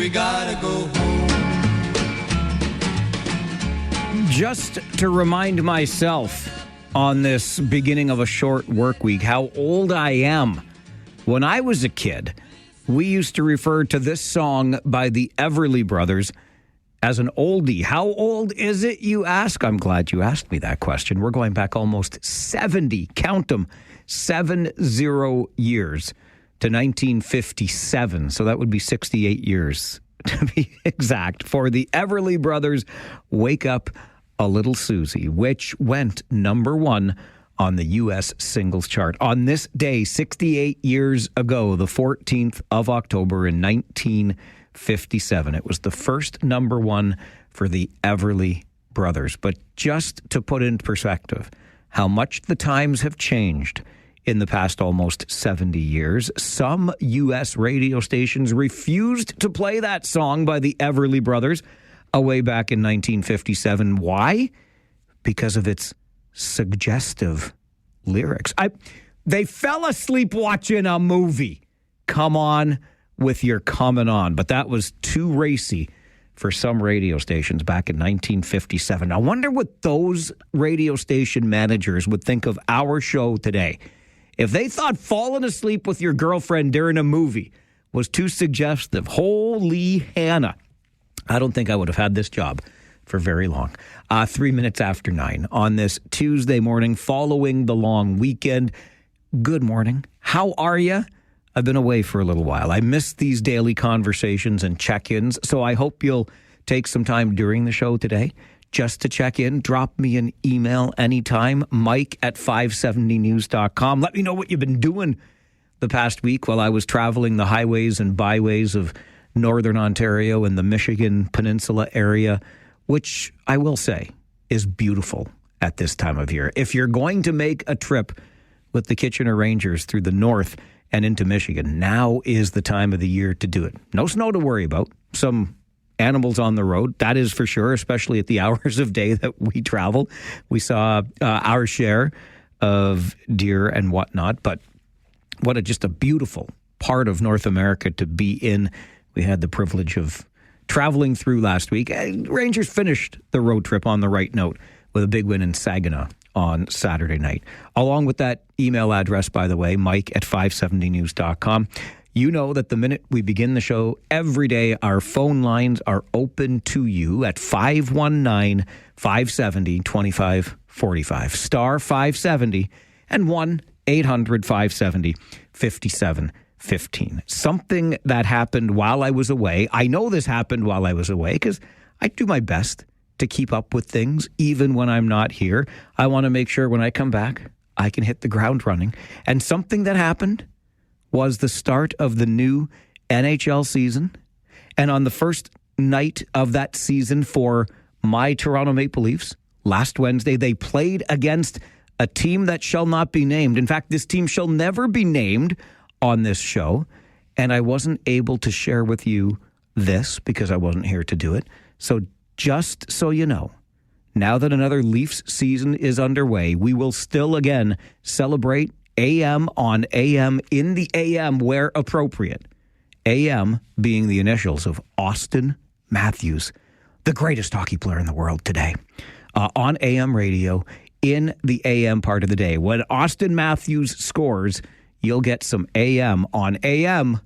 we gotta go home. Just to remind myself on this beginning of a short work week how old I am. When I was a kid, we used to refer to this song by the Everly Brothers as an oldie. How old is it, you ask? I'm glad you asked me that question. We're going back almost 70, count them, 70 years to 1957. So that would be 68 years to be exact for the Everly Brothers' Wake Up a Little Susie, which went number one on the U.S. singles chart. On this day, 68 years ago, the 14th of October in 1957, it was the first number one for the Everly Brothers. But just to put in perspective how much the times have changed in the past almost 70 years, some U.S. radio stations refused to play that song by the Everly Brothers way back in 1957. Why? Because of its suggestive lyrics. They fell asleep watching a movie. Come on with your coming on. But that was too racy for some radio stations back in 1957. I wonder what those radio station managers would think of our show today. If they thought falling asleep with your girlfriend during a movie was too suggestive, holy Hannah, I don't think I would have had this job for very long. 3 minutes after 9 on this Tuesday morning following the long weekend. Good morning. How are you? I've been away for a little while. I missed these daily conversations and check-ins, so I hope you'll take some time during the show today just to check in. Drop me an email anytime, mike@570news.com. Let me know what you've been doing the past week while I was traveling the highways and byways of Northern Ontario and the Michigan Peninsula area, which I will say is beautiful at this time of year. If you're going to make a trip with the Kitchener Rangers through the north and into Michigan, now is the time of the year to do it. No snow to worry about. Some animals on the road, that is for sure, especially at the hours of day that we travel. We saw our share of deer and whatnot, but just a beautiful part of North America to be in. We had the privilege of traveling through last week. Rangers finished the road trip on the right note with a big win in Saginaw on Saturday night. Along with that email address, by the way, mike@570news.com. You know that the minute we begin the show every day, our phone lines are open to you at 519-570-2545, star 570 and 1-800-570-5715. Something that happened while I was away. I know this happened while I was away because I do my best to keep up with things even when I'm not here. I want to make sure when I come back, I can hit the ground running. And something that happened was the start of the new NHL season. And on the first night of that season for my Toronto Maple Leafs, last Wednesday, they played against a team that shall not be named. In fact, this team shall never be named on this show, and I wasn't able to share with you this because I wasn't here to do it. So just so you know, now that another Leafs season is underway, we will still again celebrate AM on AM in the AM where appropriate. AM being the initials of Austin Matthews, the greatest hockey player in the world today, on AM radio in the AM part of the day. When Austin Matthews scores, you'll get some AM on AM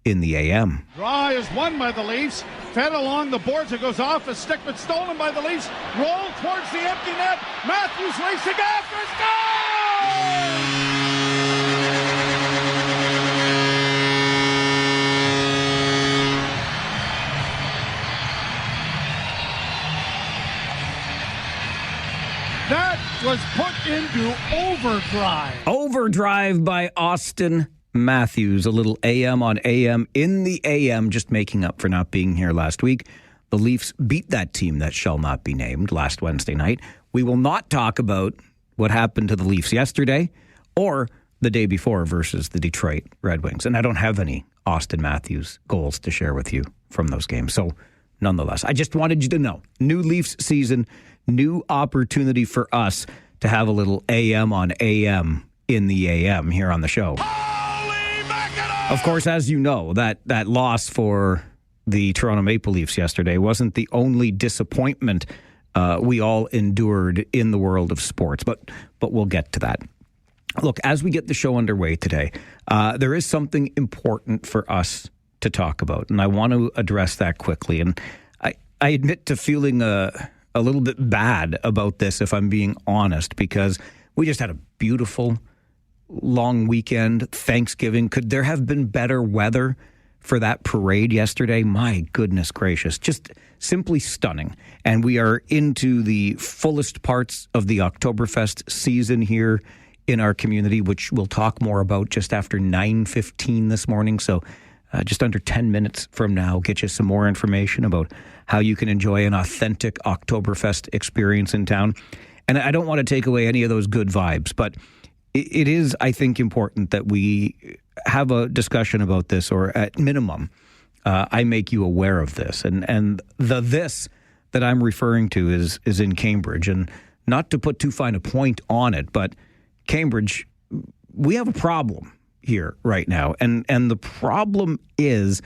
in the AM. Draw is won by the Leafs. Fed along the boards. It goes off a stick, but stolen by the Leafs. Roll towards the empty net. Matthews racing after. Scores! That was put into overdrive. Overdrive by Austin Matthews. A little AM on AM in the AM, just making up for not being here last week. The Leafs beat that team that shall not be named last Wednesday night. We will not talk about what happened to the Leafs yesterday or the day before versus the Detroit Red Wings. And I don't have any Austin Matthews goals to share with you from those games. So nonetheless, I just wanted you to know, new Leafs season, new opportunity for us to have a little AM on AM in the AM here on the show. Of course, as you know, that loss for the Toronto Maple Leafs yesterday wasn't the only disappointment we all endured in the world of sports, but we'll get to that. Look, as we get the show underway today, there is something important for us to talk about, and I want to address that quickly. And I admit to feeling a little bit bad about this, if I'm being honest, because we just had a beautiful long weekend, Thanksgiving. Could there have been better weather for that parade yesterday? My goodness gracious, just simply stunning. And we are into the fullest parts of the Oktoberfest season here in our community, which we'll talk more about just after 9:15 this morning. So just under 10 minutes from now, get you some more information about how you can enjoy an authentic Oktoberfest experience in town. And I don't want to take away any of those good vibes, but it is, I think, important that we have a discussion about this, or at minimum, I make you aware of this. And this that I'm referring to is in Cambridge. And not to put too fine a point on it, but Cambridge, we have a problem here right now. And the problem is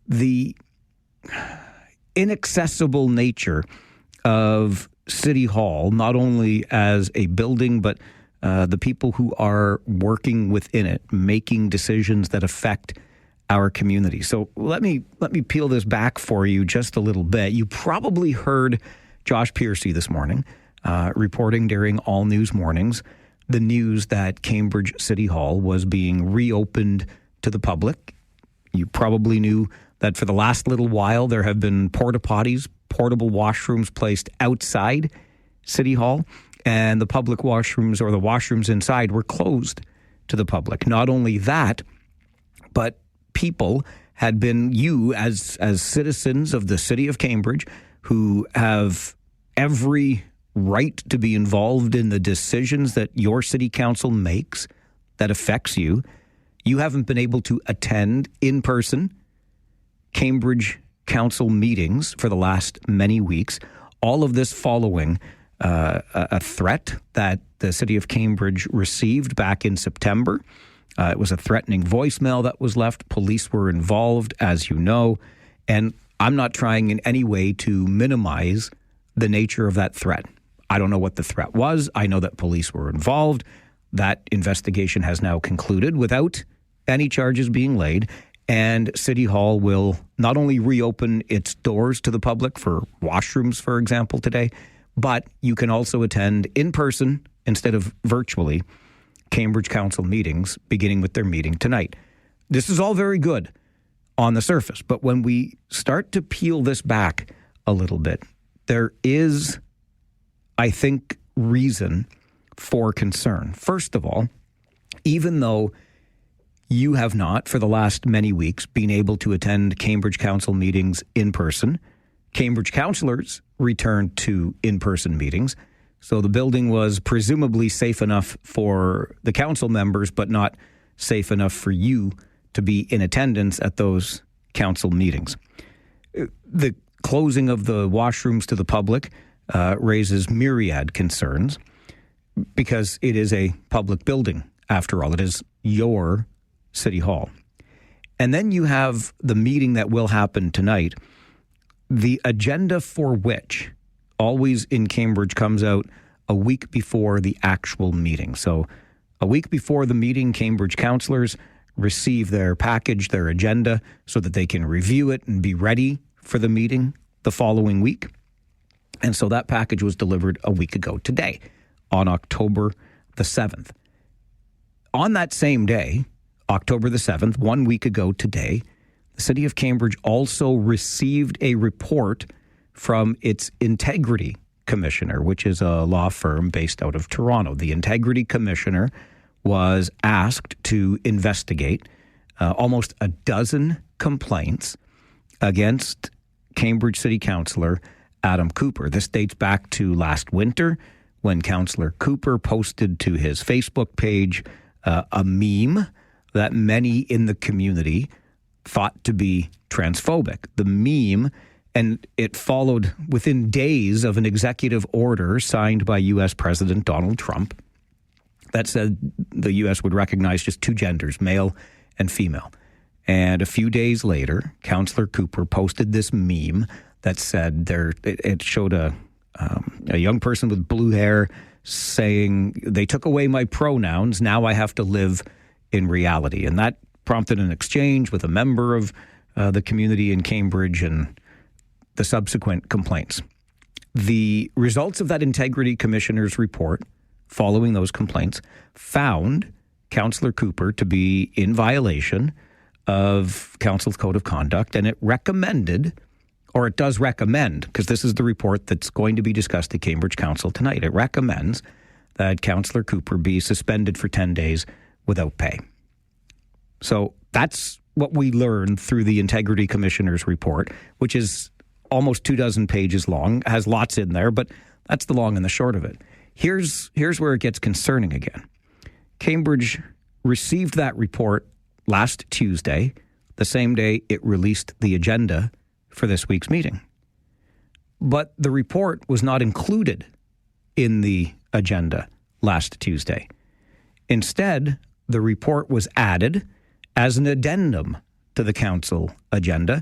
the inaccessible nature of City Hall, not only as a building, but the people who are working within it, making decisions that affect our community. So let me peel this back for you just a little bit. You probably heard Josh Piercy this morning reporting during All News Mornings the news that Cambridge City Hall was being reopened to the public. You probably knew that for the last little while there have been porta potties, portable washrooms placed outside City Hall, and the public washrooms, or the washrooms inside, were closed to the public. Not only that, but people had been, you as citizens of the city of Cambridge, who have every right to be involved in the decisions that your city council makes that affects you, you haven't been able to attend in person Cambridge council meetings for the last many weeks. All of this following a threat that the city of Cambridge received back in September. It was a threatening voicemail that was left. Police were involved, as you know, and I'm not trying in any way to minimize the nature of that threat. I don't know what the threat was. I know that police were involved. That investigation has now concluded without any charges being laid, and City Hall will not only reopen its doors to the public for washrooms, for example, today, but you can also attend in person instead of virtually Cambridge Council meetings, beginning with their meeting tonight. This is all very good on the surface, but when we start to peel this back a little bit, there is, I think, reason for concern. First of all, even though you have not, for the last many weeks, been able to attend Cambridge Council meetings in person, Cambridge councillors returned to in-person meetings. So the building was presumably safe enough for the council members, but not safe enough for you to be in attendance at those council meetings. The closing of the washrooms to the public raises myriad concerns because it is a public building. After all, it is your City Hall. And then you have the meeting that will happen tonight, the agenda for which always in Cambridge comes out a week before the actual meeting. So a week before the meeting, Cambridge councillors receive their package, their agenda, so that they can review it and be ready for the meeting the following week. And so that package was delivered a week ago today, on October the 7th. On that same day, October the 7th, 1 week ago today, the City of Cambridge also received a report from its Integrity Commissioner, which is a law firm based out of Toronto. The Integrity Commissioner was asked to investigate almost a dozen complaints against Cambridge City Councillor Adam Cooper. This dates back to last winter when Councillor Cooper posted to his Facebook page a meme that many in the community thought to be transphobic. The meme, and it followed within days of an executive order signed by U.S. President Donald Trump that said the U.S. would recognize just two genders, male and female. And a few days later, Councillor Cooper posted this meme that said it showed a young person with blue hair saying, "They took away my pronouns. Now I have to live in reality." And that prompted an exchange with a member of the community in Cambridge and the subsequent complaints. The results of that Integrity Commissioner's report following those complaints found Councillor Cooper to be in violation of Council's Code of Conduct, and it recommended, or it does recommend, because this is the report that's going to be discussed at Cambridge Council tonight, it recommends that Councillor Cooper be suspended for 10 days without pay. So that's what we learned through the Integrity Commissioner's report, which is almost 24 pages long, has lots in there, but that's the long and the short of it. Here's where it gets concerning again. Cambridge received that report last Tuesday, the same day it released the agenda for this week's meeting. But the report was not included in the agenda last Tuesday. Instead, the report was added as an addendum to the council agenda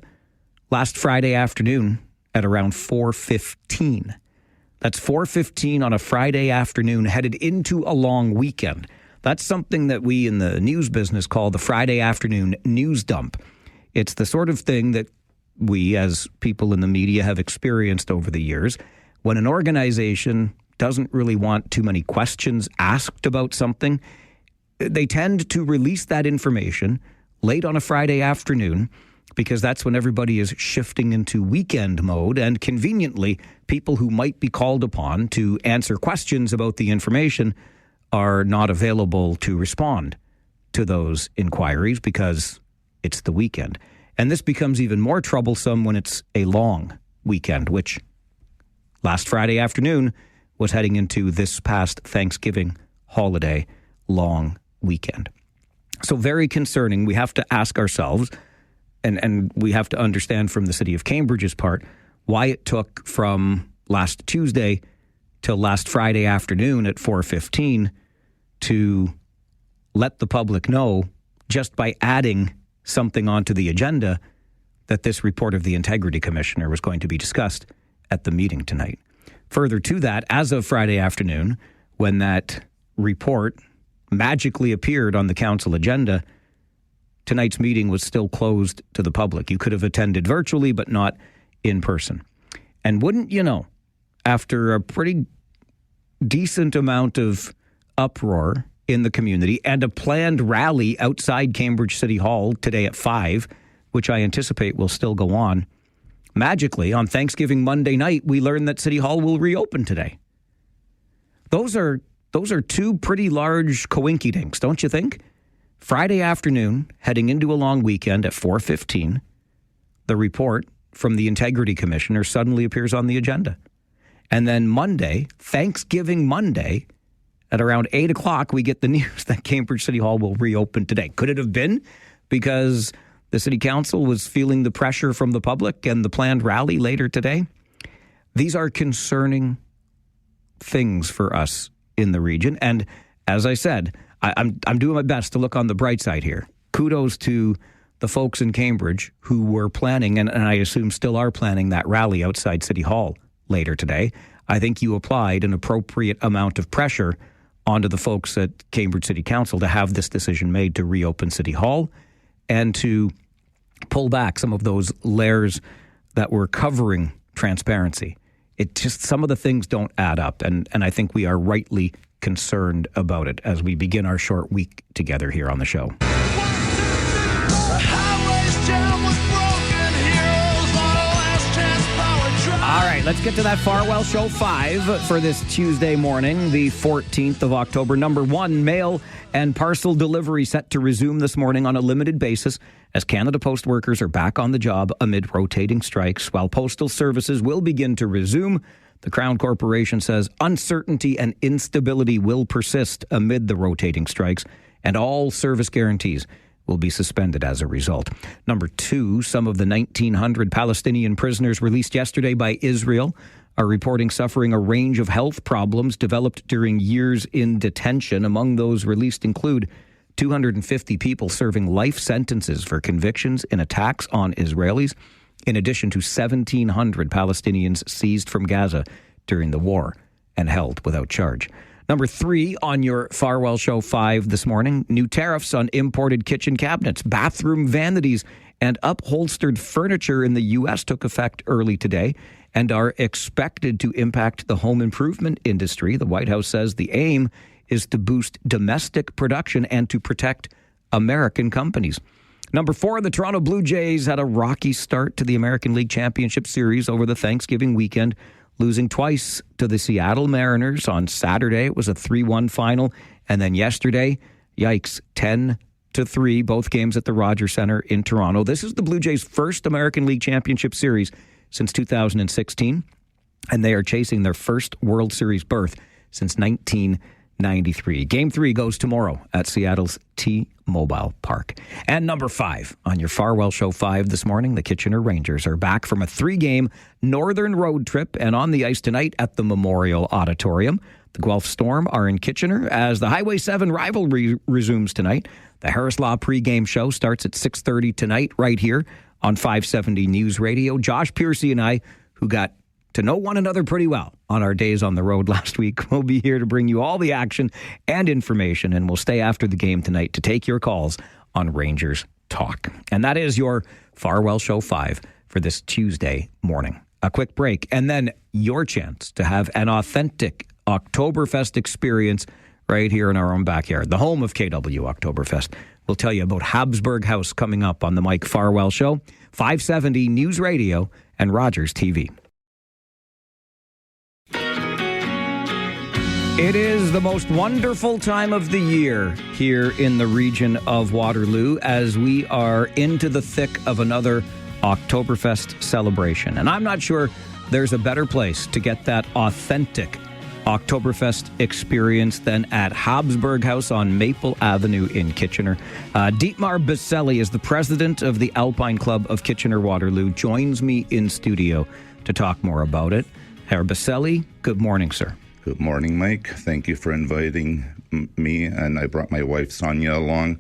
last Friday afternoon at around 4:15. That's 4:15 on a Friday afternoon headed into a long weekend. That's something that we in the news business call the Friday afternoon news dump. It's the sort of thing that we as people in the media have experienced over the years when an organization doesn't really want too many questions asked about something. They tend to release that information late on a Friday afternoon because that's when everybody is shifting into weekend mode, and conveniently, people who might be called upon to answer questions about the information are not available to respond to those inquiries because it's the weekend. And this becomes even more troublesome when it's a long weekend, which last Friday afternoon was heading into this past Thanksgiving holiday long weekend. So very concerning. We have to ask ourselves, and we have to understand from the city of Cambridge's part, why it took from last Tuesday till last Friday afternoon at 4:15 to let the public know, just by adding something onto the agenda, that this report of the Integrity Commissioner was going to be discussed at the meeting tonight. Further to that, as of Friday afternoon, when that report magically appeared on the council agenda, tonight's meeting was still closed to the public. You could have attended virtually, but not in person. And wouldn't you know, after a pretty decent amount of uproar in the community and a planned rally outside Cambridge City Hall today at 5, which I anticipate will still go on, magically on Thanksgiving Monday night, we learned that City Hall will reopen today. Those are two pretty large coinkydinks, don't you think? Friday afternoon, heading into a long weekend at 4:15, the report from the Integrity Commissioner suddenly appears on the agenda. And then Monday, Thanksgiving Monday, at around 8 o'clock, we get the news that Cambridge City Hall will reopen today. Could it have been because the City Council was feeling the pressure from the public and the planned rally later today? These are concerning things for us in the region. And as I said, I'm doing my best to look on the bright side here. Kudos to the folks in Cambridge who were planning, and I assume still are planning, that rally outside City Hall later today. I think you applied an appropriate amount of pressure onto the folks at Cambridge City Council to have this decision made to reopen City Hall and to pull back some of those layers that were covering transparency. It just, some of the things don't add up, and I think we are rightly concerned about it as we begin our short week together here on the show. All right, let's get to that Farwell Show 5 for this Tuesday morning, the 14th of October. Number 1, mail and parcel delivery set to resume this morning on a limited basis as Canada Post workers are back on the job amid rotating strikes. While postal services will begin to resume, the Crown Corporation says uncertainty and instability will persist amid the rotating strikes, and all service guarantees will be suspended as a result. Number 2, some of the 1,900 Palestinian prisoners released yesterday by Israel are reporting suffering a range of health problems developed during years in detention. Among those released include 250 people serving life sentences for convictions in attacks on Israelis, in addition to 1,700 Palestinians seized from Gaza during the war and held without charge. Number 3 on your Farwell Show 5 this morning, new tariffs on imported kitchen cabinets, bathroom vanities, and upholstered furniture in the U.S. took effect early today and are expected to impact the home improvement industry. The White House says the aim is to boost domestic production and to protect American companies. Number 4, the Toronto Blue Jays had a rocky start to the American League Championship Series over the Thanksgiving weekend, losing twice to the Seattle Mariners. On Saturday, it was a 3-1 final. And then yesterday, yikes, 10-3, both games at the Rogers Centre in Toronto. This is the Blue Jays' first American League Championship Series since 2016, and they are chasing their first World Series berth since 1993. Game 3 goes tomorrow at Seattle's T-Mobile Park. And number 5 on your Farwell Show 5 this morning, the Kitchener Rangers are back from a 3-game northern road trip and on the ice tonight at the Memorial Auditorium. The Guelph Storm are in Kitchener as the Highway 7 rivalry resumes tonight. The Harris Law pregame show starts at 6:30 tonight right here on 570 News Radio. Josh Piercy and I, who got to know one another pretty well on our days on the road last week, we'll be here to bring you all the action and information, and we'll stay after the game tonight to take your calls on Rangers Talk. And that is your Farwell Show 5 for this Tuesday morning. A quick break, and then your chance to have an authentic Oktoberfest experience right here in our own backyard, the home of KW Oktoberfest. We'll tell you about Habsburg Haus coming up on the Mike Farwell Show, 570 News Radio and Rogers TV. It is the most wonderful time of the year here in the region of Waterloo as we are into the thick of another Oktoberfest celebration. And I'm not sure there's a better place to get that authentic Oktoberfest experience than at Habsburg Haus on Maple Avenue in Kitchener. Dietmar Baselli is the president of the Alpine Club of Kitchener-Waterloo, joins me in studio to talk more about it. Herr Baselli, good morning, sir. Good morning, Mike. Thank you for inviting me, and I brought my wife, Sonia, along.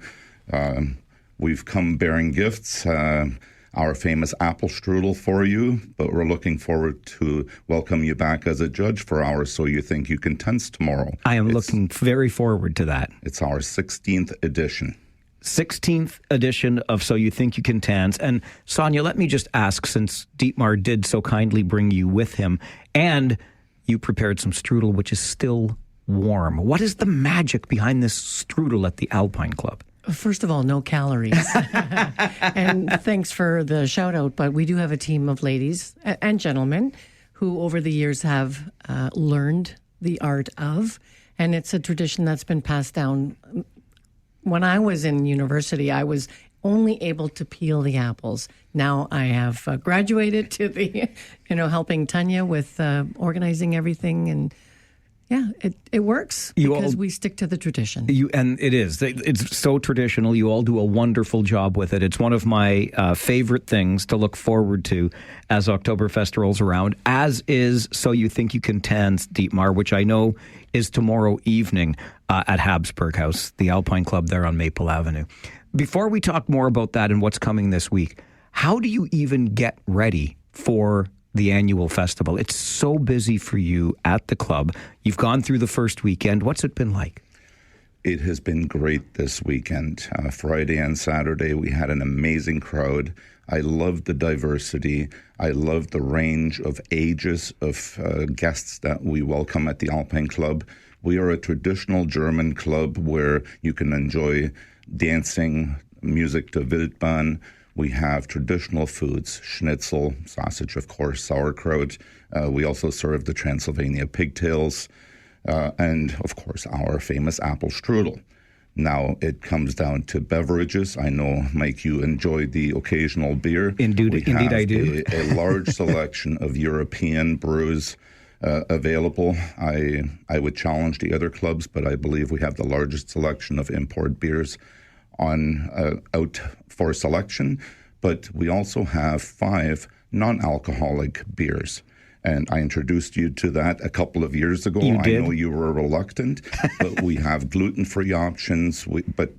We've come bearing gifts, our famous apple strudel for you, but we're looking forward to welcome you back as a judge for our So You Think You Can Tense tomorrow. I am looking very forward to that. It's our 16th edition. 16th edition of So You Think You Can Tense. And Sonia, let me just ask, since Dietmar did so kindly bring you with him, and you prepared some strudel, which is still warm. What is the magic behind this strudel at the Alpine Club? First of all, no calories. And thanks for the shout out. But we do have a team of ladies and gentlemen who over the years have learned the art of. And it's a tradition that's been passed down. When I was in university, I was only able to peel the apples. Now I have graduated to the, helping Tanya with organizing everything. And yeah, it works because we stick to the tradition. And it is. It's so traditional. You all do a wonderful job with it. It's one of my favorite things to look forward to as Oktoberfest rolls around, as is So You Think You Can Tense, Dietmar, which I know is tomorrow evening at Habsburg Haus, the Alpine Club there on Maple Avenue. Before we talk more about that and what's coming this week, how do you even get ready for the annual festival? It's so busy for you at the club. You've gone through the first weekend. What's it been like? It has been great this weekend. Friday and Saturday, we had an amazing crowd. I loved the diversity. I loved the range of ages of guests that we welcome at the Alpine Club. We are a traditional German club where you can enjoy dancing, music to Wildbahn. We have traditional foods, schnitzel, sausage, of course, sauerkraut. We also serve the Transylvania pigtails, and, of course, our famous apple strudel. Now, it comes down to beverages. I know, Mike, you enjoy the occasional beer. Indeed I do. A large selection of European brews available. I would challenge the other clubs, but I believe we have the largest selection of import beers out for selection, but we also have 5 non-alcoholic beers. And I introduced you to that a couple of years ago. You did. I know you were reluctant, but we have gluten-free options. But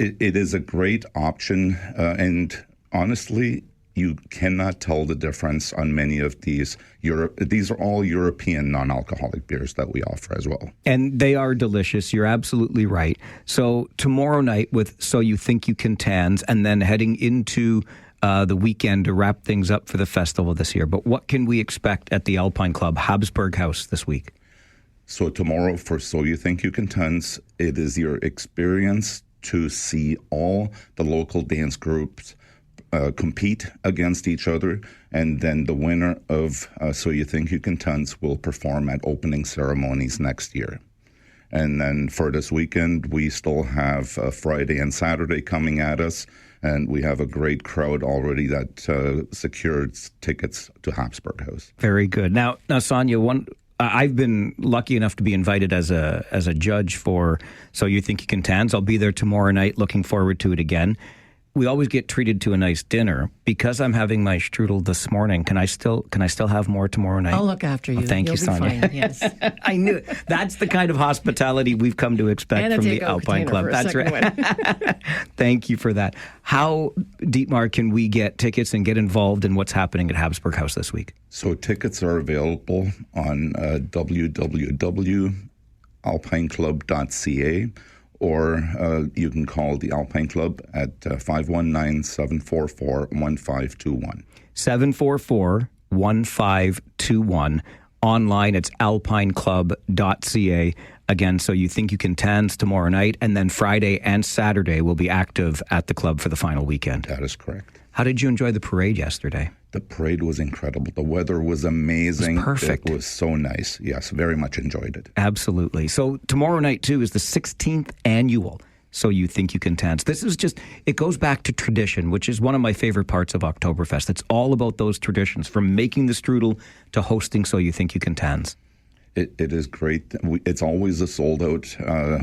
It is a great option, and honestly, you cannot tell the difference on many of these. These are all European non-alcoholic beers that we offer as well. And they are delicious. You're absolutely right. So tomorrow night with So You Think You Can Tans, and then heading into the weekend to wrap things up for the festival this year. But what can we expect at the Alpine Club, Habsburg Haus, this week? So tomorrow for So You Think You Can Tans, it is your experience to see all the local dance groups compete against each other, and then the winner of So You Think You Can Tans will perform at opening ceremonies next year. And then for this weekend, we still have Friday and Saturday coming at us, and we have a great crowd already that secured tickets to Habsburg Haus. Very good. Now, Sonia, I've been lucky enough to be invited as a judge for So You Think You Can Tans. I'll be there tomorrow night. Looking forward to it again. We always get treated to a nice dinner. Because I'm having my strudel this morning, can I still have more tomorrow night? I'll look after you. Oh, thank you, Sonia. Fine, yes. I knew it. That's the kind of hospitality we've come to expect from the Alpine Club. That's right. Thank you for that. How, Dietmar, can we get tickets and get involved in what's happening at Habsburg Haus this week? So tickets are available on www.alpineclub.ca. Or you can call the Alpine Club at 519-744-1521. 744-1521. Online, it's alpineclub.ca. Again, So You Think You Can Tans tomorrow night, and then Friday and Saturday will be active at the club for the final weekend. That is correct. How did you enjoy the parade yesterday? The parade was incredible. The weather was amazing. It was perfect. It was so nice. Yes, very much enjoyed it. Absolutely. So tomorrow night, too, is the 16th annual So You Think You Can Tans. This is it goes back to tradition, which is one of my favorite parts of Oktoberfest. It's all about those traditions, from making the strudel to hosting So You Think You Can Tans. It is great. It's always a sold-out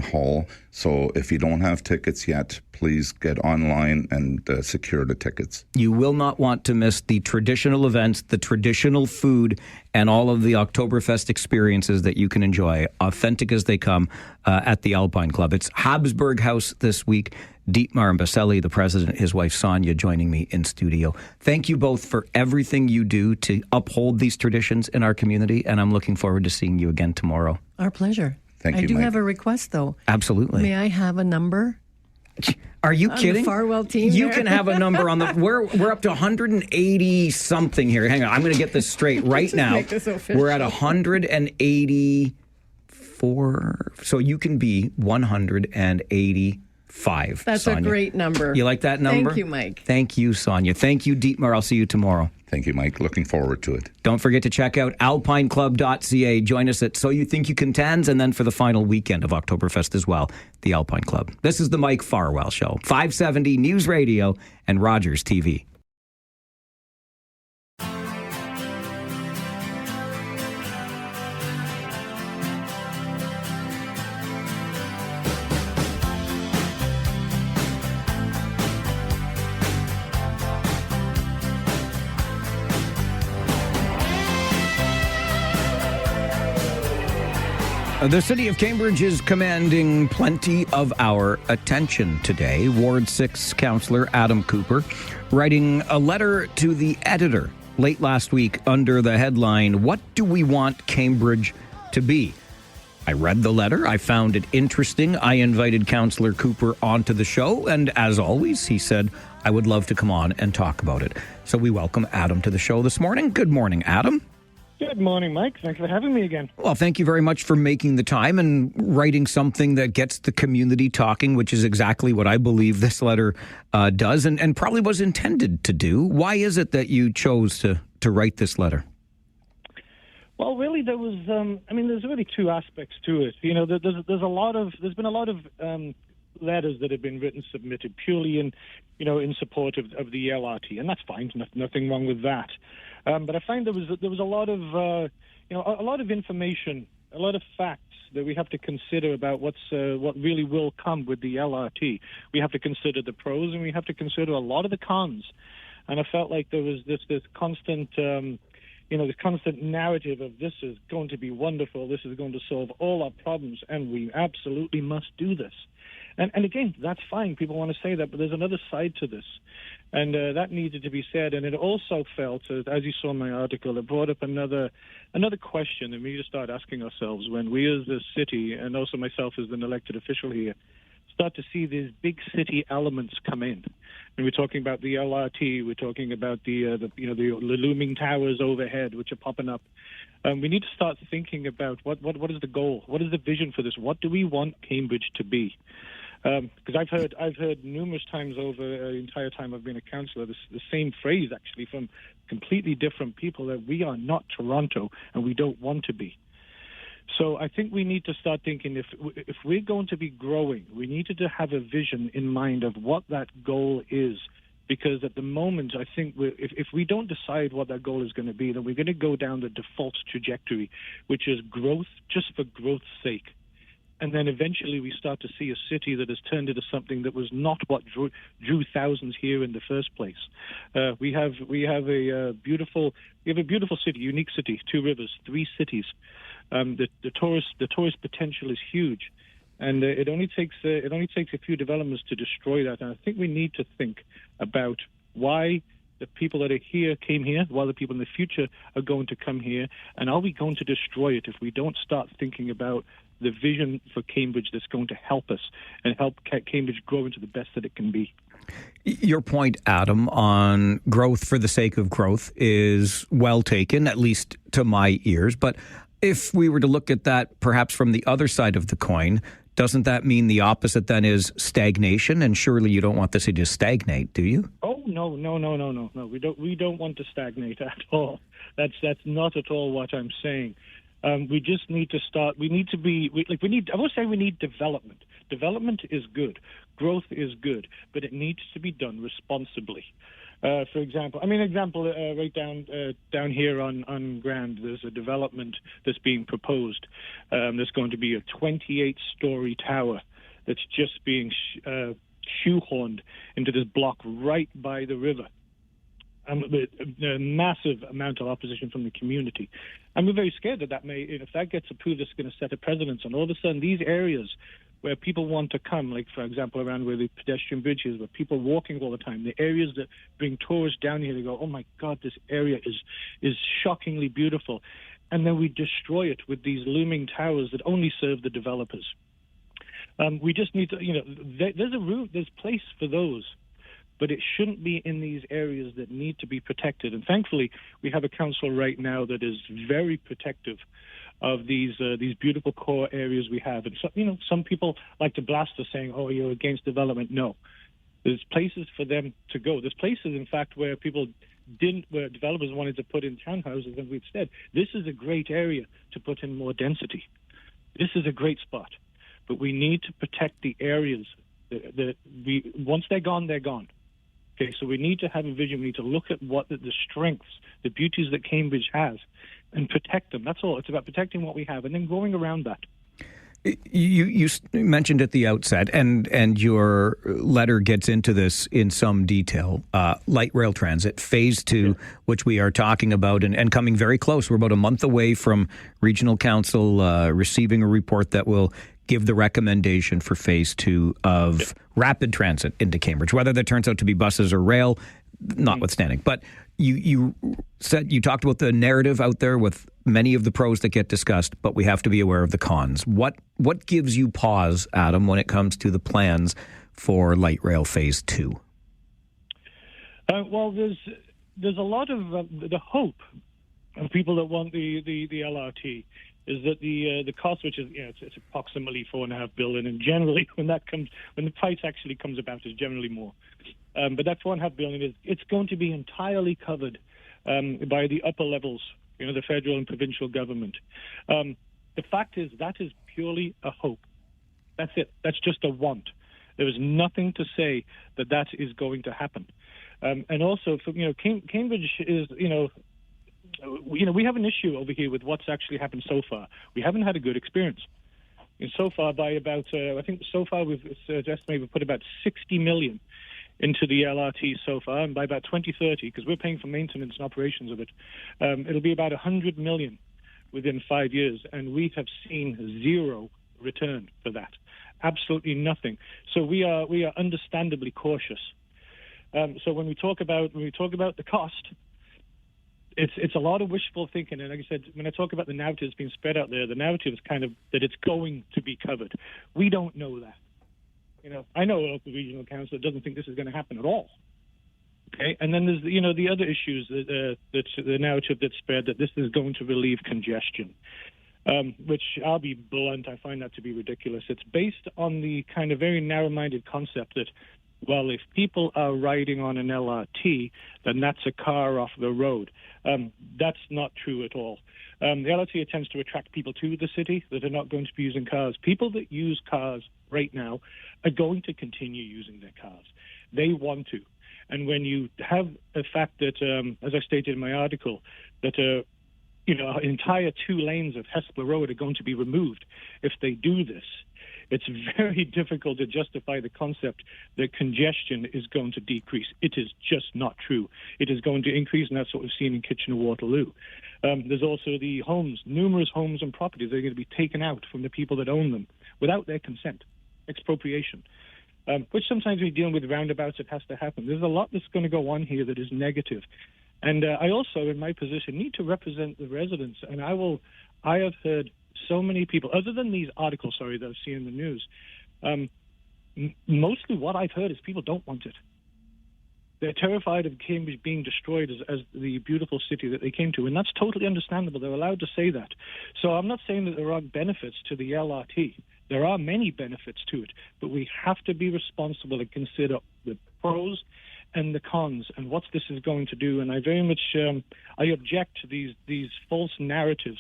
hall. So if you don't have tickets yet, please get online and secure the tickets. You will not want to miss the traditional events, the traditional food, and all of the Oktoberfest experiences that you can enjoy, authentic as they come, at the Alpine Club. It's Habsburg Haus this week. Dietmar Baselli, the president, his wife Sonia, joining me in studio. Thank you both for everything you do to uphold these traditions in our community, and I'm looking forward to seeing you again tomorrow. Our pleasure. Thank you, I do Mike. have a request, though. Absolutely. May I have a number? Are you on kidding? The Farwell team. You there? can have a number on the. We're up to 180 something here. Hang on, I'm going to get this straight right now. Make this official. We're at 184. So you can be 185. That's Sonia. a great number. You like that number? Thank you, Mike. Thank you, Sonia. Thank you, Dietmar. I'll see you tomorrow. Thank you, Mike. Looking forward to it. Don't forget to check out alpineclub.ca. Join us at So You Think You Can Tans, and then for the final weekend of Oktoberfest as well, the Alpine Club. This is the Mike Farwell Show, 570 News Radio and Rogers TV. The city of Cambridge is commanding plenty of our attention today. Ward 6 councillor Adam Cooper writing a letter to the editor late last week under the headline, "What do we want Cambridge to be?" I read the letter. I found it interesting. I invited Councillor Cooper onto the show, and as always, he said, I would love to come on and talk about it. So we welcome Adam to the show this morning. Good morning, Adam. Good morning, Mike. Thanks for having me again. Well, thank you very much for making the time and writing something that gets the community talking, which is exactly what I believe this letter does and probably was intended to do. Why is it that you chose to write this letter? Well, really, there was. There's really two aspects to it. You know, there's been a lot of letters that have been submitted purely in support of the LRT, and that's fine. Nothing wrong with that. But I find there was a lot of a lot of information, a lot of facts that we have to consider about what really will come with the LRT. We have to consider the pros and we have to consider a lot of the cons. And I felt like there was this constant this constant narrative of this is going to be wonderful, this is going to solve all our problems, and we absolutely must do this. And again, that's fine. People want to say that, but there's another side to this. And that needed to be said. And it also felt, as you saw in my article, it brought up another question that we need to start asking ourselves when we as a city, and also myself as an elected official here, start to see these big city elements come in. And we're talking about the LRT, we're talking about the looming towers overhead, which are popping up. We need to start thinking about what is the goal? What is the vision for this? What do we want Cambridge to be? Because I've heard numerous times over the entire time I've been a councillor the same phrase actually from completely different people, that we are not Toronto and we don't want to be. So I think we need to start thinking if we're going to be growing, we need to have a vision in mind of what that goal is. Because at the moment, I think if we don't decide what that goal is going to be, then we're going to go down the default trajectory, which is growth just for growth's sake. And then eventually we start to see a city that has turned into something that was not what drew thousands here in the first place. We have a beautiful city, unique city, 2 rivers, 3 cities. The tourist potential is huge, and it only takes a few developments to destroy that. And I think we need to think about why the people that are here came here, why the people in the future are going to come here, and are we going to destroy it if we don't start thinking about the vision for Cambridge that's going to help us and help Cambridge grow into the best that it can be. Your point, Adam, on growth for the sake of growth is well taken, at least to my ears. But if we were to look at that perhaps from the other side of the coin, doesn't that mean the opposite then is stagnation? And surely you don't want the city to stagnate, do you? Oh, no. We don't want to stagnate at all. That's not at all what I'm saying. We just need to start. I would say we need development. Development is good. Growth is good, but it needs to be done responsibly. For example, right down here on Grand, there's a development that's being proposed. There's going to be a 28-story tower that's just being shoehorned into this block right by the river. A massive amount of opposition from the community. And we're very scared that may, if that gets approved, it's going to set a precedence. And all of a sudden, these areas where people want to come, like, for example, around where the pedestrian bridge is, where people are walking all the time, the areas that bring tourists down here, they go, oh, my God, this area is shockingly beautiful. And then we destroy it with these looming towers that only serve the developers. We just need to, there's place for those. But it shouldn't be in these areas that need to be protected. And thankfully, we have a council right now that is very protective of these beautiful core areas we have. And so, some people like to blast us saying, "Oh, you're against development." No, there's places for them to go. There's places, in fact, where where developers wanted to put in townhouses, and we've said this is a great area to put in more density. This is a great spot, but we need to protect the areas that once they're gone, they're gone. Okay, so we need to have a vision. We need to look at what the strengths, the beauties that Cambridge has, and protect them. That's all. It's about protecting what we have and then growing around that. You mentioned at the outset, and your letter gets into this in some detail, light rail transit, phase 2, which we are talking about and coming very close. We're about a month away from Regional Council receiving a report that will give the recommendation for phase 2 of rapid transit into Cambridge, whether that turns out to be buses or rail, notwithstanding. But you talked about the narrative out there with many of the pros that get discussed, but we have to be aware of the cons. What gives you pause, Adam, when it comes to the plans for light rail phase 2? Well, there's a lot of the hope of people that want the LRT is that the cost, which is it's approximately $4.5 billion, and generally when the price actually comes about, is generally more. But that $4.5 billion it's going to be entirely covered by the upper levels, the federal and provincial government. The fact is that is purely a hope. That's it. That's just a want. There is nothing to say that is going to happen. And also, for, Cambridge is we have an issue over here with what's actually happened so far. We haven't had a good experience. And so far, by about, I think so far we've estimated we've put about $60 million into the LRT so far, and by about 2030, because we're paying for maintenance and operations of it, it'll be about 100 million within 5 years, and we have seen zero return for that. Absolutely nothing. So we are understandably cautious. So when we talk about the cost, it's a lot of wishful thinking. And like I said, when I talk about the narratives being spread out there, the narrative is kind of that it's going to be covered. We don't know that. I know a local regional council that doesn't think this is going to happen at all. Okay, and then there's the other issues that's the narrative that's spread that this is going to relieve congestion. Which I'll be blunt, I find that to be ridiculous. It's based on the kind of very narrow-minded concept that, well, if people are riding on an LRT, then that's a car off the road. That's not true at all. The LRT tends to attract people to the city that are not going to be using cars. People that use cars right now are going to continue using their cars. They want to. And when you have a fact that, as I stated in my article, that entire 2 lanes of Hespeler Road are going to be removed if they do this, it's very difficult to justify the concept that congestion is going to decrease. It is just not true. It is going to increase, and that's what we've seen in Kitchener-Waterloo. There's also the homes, numerous homes and properties that are going to be taken out from the people that own them without their consent, expropriation, which sometimes we deal with roundabouts. It has to happen. There's a lot that's going to go on here that is negative. And I also, in my position, need to represent the residents. And I have heard so many people, other than these articles, that I've seen in the news, mostly what I've heard is people don't want it. They're terrified of Cambridge being destroyed as the beautiful city that they came to, and that's totally understandable. They're allowed to say that. So I'm not saying that there aren't benefits to the LRT. There are many benefits to it, but we have to be responsible and consider the pros and the cons and what this is going to do. And I very much I object to these false narratives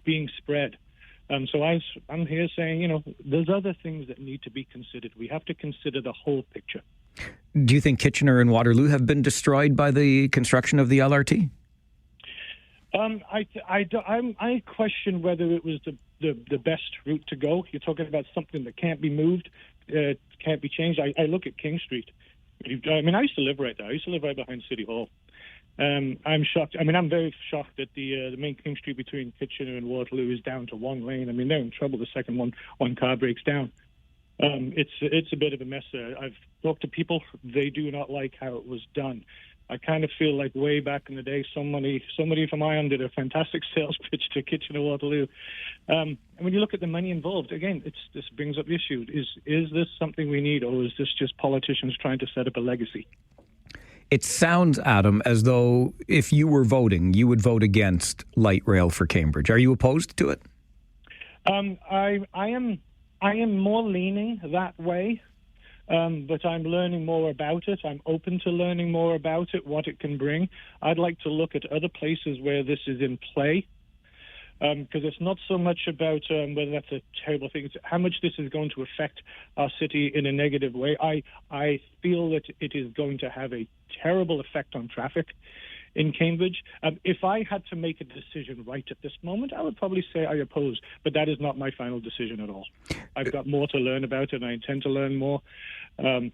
being spread. So I'm here saying, there's other things that need to be considered. We have to consider the whole picture. Do you think Kitchener and Waterloo have been destroyed by the construction of the LRT? I question whether it was the best route to go. You're talking about something that can't be moved, can't be changed. I look at King Street. I used to live right there. I used to live right behind City Hall. I'm shocked. I'm very shocked that the main King Street between Kitchener and Waterloo is down to 1 lane. They're in trouble the second one car breaks down. It's a bit of a mess there. I've talked to people. They do not like how it was done. I kind of feel like way back in the day, somebody from Ion did a fantastic sales pitch to Kitchener-Waterloo. And when you look at the money involved, again, this brings up the issue. Is this something we need, or is this just politicians trying to set up a legacy? It sounds, Adam, as though if you were voting, you would vote against light rail for Cambridge. Are you opposed to it? I am more leaning that way. But I'm learning more about it. I'm open to learning more about it, what it can bring. I'd like to look at other places where this is in play, because it's not so much about whether that's a terrible thing. It's how much this is going to affect our city in a negative way. I feel that it is going to have a terrible effect on traffic in Cambridge. If I had to make a decision right at this moment, I would probably say I oppose, but that is not my final decision at all. I've got more to learn about it, and I intend to learn more. I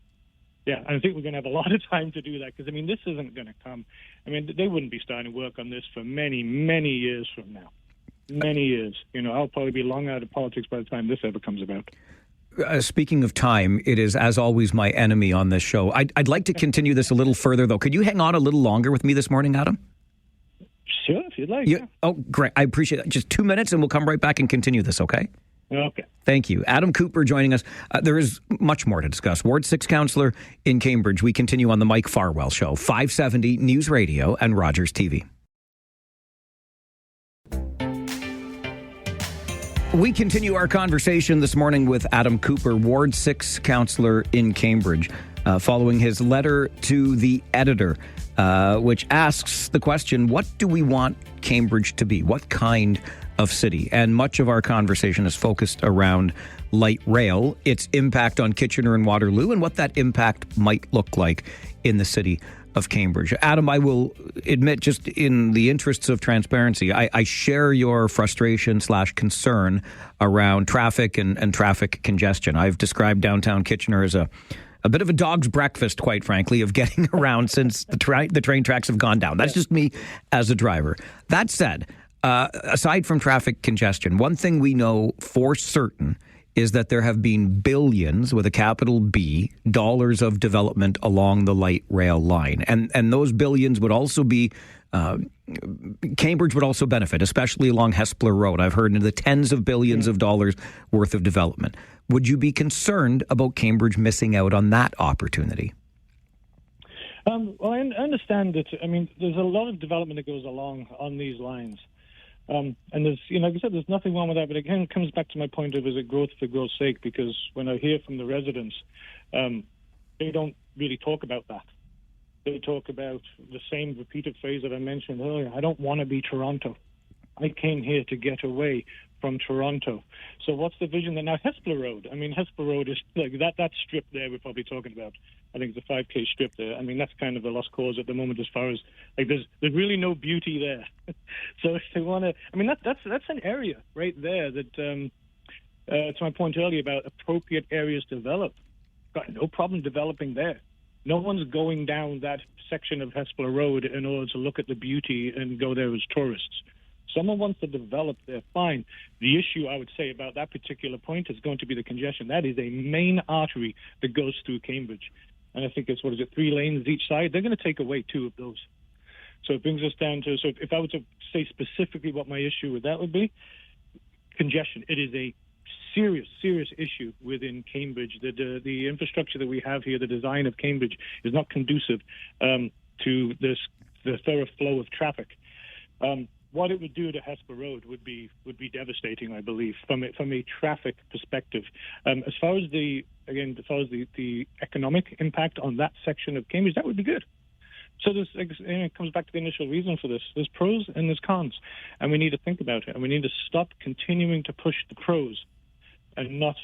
think we're going to have a lot of time to do that, because, this isn't going to come. They wouldn't be starting work on this for many, many years from now. Many years. I'll probably be long out of politics by the time this ever comes about. Speaking of time, it is, as always, my enemy on this show. I'd like to continue this a little further, though. Could you hang on a little longer with me this morning, Adam? Sure, if you'd like. Yeah. Oh, great. I appreciate it. Just 2 minutes, and we'll come right back and continue this, okay? Okay. Thank you. Adam Cooper joining us. There is much more to discuss. Ward 6 councillor in Cambridge. We continue on the Mike Farwell Show, 570 News Radio and Rogers TV. We continue our conversation this morning with Adam Cooper, Ward 6 councillor in Cambridge, following his letter to the editor, which asks the question, what do we want Cambridge to be? What kind of city? And much of our conversation is focused around light rail, its impact on Kitchener and Waterloo, and what that impact might look like in the city of Cambridge. Adam, I will admit, just in the interests of transparency, I share your frustration / concern around traffic and traffic congestion. I've described downtown Kitchener as a a bit of a dog's breakfast, quite frankly, of getting around since the train tracks have gone down. That's just me as a driver. That said, aside from traffic congestion, one thing we know for certain is that there have been billions, with a capital B, dollars of development along the light rail line. And those billions would also be, Cambridge would also benefit, especially along Hespeler Road. I've heard into the tens of billions of dollars worth of development. Would you be concerned about Cambridge missing out on that opportunity? Well, I understand that. I mean, there's a lot of development that goes along on these lines. And there's, like I said, there's nothing wrong with that. But again, it comes back to my point of, is it growth for growth's sake? Because when I hear from the residents, they don't really talk about that. They talk about the same repeated phrase that I mentioned earlier. I don't want to be Toronto. I came here to get away from Toronto. So what's the vision then? Now, Hespeler Road. I mean, Hespeler Road is like that strip there we're probably talking about. I think it's a 5K strip there. I mean, that's kind of a lost cause at the moment as far as, like, there's really no beauty there. So if they want to, I mean, that's an area right there that, to my point earlier about appropriate areas to develop. Got no problem developing there. No one's going down that section of Hespeler Road in order to look at the beauty and go there as tourists. Someone wants to develop there, fine. The issue, I would say, about that particular point is going to be the congestion. That is a main artery that goes through Cambridge. And I think it's, 3 lanes each side? They're going to take away 2 of those. So it brings us down to, so if I were to say specifically what my issue with that would be, congestion. It is a serious issue within Cambridge. The infrastructure that we have here, the design of Cambridge, is not conducive to the thorough flow of traffic. What it would do to Hesper Road would be devastating, I believe, from a traffic perspective. As far as the economic impact on that section of Cambridge, that would be good. So it comes back to the initial reason for this. There's pros and there's cons, and we need to think about it, and we need to stop continuing to push the pros and not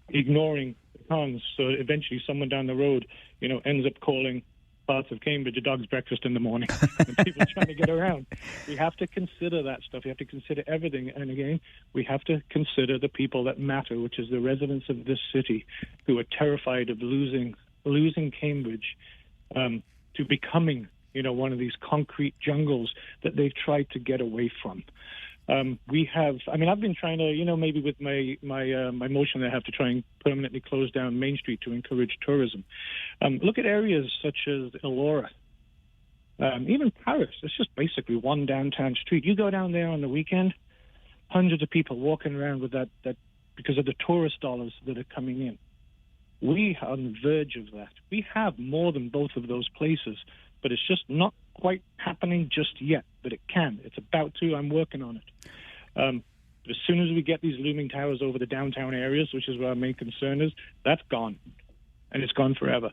ignoring the cons. So eventually someone down the road, ends up calling parts of Cambridge a dog's breakfast in the morning and people trying to get around. We have to consider that stuff. We have to consider everything. And again, we have to consider the people that matter, which is the residents of this city who are terrified of losing Cambridge to becoming, one of these concrete jungles that they've tried to get away from. I've been trying to, maybe with my motion, I have to try and permanently close down Main Street to encourage tourism. Look at areas such as Elora, even Paris. It's just basically one downtown street. You go down there on the weekend, hundreds of people walking around with that because of the tourist dollars that are coming in. We are on the verge of that. We have more than both of those places, but it's just not quite happening just yet, but it can. It's about to. I'm working on it. But as soon as we get these looming towers over the downtown areas, which is where our main concern is, that's gone. And it's gone forever.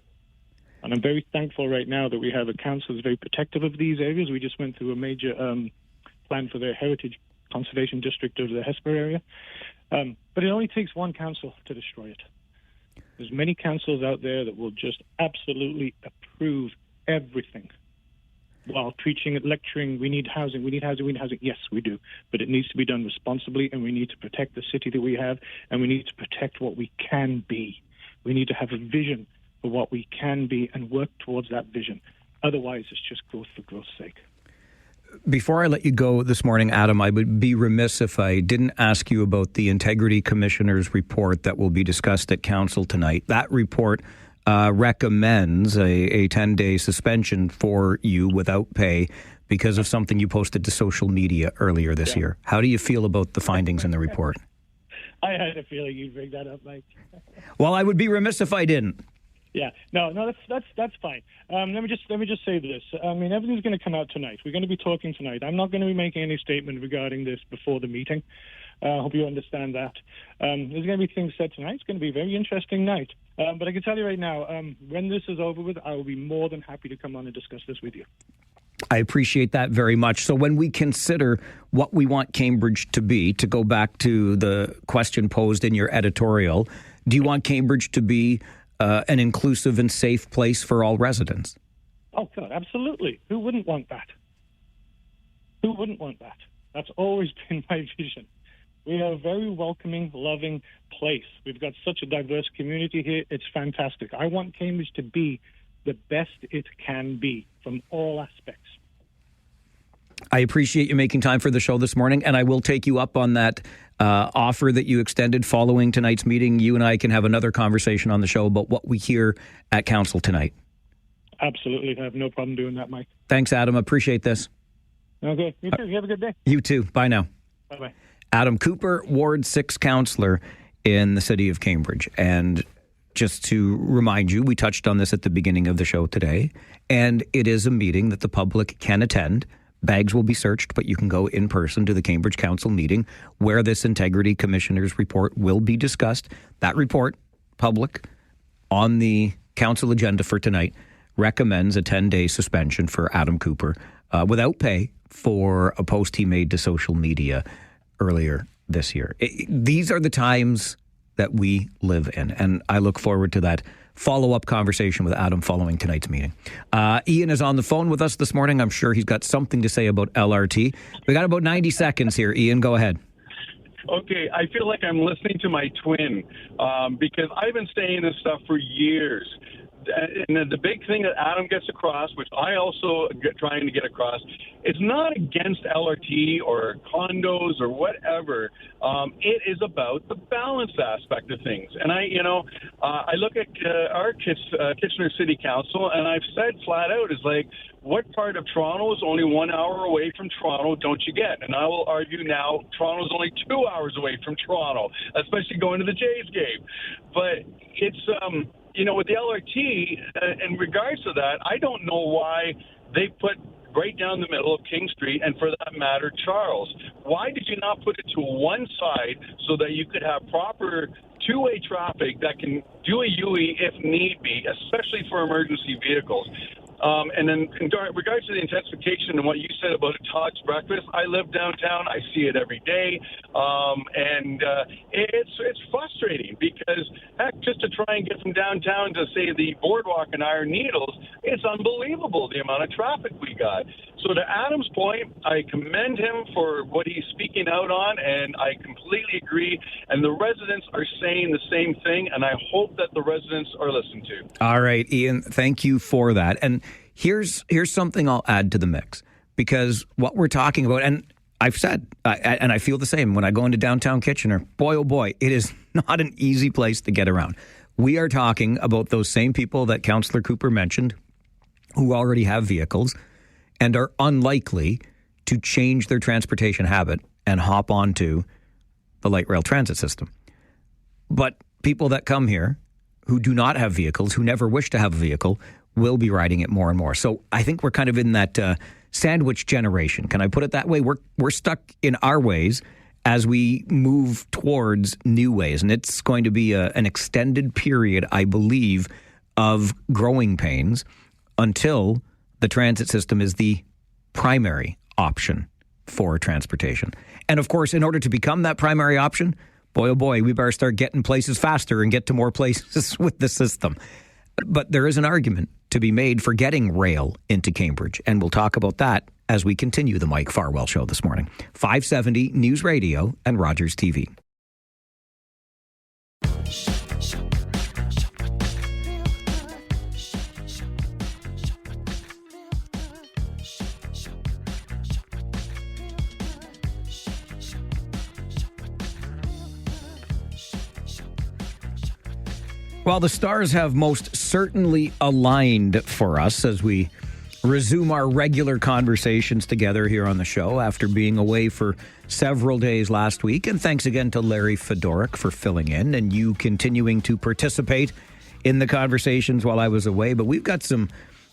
And I'm very thankful right now that we have a council that's very protective of these areas. We just went through a major plan for the Heritage Conservation District of the Hesper area. But it only takes one council to destroy it. There's many councils out there that will just absolutely approve everything while preaching and lecturing, we need housing. Yes, we do. But it needs to be done responsibly, and we need to protect the city that we have, and we need to protect what we can be. We need to have a vision for what we can be and work towards that vision. Otherwise, it's just growth for growth's sake. Before I let you go this morning, Adam, I would be remiss if I didn't ask you about the Integrity Commissioner's report that will be discussed at Council tonight. That report recommends a 10-day suspension for you without pay because of something you posted to social media earlier this year. How do you feel about the findings in the report? I had a feeling you'd bring that up, Mike. Well, I would be remiss if I didn't. Yeah, no, that's fine. Let me just say this. I mean, everything's going to come out tonight. We're going to be talking tonight. I'm not going to be making any statement regarding this before the meeting. I hope you understand that. There's going to be things said tonight. It's going to be a very interesting night. But I can tell you right now, when this is over with, I will be more than happy to come on and discuss this with you. I appreciate that very much. So when we consider what we want Cambridge to be, to go back to the question posed in your editorial, do you want Cambridge to be an inclusive and safe place for all residents? Oh, God, absolutely. Who wouldn't want that? Who wouldn't want that? That's always been my vision. We are a very welcoming, loving place. We've got such a diverse community here. It's fantastic. I want Cambridge to be the best it can be from all aspects. I appreciate you making time for the show this morning, and I will take you up on that offer that you extended following tonight's meeting. You and I can have another conversation on the show about what we hear at council tonight. Absolutely. I have no problem doing that, Mike. Thanks, Adam. Appreciate this. Okay. You too. You have a good day. You too. Bye now. Bye-bye. Adam Cooper, Ward 6 councillor in the city of Cambridge. And just to remind you, we touched on this at the beginning of the show today, and it is a meeting that the public can attend. Bags will be searched, but you can go in person to the Cambridge Council meeting where this Integrity Commissioner's report will be discussed. That report, public, on the council agenda for tonight, recommends a 10-day suspension for Adam Cooper without pay for a post he made to social media earlier this year. These are the times that we live in, and I look forward to that follow-up conversation with Adam following tonight's meeting. Ian is on the phone with us this morning. I'm sure he's got something to say about LRT. We got about 90 seconds here. Ian, go ahead. Okay, I feel like I'm listening to my twin because I've been saying this stuff for years. And the big thing that Adam gets across, which I also trying to get across, it's not against LRT or condos or whatever. It is about the balance aspect of things. And I look at our Kitchener City Council, and I've said flat out, is like, what part of Toronto is only 1 hour away from Toronto don't you get? And I will argue now Toronto's only 2 hours away from Toronto, especially going to the Jays game. But it's with the LRT, in regards to that, I don't know why they put right down the middle of King Street and, for that matter, Charles. Why did you not put it to one side so that you could have proper two-way traffic that can do a UE if need be, especially for emergency vehicles? And then in regards to the intensification and what you said about a Todd's breakfast, I live downtown. I see it every day. And it's frustrating because, heck, just to try and get from downtown to, say, the boardwalk in Iron Needles, it's unbelievable the amount of traffic we got. So to Adam's point, I commend him for what he's speaking out on, and I completely agree. And the residents are saying the same thing, and I hope that the residents are listened to. All right, Ian, thank you for that. And here's something I'll add to the mix, because what we're talking about, and I've said, and I feel the same when I go into downtown Kitchener, boy, oh boy, it is not an easy place to get around. We are talking about those same people that Councillor Cooper mentioned who already have vehicles and are unlikely to change their transportation habit and hop onto the light rail transit system. But people that come here who do not have vehicles, who never wish to have a vehicle, will be riding it more and more. So I think we're kind of in that sandwich generation. Can I put it that way? We're stuck in our ways as we move towards new ways. And it's going to be an extended period, I believe, of growing pains until the transit system is the primary option for transportation. And of course, in order to become that primary option, boy, oh boy, we better start getting places faster and get to more places with the system. But there is an argument to be made for getting rail into Cambridge. And we'll talk about that as we continue the Mike Farwell Show this morning. 570 News Radio and Rogers TV. Well, the stars have most certainly aligned for us as we resume our regular conversations together here on the show after being away for several days last week. And thanks again to Larry Fedoruk for filling in and you continuing to participate in the conversations while I was away. But we've got some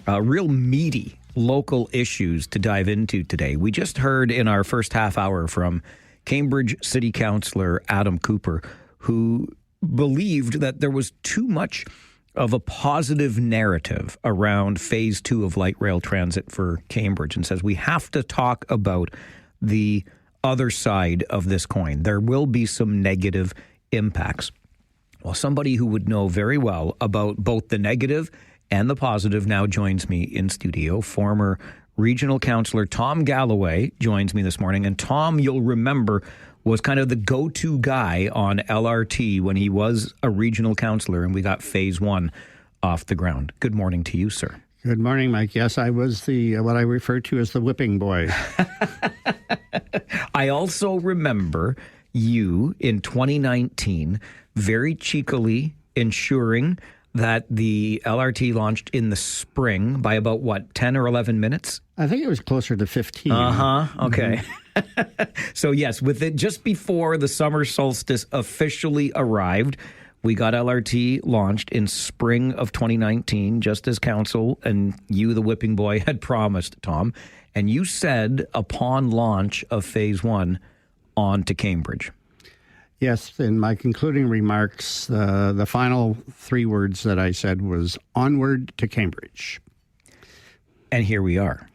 real meaty local issues to dive into today. We just heard in our first half hour from Cambridge City Councillor Adam Cooper, who believed that there was too much of a positive narrative around phase 2 of light rail transit for Cambridge, and says we have to talk about the other side of this coin. There will be some negative impacts. Well, somebody who would know very well about both the negative and the positive now joins me in studio, former Regional Councillor Tom Galloway joins me this morning. And Tom, you'll remember, was kind of the go-to guy on LRT when he was a regional councillor and we got phase 1 off the ground. Good morning to you, sir. Good morning, Mike. Yes, I was the what I refer to as the whipping boy. I also remember you in 2019 very cheekily ensuring that the LRT launched in the spring by about, 10 or 11 minutes? I think it was closer to 15. Okay. So, yes, with it just before the summer solstice officially arrived, we got LRT launched in spring of 2019, just as council and you, the whipping boy, had promised, Tom. And you said upon launch of phase 1, on to Cambridge. Yes, in my concluding remarks, the final 3 words that I said was onward to Cambridge. And here we are.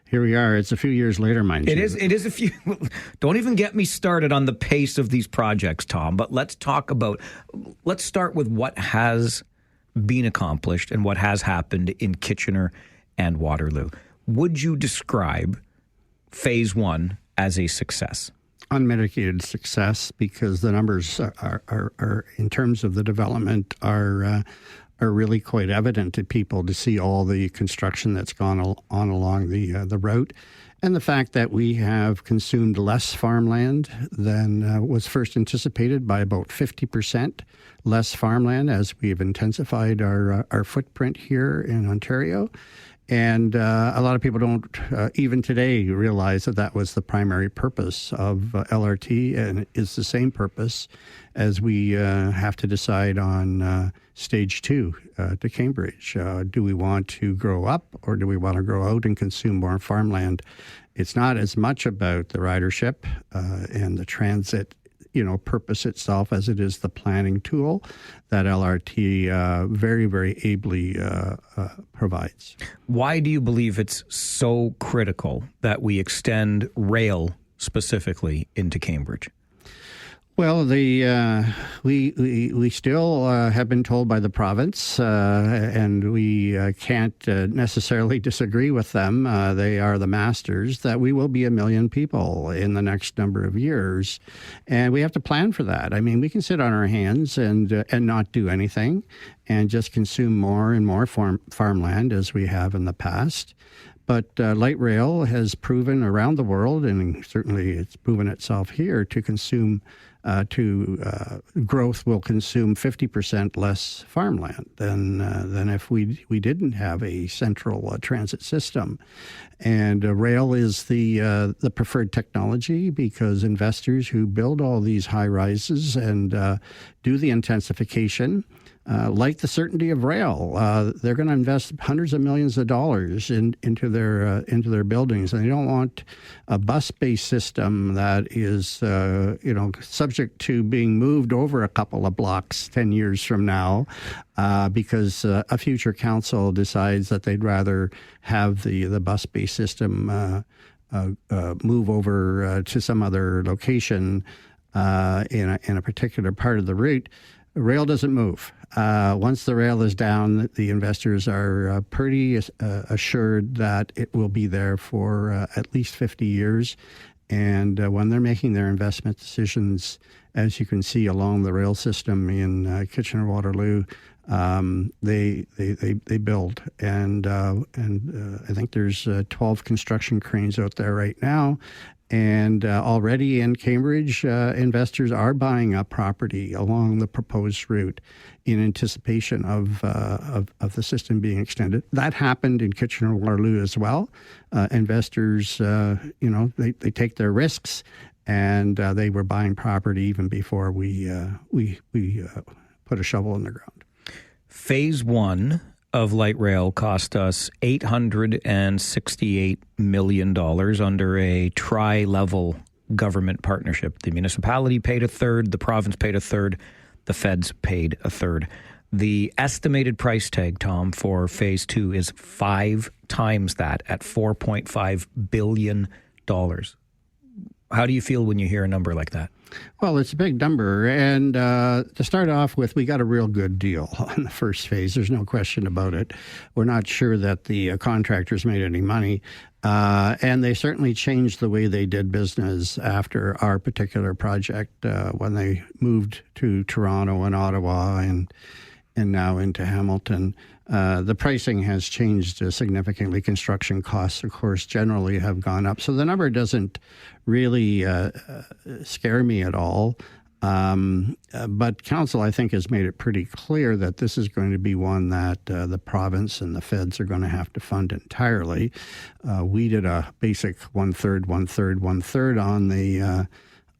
Here we are. It's a few years later, mind you. It is a few. Don't even get me started on the pace of these projects, Tom. But let's start with what has been accomplished and what has happened in Kitchener and Waterloo. Would you describe phase 1 as a success? Unmitigated success, because the numbers are in terms of the development are really quite evident to people to see all the construction that's gone on along the route, and the fact that we have consumed less farmland than was first anticipated by about 50% less farmland as we've intensified our footprint here in Ontario. And a lot of people don't even today realize that was the primary purpose of LRT, and it's the same purpose as we have to decide on stage 2 to Cambridge. Do we want to grow up or do we want to grow out and consume more farmland? It's not as much about the ridership and the transit purpose itself as it is the planning tool that LRT very, very ably provides. Why do you believe it's so critical that we extend rail specifically into Cambridge? Well, we still have been told by the province, and we can't necessarily disagree with them. They are the masters, that we will be 1 million people in the next number of years, and we have to plan for that. I mean, we can sit on our hands and not do anything, and just consume more and more farmland as we have in the past. But light rail has proven around the world, and certainly it's proven itself here, to consume growth will consume 50% less farmland than if we didn't have a central transit system. And rail is the preferred technology, because investors who build all these high rises and do the intensification like the certainty of rail. They're going to invest hundreds of millions of dollars into their buildings, and they don't want a bus-based system that is subject to being moved over a couple of blocks 10 years from now, because a future council decides that they'd rather have the bus-based system move over to some other location in a particular part of the route. Rail doesn't move. Once the rail is down, the investors are pretty assured that it will be there for at least 50 years. And when they're making their investment decisions, as you can see along the rail system in Kitchener-Waterloo, they build. And I think there's 12 construction cranes out there right now. And already in Cambridge, investors are buying up property along the proposed route in anticipation of the system being extended. That happened in Kitchener-Waterloo as well. Investors, they take their risks, and they were buying property even before we put a shovel in the ground. Phase 1 of light rail cost us $868 million under a tri-level government partnership. The municipality paid a third, the province paid a third, the feds paid a third. The estimated price tag, Tom, for phase 2 is 5 times that at $4.5 billion. How do you feel when you hear a number like that? Well, it's a big number. And to start off with, we got a real good deal on the first phase. There's no question about it. We're not sure that the contractors made any money. And they certainly changed the way they did business after our particular project when they moved to Toronto and Ottawa and now into Hamilton. The pricing has changed significantly. Construction costs, of course, generally have gone up. So the number doesn't really scare me at all. But Council, I think, has made it pretty clear that this is going to be one that the province and the feds are going to have to fund entirely. We did a basic one-third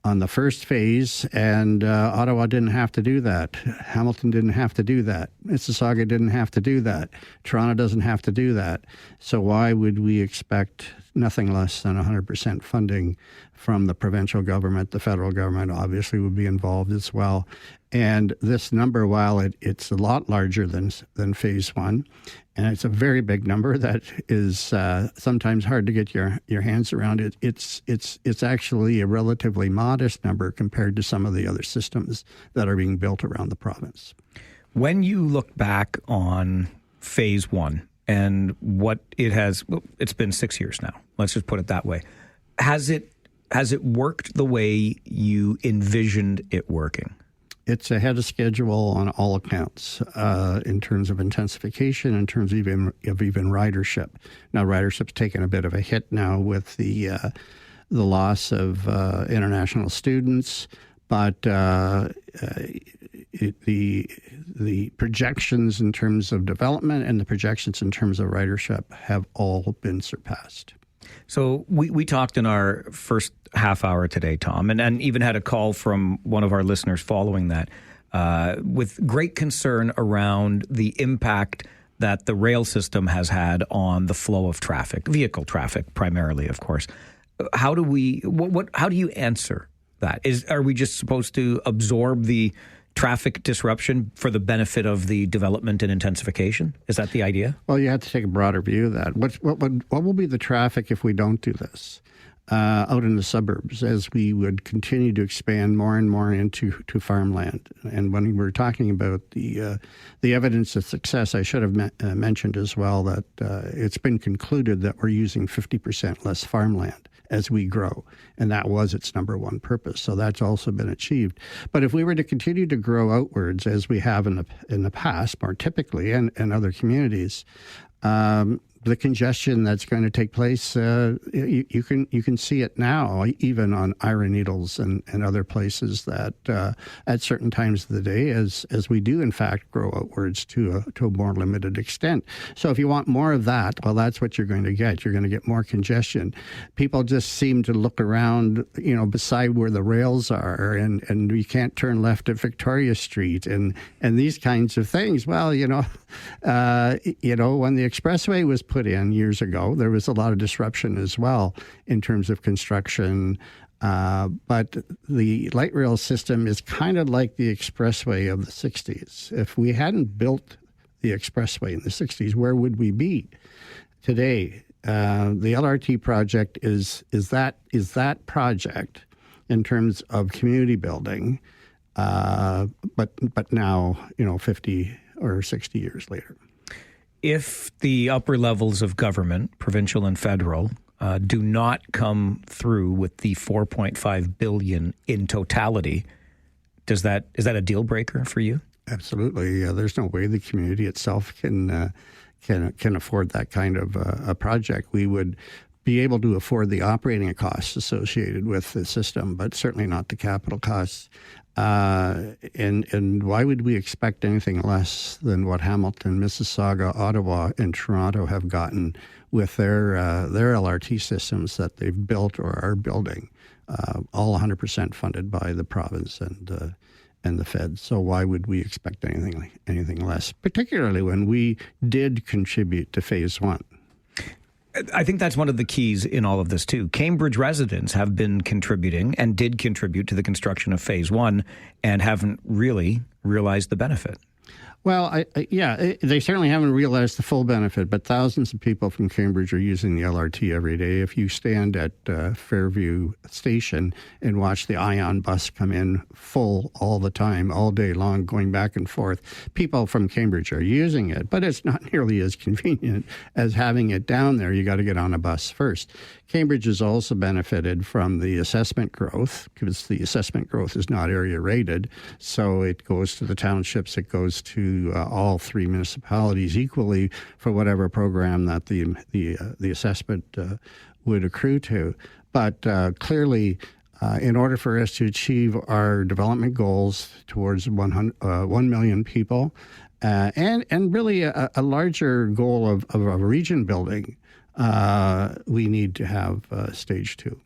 on the first phase, and Ottawa didn't have to do that. Hamilton didn't have to do that. Mississauga didn't have to do that. Toronto doesn't have to do that. So why would we expect nothing less than 100% funding from the provincial government? The federal government obviously would be involved as well. And this number, while it's a lot larger than phase one, and it's a very big number that is sometimes hard to get your hands around, it's actually a relatively modest number compared to some of the other systems that are being built around the province. When you look back on phase one and what it has, well, it's been 6 years now. Let's just put it that way. Has it worked the way you envisioned it working? It's ahead of schedule on all accounts in terms of intensification, in terms of even ridership. Now, ridership's taken a bit of a hit now with the loss of international students, but the projections in terms of development and the projections in terms of ridership have all been surpassed. So we talked in our first half hour today, Tom, and even had a call from one of our listeners following that with great concern around the impact that the rail system has had on the flow of traffic, vehicle traffic primarily, of course. How do you answer that? Are we just supposed to absorb the traffic disruption for the benefit of the development and intensification? Is that the idea? Well, you have to take a broader view of that. What will be the traffic if we don't do this out in the suburbs as we would continue to expand more and more into farmland? And when we're talking about the evidence of success, I should have mentioned as well that it's been concluded that we're using 50% less farmland as we grow. And that was its number one purpose. So that's also been achieved. But if we were to continue to grow outwards as we have in the past, more typically, and other communities, the congestion that's going to take place, you can see it now, even on Iron Needles and other places that at certain times of the day, as we do in fact grow outwards to a more limited extent. So if you want more of that, well, that's what you're going to get. You're going to get more congestion. People just seem to look around, beside where the rails are, and you can't turn left at Victoria Street and these kinds of things. Well, when the expressway was put in years ago, there was a lot of disruption as well in terms of construction. But the light rail system is kind of like the expressway of the 60s. If we hadn't built the expressway in the 60s, where would we be today? The LRT project is that project in terms of community building, but now 50 or 60 years later. If the upper levels of government, provincial and federal, do not come through with the $4.5 billion in totality, is that a deal breaker for you? Absolutely. There's no way the community itself can afford that kind of a project. We would be able to afford the operating costs associated with the system, but certainly not the capital costs. And why would we expect anything less than what Hamilton, Mississauga, Ottawa, and Toronto have gotten with their LRT systems that they've built or are building, all 100% funded by the province and the feds. So why would we expect anything less, particularly when we did contribute to phase one? I think that's one of the keys in all of this, too. Cambridge residents have been contributing and did contribute to the construction of phase one and haven't really realized the benefit. Well, they certainly haven't realized the full benefit, but thousands of people from Cambridge are using the LRT every day. If you stand at Fairview Station and watch the Ion bus come in full all the time, all day long, going back and forth, people from Cambridge are using it, but it's not nearly as convenient as having it down there. You got to get on a bus first. Cambridge has also benefited from the assessment growth because the assessment growth is not area rated, so it goes to the townships, it goes to all three municipalities equally for whatever program that the assessment would accrue to. But clearly, in order for us to achieve our development goals towards 1 million people, and really a larger goal of a region building, we need to have stage 2.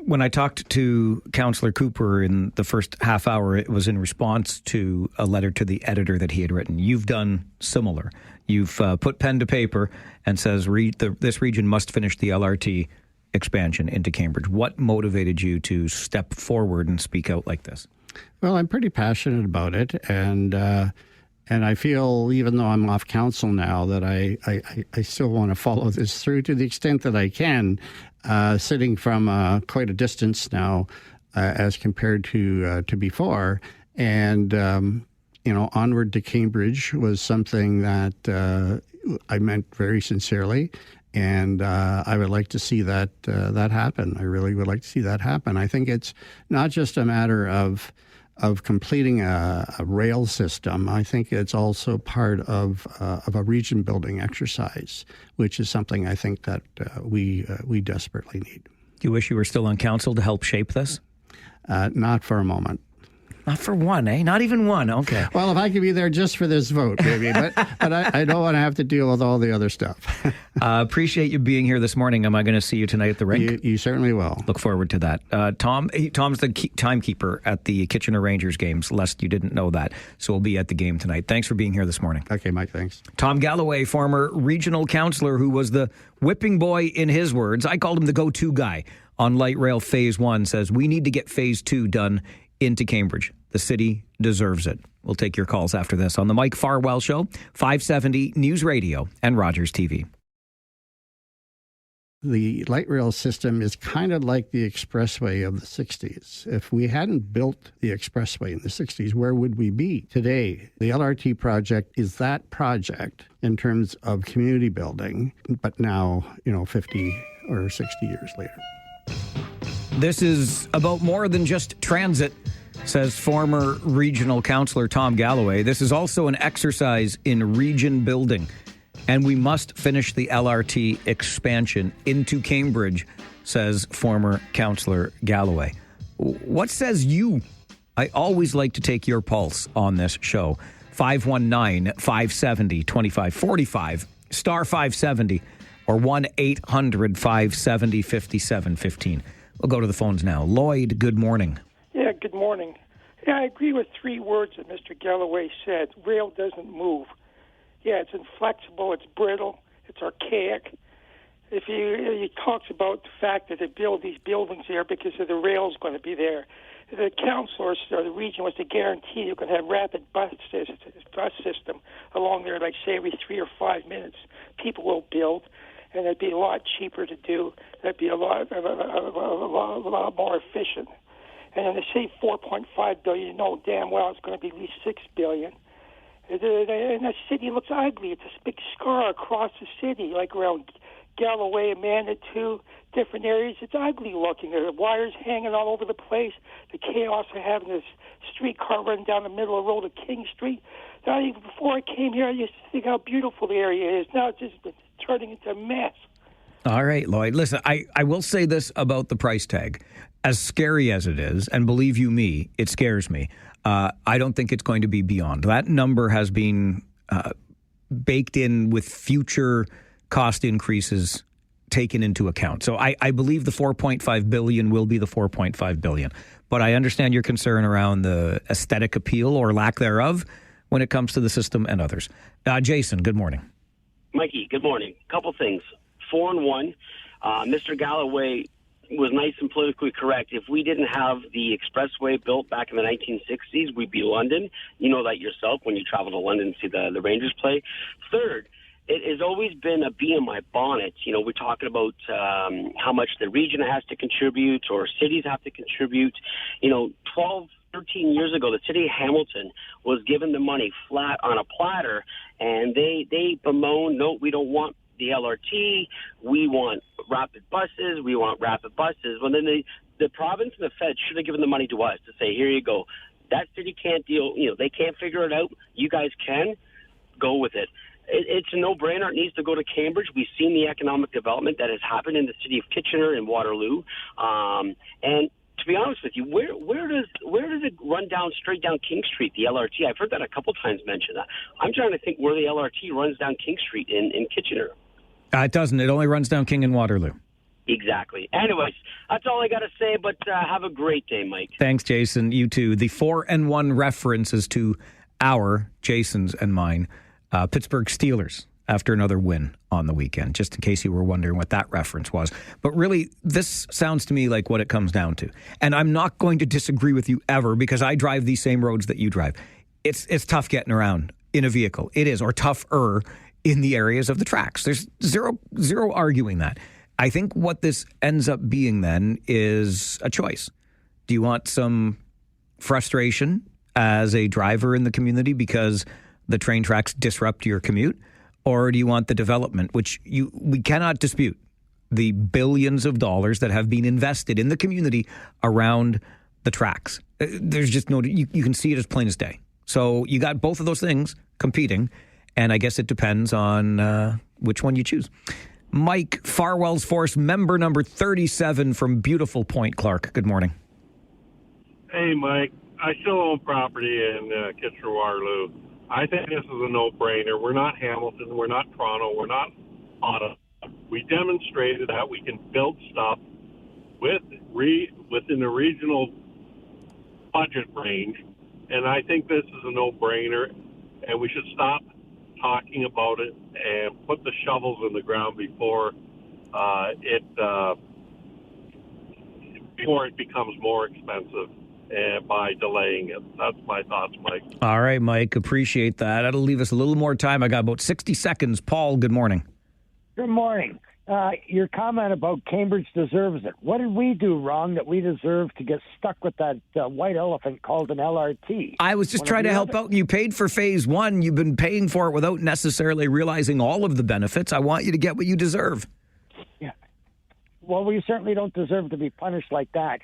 When I talked to Councillor Cooper in the first half hour, it was in response to a letter to the editor that he had written. You've done similar. You've put pen to paper and says this region must finish the LRT expansion into Cambridge. What motivated you to step forward and speak out like this? Well, I'm pretty passionate about it, and I feel, even though I'm off council now, that I still want to follow this through to the extent that I can, sitting from quite a distance now as compared to before. And, Onward to Cambridge was something that I meant very sincerely. And I would like to see that happen. I really would like to see that happen. I think it's not just a matter of completing a rail system. I think it's also part of a region building exercise, which is something I think that we desperately need. Do you wish you were still on council to help shape this? Not for a moment. Not for one, eh? Not even one. Okay. Well, if I could be there just for this vote, maybe. But I don't want to have to deal with all the other stuff. Appreciate you being here this morning. Am I going to see you tonight at the rink? You certainly will. Look forward to that. Tom's the timekeeper at the Kitchener Rangers games, lest you didn't know that. So we'll be at the game tonight. Thanks for being here this morning. Okay, Mike, thanks. Tom Galloway, former regional councillor who was the whipping boy in his words. I called him the go-to guy on Light Rail Phase 1, says we need to get Phase 2 done into Cambridge. The city deserves it. We'll take your calls after this on the Mike Farwell Show, 570 News Radio and Rogers TV. The light rail system is kind of like the expressway of the 60s. If we hadn't built the expressway in the 60s, where would we be today? The LRT project is that project in terms of community building, but now, 50 or 60 years later. This is about more than just transit, says former regional councillor Tom Galloway. This is also an exercise in region building, and we must finish the LRT expansion into Cambridge, says former councillor Galloway. What says you? I always like to take your pulse on this show. 519-570-2545, star 570, or 1-800-570-5715. We'll go to the phones now. Lloyd, good morning. Yeah, good morning. Yeah, I agree with 3 words that Mr. Galloway said. Rail doesn't move. Yeah, it's inflexible, it's brittle, it's archaic. He talks about the fact that they build these buildings there because of the rail's going to be there. The council or the region was to guarantee you're going to have rapid bus system along there, like say every 3 or 5 minutes. People will build, and it'd be a lot cheaper to do. That'd be a lot more efficient. And then they say $4.5 billion. You know damn well it's going to be at least $6 billion. And the city looks ugly. It's a big scar across the city, like around Galloway and Manitou, different areas. It's ugly looking. There are wires hanging all over the place. The chaos of having this streetcar running down the middle of the road of King Street. Now, even before I came here, I used to think how beautiful the area is. Now it's just turning into a mess. All right, Lloyd. Listen, I will say this about the price tag. As scary as it is, and believe you me, it scares me, I don't think it's going to be beyond. That number has been baked in with future cost increases taken into account. So I believe the $4.5 billion will be the $4.5 billion. But I understand your concern around the aesthetic appeal or lack thereof when it comes to the system and others. Jason, good morning. Mikey, good morning. Couple things. 4-1. Mr. Galloway was nice and politically correct. If we didn't have the expressway built back in the 1960s, we'd be London. You know that yourself when you travel to London and see the Rangers play. Third, it has always been a bee in my bonnet. You know, we're talking about how much the region has to contribute or cities have to contribute. You know, 13 years ago, the city of Hamilton was given the money flat on a platter, and they bemoaned, no, we don't want the LRT, we want rapid buses. Well, then the province and the Fed should have given the money to us to say, here you go. That city can't deal, they can't figure it out. You guys can. Go with it. It's a no-brainer. It needs to go to Cambridge. We've seen the economic development that has happened in the city of Kitchener and Waterloo. And to be honest with you, where does it run down straight down King Street, the LRT? I've heard that a couple times mentioned. I'm trying to think where the LRT runs down King Street in Kitchener. It doesn't. It only runs down King and Waterloo. Exactly. Anyways, that's all I got to say, but have a great day, Mike. Thanks, Jason. You too. The 4-1 references to Jason's and mine, Pittsburgh Steelers after another win on the weekend, just in case you were wondering what that reference was. But really, this sounds to me like what it comes down to. And I'm not going to disagree with you ever because I drive these same roads that you drive. It's tough getting around in a vehicle. It is, or tougher in the areas of the tracks. There's zero arguing that. I think what this ends up being then is a choice. Do you want some frustration as a driver in the community because the train tracks disrupt your commute? Or do you want the development, which we cannot dispute, the billions of dollars that have been invested in the community around the tracks? There's just you can see it as plain as day. So you got both of those things competing, and I guess it depends on which one you choose. Mike, Farwell's Force, member number 37 from beautiful Point Clark. Good morning. Hey, Mike. I still own property in Kitchener-Waterloo. I think this is a no-brainer. We're not Hamilton. We're not Toronto. We're not Ottawa. We demonstrated that we can build stuff within the regional budget range, and I think this is a no-brainer, and we should stop talking about it and put the shovels in the ground before it becomes more expensive. By delaying it. That's my thoughts, Mike. All right, Mike. Appreciate that. That'll leave us a little more time. I got about 60 seconds. Paul, good morning. Good morning. Your comment about Cambridge deserves it. What did we do wrong that we deserve to get stuck with that white elephant called an LRT? I was just trying to help out. You paid for phase one. You've been paying for it without necessarily realizing all of the benefits. I want you to get what you deserve. Yeah. Well, we certainly don't deserve to be punished like that.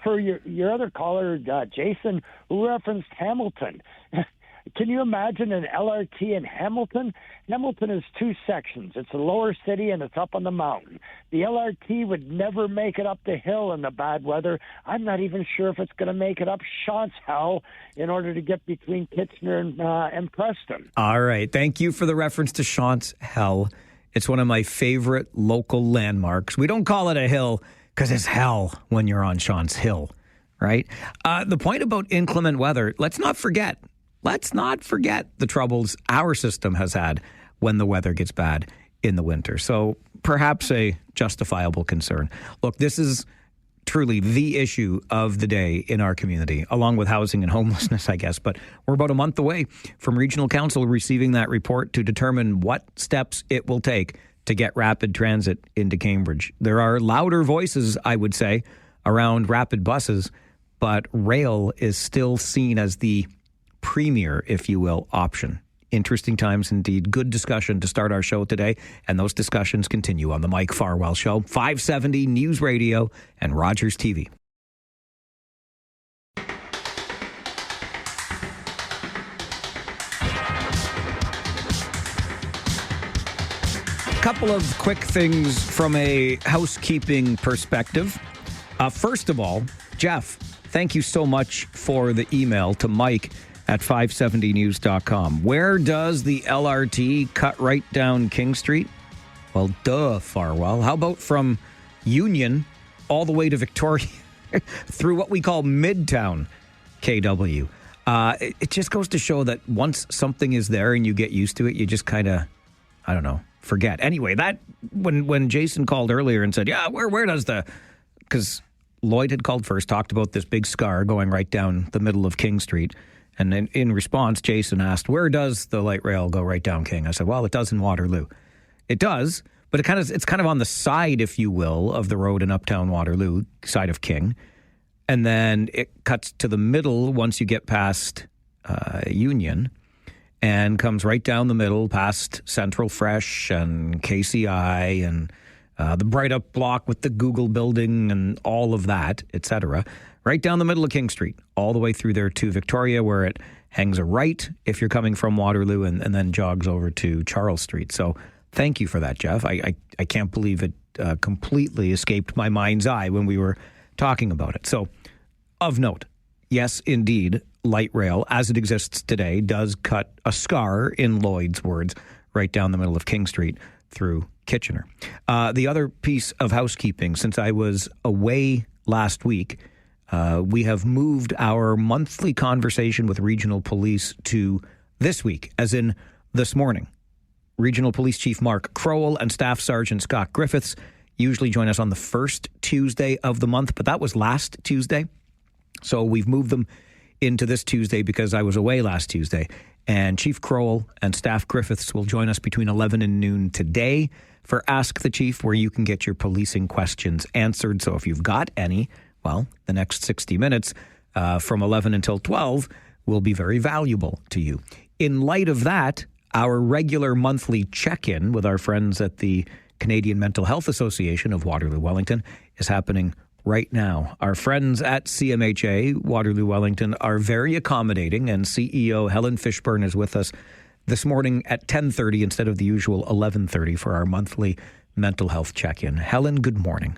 For your other caller, Jason, who referenced Hamilton, can you imagine an LRT in Hamilton? Hamilton is two sections. It's a lower city and it's up on the mountain. The LRT would never make it up the hill in the bad weather. I'm not even sure if it's going to make it up Shant's Hell in order to get between Kitchener and Preston. All right. Thank you for the reference to Shant's Hell. It's one of my favorite local landmarks. We don't call it a hill because it's hell when you're on Shant's Hill, right? The point about inclement weather, let's not forget the troubles our system has had when the weather gets bad in the winter. So perhaps a justifiable concern. Look, this is truly the issue of the day in our community, along with housing and homelessness, I guess. But we're about a month away from Regional Council receiving that report to determine what steps it will take to get rapid transit into Cambridge. There are louder voices, I would say, around rapid buses, but rail is still seen as the premier, if you will, option. Interesting times indeed. Good discussion to start our show today, and those discussions continue on the Mike Farwell Show, 570 News Radio and Rogers TV. Couple of quick things from a housekeeping perspective. First of all, Jeff, thank you so much for the email to Mike at 570news.com. Where does the LRT cut right down King Street? Well, duh, Farwell. How about from Union all the way to Victoria through what we call Midtown KW? It just goes to show that once something is there and you get used to it, you just kind of, I don't know, forget. Anyway, that when Jason called earlier and said, yeah, where does the because Lloyd had called first, talked about this big scar going right down the middle of King Street. And then in response, Jason asked, where does the light rail go right down King? I said, well, it does in Waterloo. It does, but it's kind of on the side, if you will, of the road in Uptown Waterloo, side of King. And then it cuts to the middle once you get past Union and comes right down the middle past Central Fresh and KCI and the Bright Up block with the Google building and all of that, etc. Right down the middle of King Street, all the way through there to Victoria, where it hangs a right if you're coming from Waterloo and then jogs over to Charles Street. So thank you for that, Jeff. I can't believe it completely escaped my mind's eye when we were talking about it. So, of note, yes, indeed, light rail, as it exists today, does cut a scar, in Lloyd's words, right down the middle of King Street through Kitchener. The other piece of housekeeping, since I was away last week, we have moved our monthly conversation with regional police to this week, as in this morning. Regional Police Chief Mark Crowell and Staff Sergeant Scott Griffiths usually join us on the first Tuesday of the month, but that was last Tuesday. So we've moved them into this Tuesday because I was away last Tuesday. And Chief Crowell and Staff Griffiths will join us between 11 and noon today for Ask the Chief, where you can get your policing questions answered. So if you've got any, well, the next 60 minutes from 11 until 12 will be very valuable to you. In light of that, our regular monthly check-in with our friends at the Canadian Mental Health Association of Waterloo Wellington is happening right now. Our friends at CMHA Waterloo Wellington are very accommodating, and CEO Helen Fishburne is with us this morning at 10:30 instead of the usual 11:30 for our monthly mental health check-in. Helen, good morning.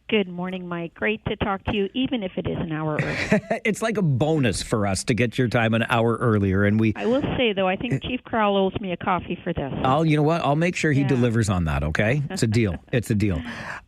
Good morning, Mike. Great to talk to you, even if it is an hour early. It's like a bonus for us to get your time an hour earlier. And I will say, though, I think Chief Crowell owes me a coffee for this. You know what? I'll make sure he delivers on that, okay? It's a deal. It's a deal.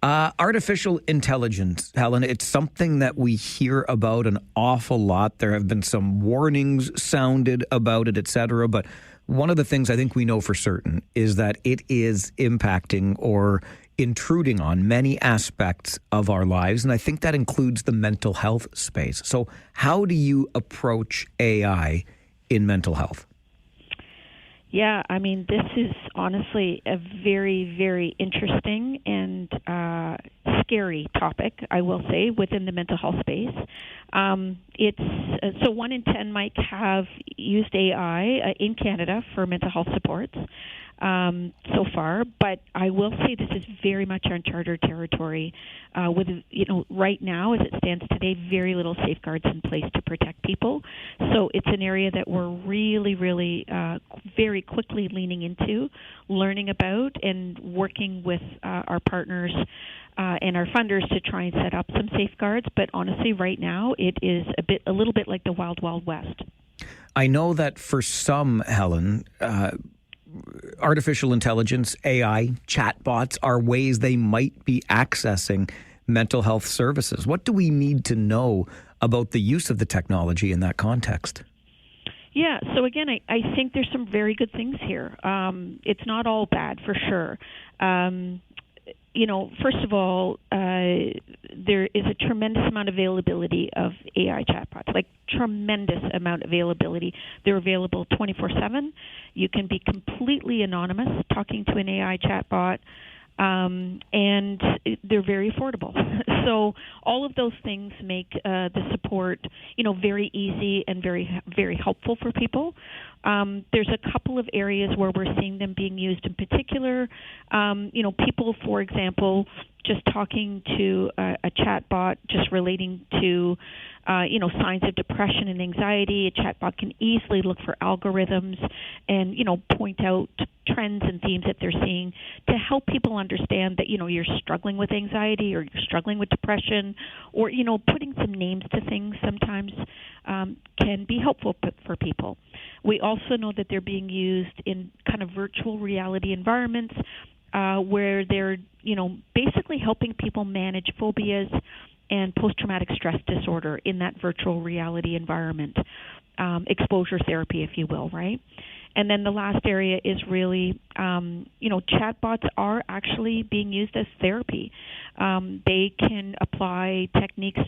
Artificial intelligence, Helen, it's something that we hear about an awful lot. There have been some warnings sounded about it, et cetera. But one of the things I think we know for certain is that it is impacting or intruding on many aspects of our lives, and I think that includes the mental health space. So how do you approach AI in mental health? Yeah, I mean, this is honestly a very, very interesting and scary topic, I will say, within the mental health space. So 1 in 10, Mike, have used AI in Canada for mental health supports so far, but I will say this is very much uncharted territory. With right now, as it stands today, very little safeguards in place to protect people. So it's an area that we're really, really very quickly leaning into, learning about, and working with our partners and our funders to try and set up some safeguards. But honestly, right now, it is a little bit like the Wild Wild West. I know that for some, Helen, artificial intelligence, AI, chatbots are ways they might be accessing mental health services. What do we need to know about the use of the technology in that context? Yeah, so again, I think there's some very good things here. It's not all bad, for sure. First of all, there is a tremendous amount of availability of AI chatbots, like tremendous amount of availability. They're available 24/7. You can be completely anonymous talking to an AI chatbot, and they're very affordable. So all of those things make the support, very easy and very, very helpful for people. There's a couple of areas where we're seeing them being used in particular. People, for example, just talking to a chatbot, just relating to, signs of depression and anxiety. A chatbot can easily look for algorithms and, point out trends and themes that they're seeing to help people understand that, you're struggling with anxiety or you're struggling with depression, or, putting some names to things sometimes can be helpful for people. We also know that they're being used in kind of virtual reality environments where they're, basically helping people manage phobias and post-traumatic stress disorder in that virtual reality environment, exposure therapy, if you will, right? And then the last area is really, chatbots are actually being used as therapy. They can apply techniques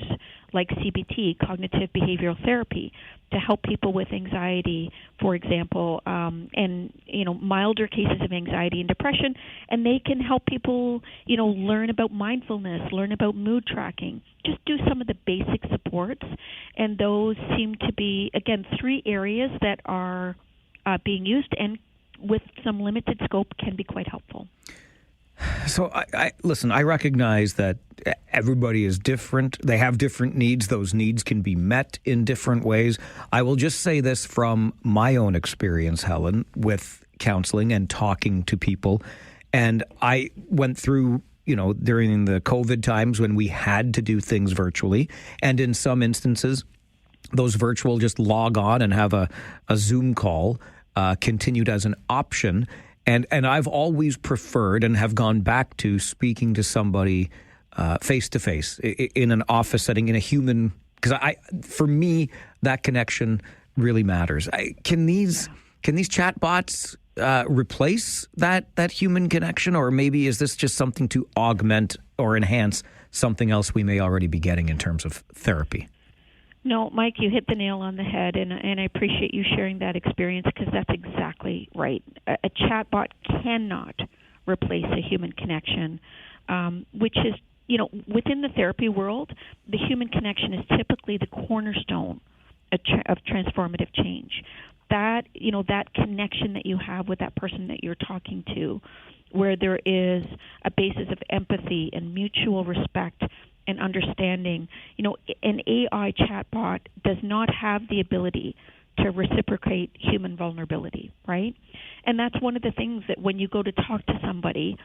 like CBT, cognitive behavioral therapy, to help people with anxiety, for example, and milder cases of anxiety and depression. And they can help people, learn about mindfulness, learn about mood tracking, just do some of the basic supports. And those seem to be, again, 3 areas that are being used, and with some limited scope can be quite helpful. So listen, I recognize that everybody is different. They have different needs. Those needs can be met in different ways. I will just say this from my own experience, Helen, with counseling and talking to people. And I went through, during the COVID times when we had to do things virtually. And in some instances, those virtual just log on and have a Zoom call continued as an option. And I've always preferred and have gone back to speaking to somebody face-to-face in an office setting, in a human, because for me, that connection really matters. Can these chatbots replace that human connection, or maybe is this just something to augment or enhance something else we may already be getting in terms of therapy? No, Mike, you hit the nail on the head, and I appreciate you sharing that experience, because that's exactly right. A chatbot cannot replace a human connection, which is, within the therapy world, the human connection is typically the cornerstone of transformative change. That, that connection that you have with that person that you're talking to, where there is a basis of empathy and mutual respect and understanding. An AI chatbot does not have the ability to reciprocate human vulnerability, right? And that's one of the things that when you go to talk to somebody,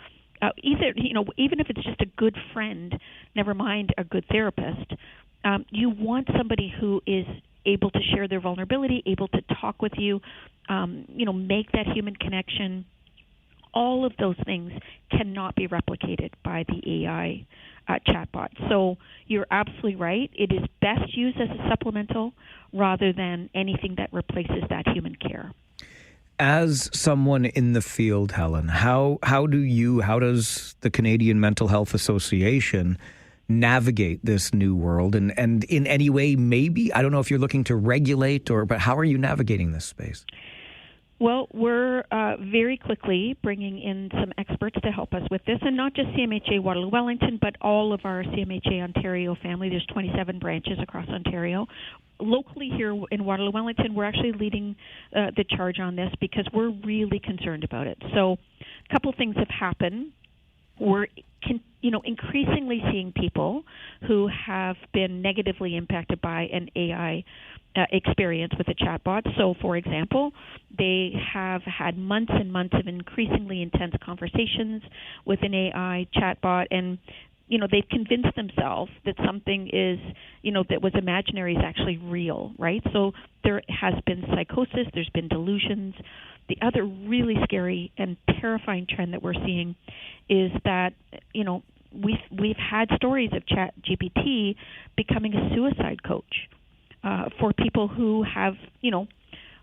even if it's just a good friend, never mind a good therapist, you want somebody who is able to share their vulnerability, able to talk with you, make that human connection. All of those things cannot be replicated by the AI chatbot. So you're absolutely right. It is best used as a supplemental rather than anything that replaces that human care. As someone in the field, Helen, how does the Canadian Mental Health Association navigate this new world? And in any way, maybe, I don't know if you're looking to regulate, but how are you navigating this space? Well, we're very quickly bringing in some experts to help us with this, and not just CMHA Waterloo Wellington, but all of our CMHA Ontario family. There's 27 branches across Ontario. Locally here in Waterloo Wellington, we're actually leading the charge on this because we're really concerned about it. So a couple things have happened. We're increasingly seeing people who have been negatively impacted by an AI experience with a chatbot. So, for example, they have had months and months of increasingly intense conversations with an AI chatbot, and they've convinced themselves that something is, that was imaginary is actually real, right? So there has been psychosis, there's been delusions. The other really scary and terrifying trend that we're seeing is that, we've had stories of ChatGPT becoming a suicide coach for people who have,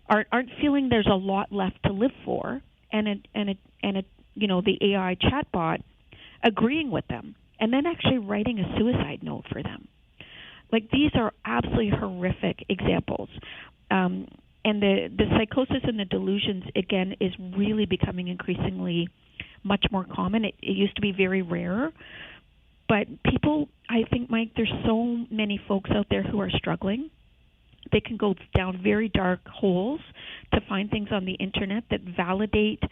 aren't feeling there's a lot left to live for, and the AI chatbot agreeing with them, and then actually writing a suicide note for them. Like, these are absolutely horrific examples. And the psychosis and the delusions, again, is really becoming increasingly much more common. It used to be very rare. But people, I think, Mike, there's so many folks out there who are struggling. They can go down very dark holes to find things on the internet that validate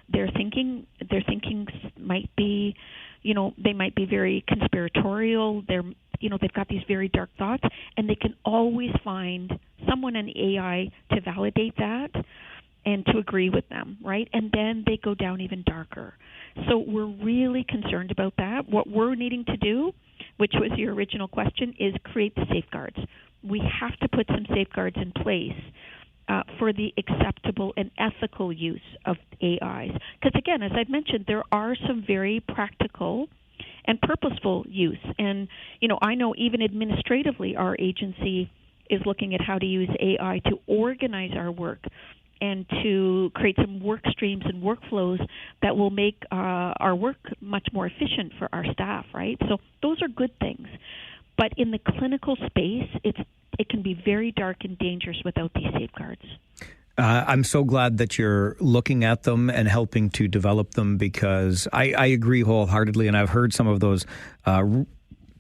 their thinking. Their thinking might be, they might be very conspiratorial. They've got these very dark thoughts, and they can always find someone in AI to validate that and to agree with them, right? And then they go down even darker. So we're really concerned about that. What we're needing to do, which was your original question, is create the safeguards. We have to put some safeguards in place for the acceptable and ethical use of AIs. Because, again, as I've mentioned, there are some very practical and purposeful use. And, I know even administratively our agency is looking at how to use AI to organize our work and to create some work streams and workflows that will make our work much more efficient for our staff, right? So those are good things. But in the clinical space, it can be very dark and dangerous without these safeguards. I'm so glad that you're looking at them and helping to develop them, because I agree wholeheartedly, and I've heard some of those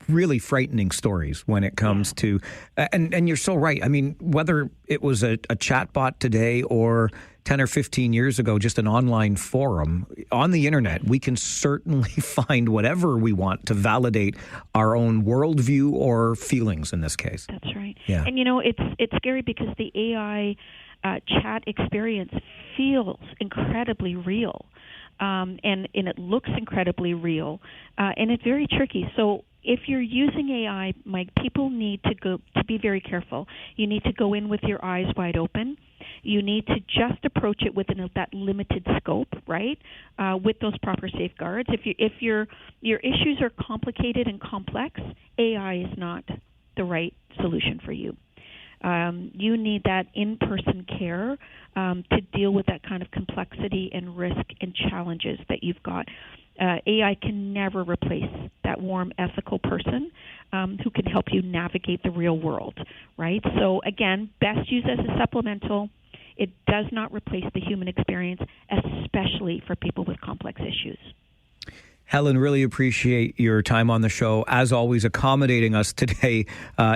really frightening stories when it comes to, and you're so right. I mean, whether it was a chatbot today or 10 or 15 years ago, just an online forum on the internet, we can certainly find whatever we want to validate our own worldview or feelings in this case. That's right. Yeah. And, it's scary because the AI chat experience feels incredibly real, and it looks incredibly real, and it's very tricky. So if you're using AI, Mike, people need to be very careful. You need to go in with your eyes wide open. You need to just approach it within that limited scope, right? With those proper safeguards. If your issues are complicated and complex, AI is not the right solution for you. You need that in-person care to deal with that kind of complexity and risk and challenges that you've got. AI can never replace that warm, ethical person who can help you navigate the real world, right? So again, best used as a supplemental. It does not replace the human experience, especially for people with complex issues. Helen, really appreciate your time on the show, as always, accommodating us today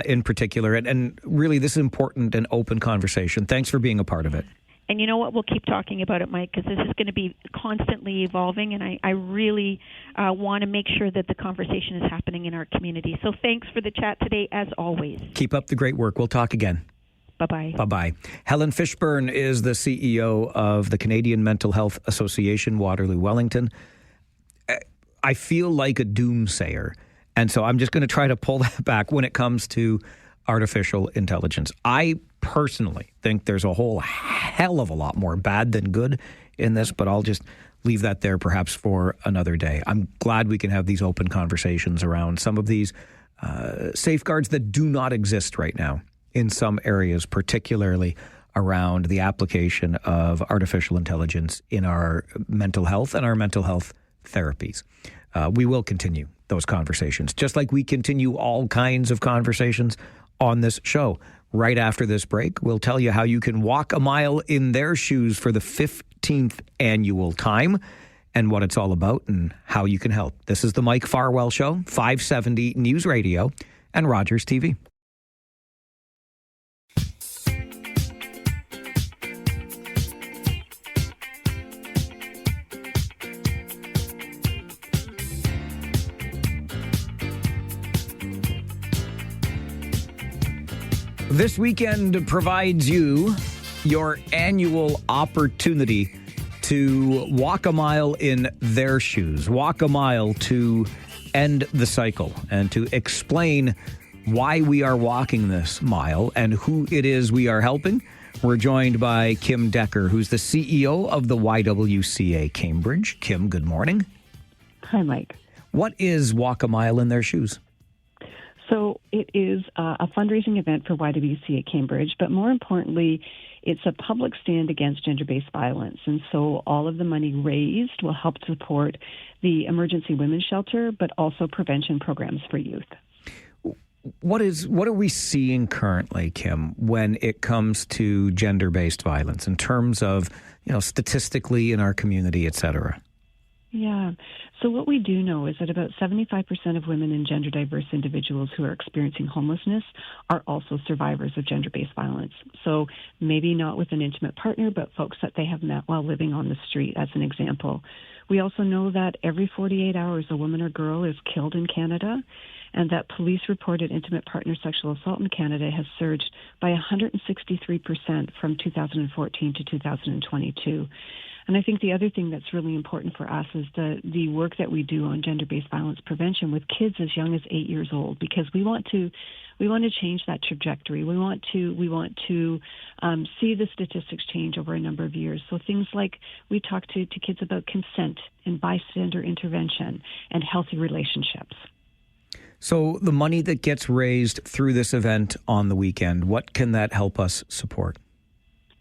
in particular. And really, this is important and open conversation. Thanks for being a part of it. And you know what? We'll keep talking about it, Mike, because this is going to be constantly evolving, and I really want to make sure that the conversation is happening in our community. So thanks for the chat today, as always. Keep up the great work. We'll talk again. Bye-bye. Bye-bye. Helen Fishburne is the CEO of the Canadian Mental Health Association, Waterloo, Wellington. I feel like a doomsayer, and so I'm just going to try to pull that back when it comes to artificial intelligence. I personally think there's a whole hell of a lot more bad than good in this, but I'll just leave that there perhaps for another day. I'm glad we can have these open conversations around some of these safeguards that do not exist right now in some areas, particularly around the application of artificial intelligence in our mental health and our mental health therapies. We will continue those conversations, just like we continue all kinds of conversations on this show. Right after this break, we'll tell you how you can walk a mile in their shoes for the 15th annual time and what it's all about and how you can help. This is the Mike Farwell Show, 570 News Radio and Rogers TV. This weekend provides you your annual opportunity to walk a mile in their shoes, walk a mile to end the cycle and to explain why we are walking this mile and who it is we are helping. We're joined by Kim Decker, who's the CEO of the YWCA Cambridge. Kim, good morning. Hi, Mike. What is Walk a Mile in Their Shoes? So it is a fundraising event for YWCA Cambridge, but more importantly, it's a public stand against gender-based violence. And so all of the money raised will help support the emergency women's shelter, but also prevention programs for youth. What are we seeing currently, Kim, when it comes to gender-based violence in terms of, statistically in our community, et cetera? Yeah. So what we do know is that about 75% of women and gender diverse individuals who are experiencing homelessness are also survivors of gender-based violence. So maybe not with an intimate partner, but folks that they have met while living on the street, as an example. We also know that every 48 hours a woman or girl is killed in Canada, and that police-reported intimate partner sexual assault in Canada has surged by 163% from 2014 to 2022. And I think the other thing that's really important for us is the work that we do on gender-based violence prevention with kids as young as 8 years old, because we want to change that trajectory. We want to see the statistics change over a number of years. So things like we talk to kids about consent and bystander intervention and healthy relationships. So the money that gets raised through this event on the weekend, what can that help us support?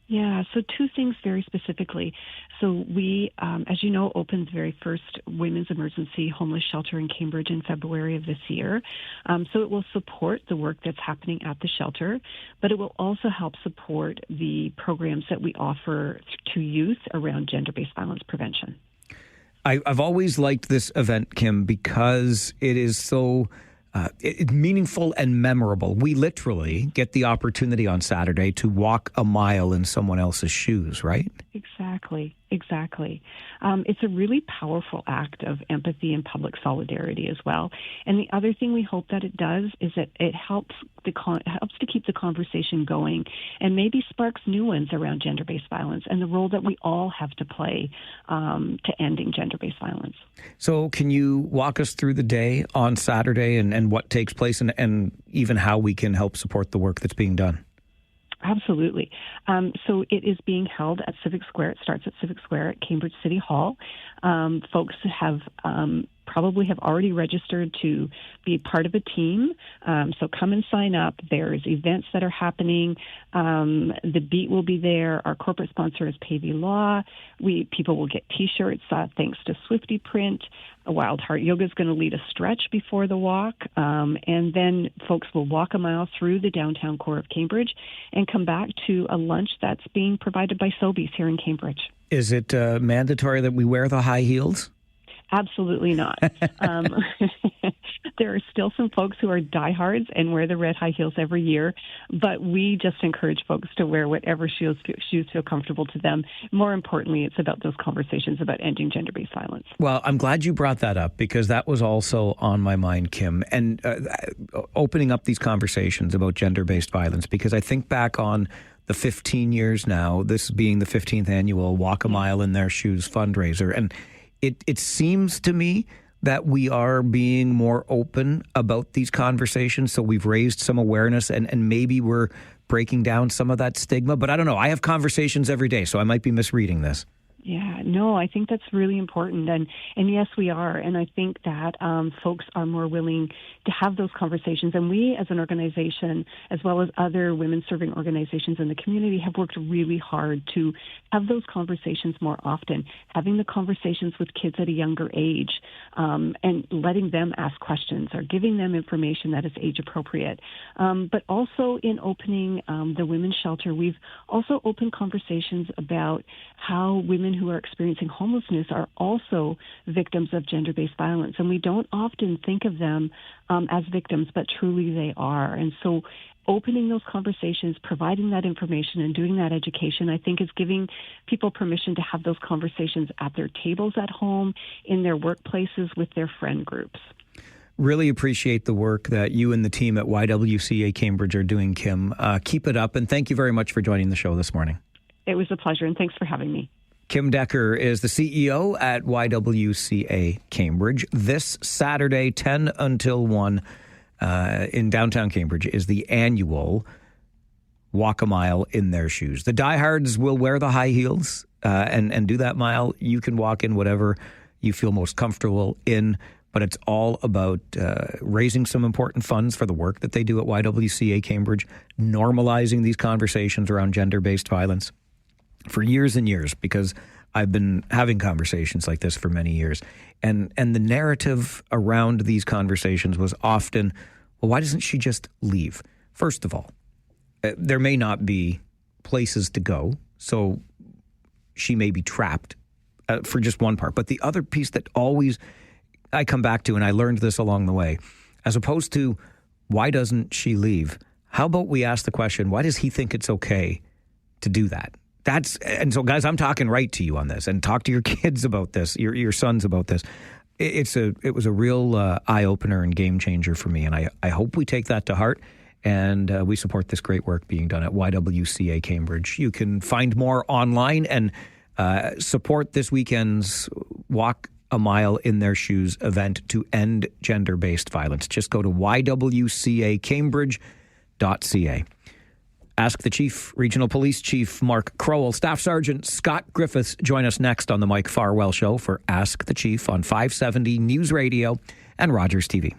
Yeah, so two things very specifically. So we, as you know, opened the very first women's emergency homeless shelter in Cambridge in February of this year. So it will support the work that's happening at the shelter, but it will also help support the programs that we offer to youth around gender-based violence prevention. I've always liked this event, Kim, because it is so meaningful and memorable. We literally get the opportunity on Saturday to walk a mile in someone else's shoes, right? Exactly. It's a really powerful act of empathy and public solidarity as well. And the other thing we hope that it does is that it helps to keep the conversation going and maybe sparks new ones around gender-based violence and the role that we all have to play to ending gender-based violence. So can you walk us through the day on Saturday and what takes place and even how we can help support the work that's being done? Absolutely. So it is being held at Civic Square. It starts at Civic Square at Cambridge City Hall. Folks have probably have already registered to be part of a team. So come and sign up. There's events that are happening. The Beat will be there. Our corporate sponsor is Pavey Law. People will get T-shirts thanks to Swifty Print. Wild Heart Yoga is going to lead a stretch before the walk, and then folks will walk a mile through the downtown core of Cambridge and come back to a lunch that's being provided by Sobeys here in Cambridge. Is it mandatory that we wear the high heels? Absolutely not. There are still some folks who are diehards and wear the red high heels every year, but we just encourage folks to wear whatever shoes feel comfortable to them. More importantly, it's about those conversations about ending gender-based violence. Well, I'm glad you brought that up because that was also on my mind, Kim, and opening up these conversations about gender-based violence, because I think back on the 15 years now, this being the 15th annual Walk a Mile in Their Shoes fundraiser, and it seems to me that we are being more open about these conversations. So we've raised some awareness and maybe we're breaking down some of that stigma. But I don't know. I have conversations every day, so I might be misreading this. Yeah, no, I think that's really important. And yes, we are. And I think that folks are more willing to have those conversations. And we as an organization, as well as other women-serving organizations in the community, have worked really hard to have those conversations more often, having the conversations with kids at a younger age and letting them ask questions or giving them information that is age appropriate. But also in opening the women's shelter, we've also opened conversations about how women who are experiencing homelessness are also victims of gender-based violence. And we don't often think of them as victims, but truly they are. And so opening those conversations, providing that information and doing that education, I think is giving people permission to have those conversations at their tables at home, in their workplaces, with their friend groups. Really appreciate the work that you and the team at YWCA Cambridge are doing, Kim. Keep it up, and thank you very much for joining the show this morning. It was a pleasure, and thanks for having me. Kim Decker is the CEO at YWCA Cambridge. This Saturday, 10 until 1, in downtown Cambridge, is the annual Walk a Mile in Their Shoes. The diehards will wear the high heels and do that mile. You can walk in whatever you feel most comfortable in, but it's all about raising some important funds for the work that they do at YWCA Cambridge, normalizing these conversations around gender-based violence for years and years, because I've been having conversations like this for many years. And the narrative around these conversations was often, well, why doesn't she just leave? First of all, there may not be places to go, so she may be trapped for just one part. But the other piece that always I come back to, and I learned this along the way, as opposed to why doesn't she leave? How about we ask the question, why does he think it's okay to do that? And so, guys, I'm talking right to you on this, and talk to your kids about this, your sons about this. It was a real eye opener and game changer for me, and I hope we take that to heart, and we support this great work being done at YWCA Cambridge. You can find more online and support this weekend's Walk a Mile in Their Shoes event to end gender-based violence. Just go to ywcacambridge.ca. Ask the Chief, Regional Police Chief Mark Crowell. Staff Sergeant Scott Griffiths join us next on the Mike Farwell Show for Ask the Chief on 570 News Radio and Rogers TV.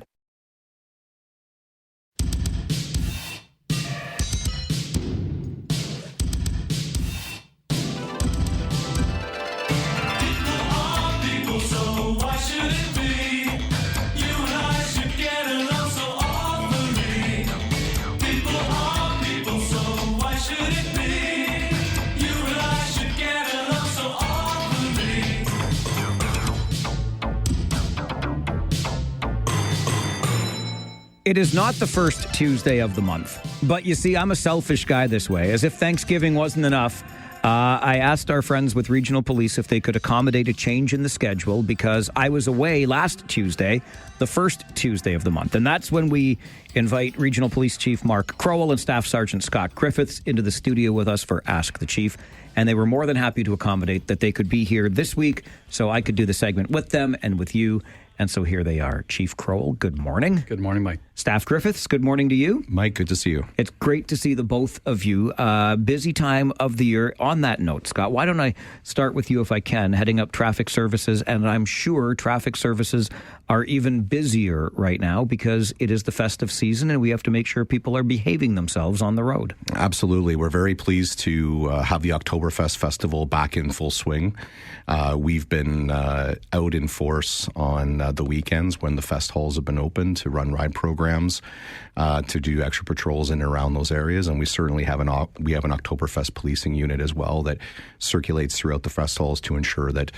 It is not the first Tuesday of the month. But you see, I'm a selfish guy this way. As if Thanksgiving wasn't enough, I asked our friends with Regional Police if they could accommodate a change in the schedule because I was away last Tuesday, the first Tuesday of the month. And that's when we invite Regional Police Chief Mark Crowell and Staff Sergeant Scott Griffiths into the studio with us for Ask the Chief. And they were more than happy to accommodate that they could be here this week so I could do the segment with them and with you. And so here they are. Chief Crowell, good morning. Good morning, Mike. Staff Griffiths, good morning to you. Mike, good to see you. It's great to see the both of you. Busy time of the year. On that note, Scott, why don't I start with you if I can, heading up traffic services, and I'm sure traffic services are even busier right now because it is the festive season and we have to make sure people are behaving themselves on the road. Absolutely. We're very pleased to have the Oktoberfest festival back in full swing. We've been out in force on the weekends when the fest halls have been open to run ride programs, to do extra patrols in and around those areas. And we certainly have an Oktoberfest policing unit as well that circulates throughout the fest halls to ensure that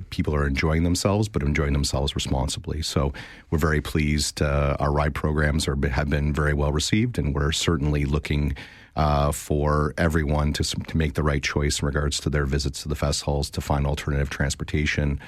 people are enjoying themselves, but enjoying themselves responsibly. So we're very pleased. Our ride programs have been very well received, and we're certainly looking for everyone to make the right choice in regards to their visits to the fest halls, to find alternative transportation,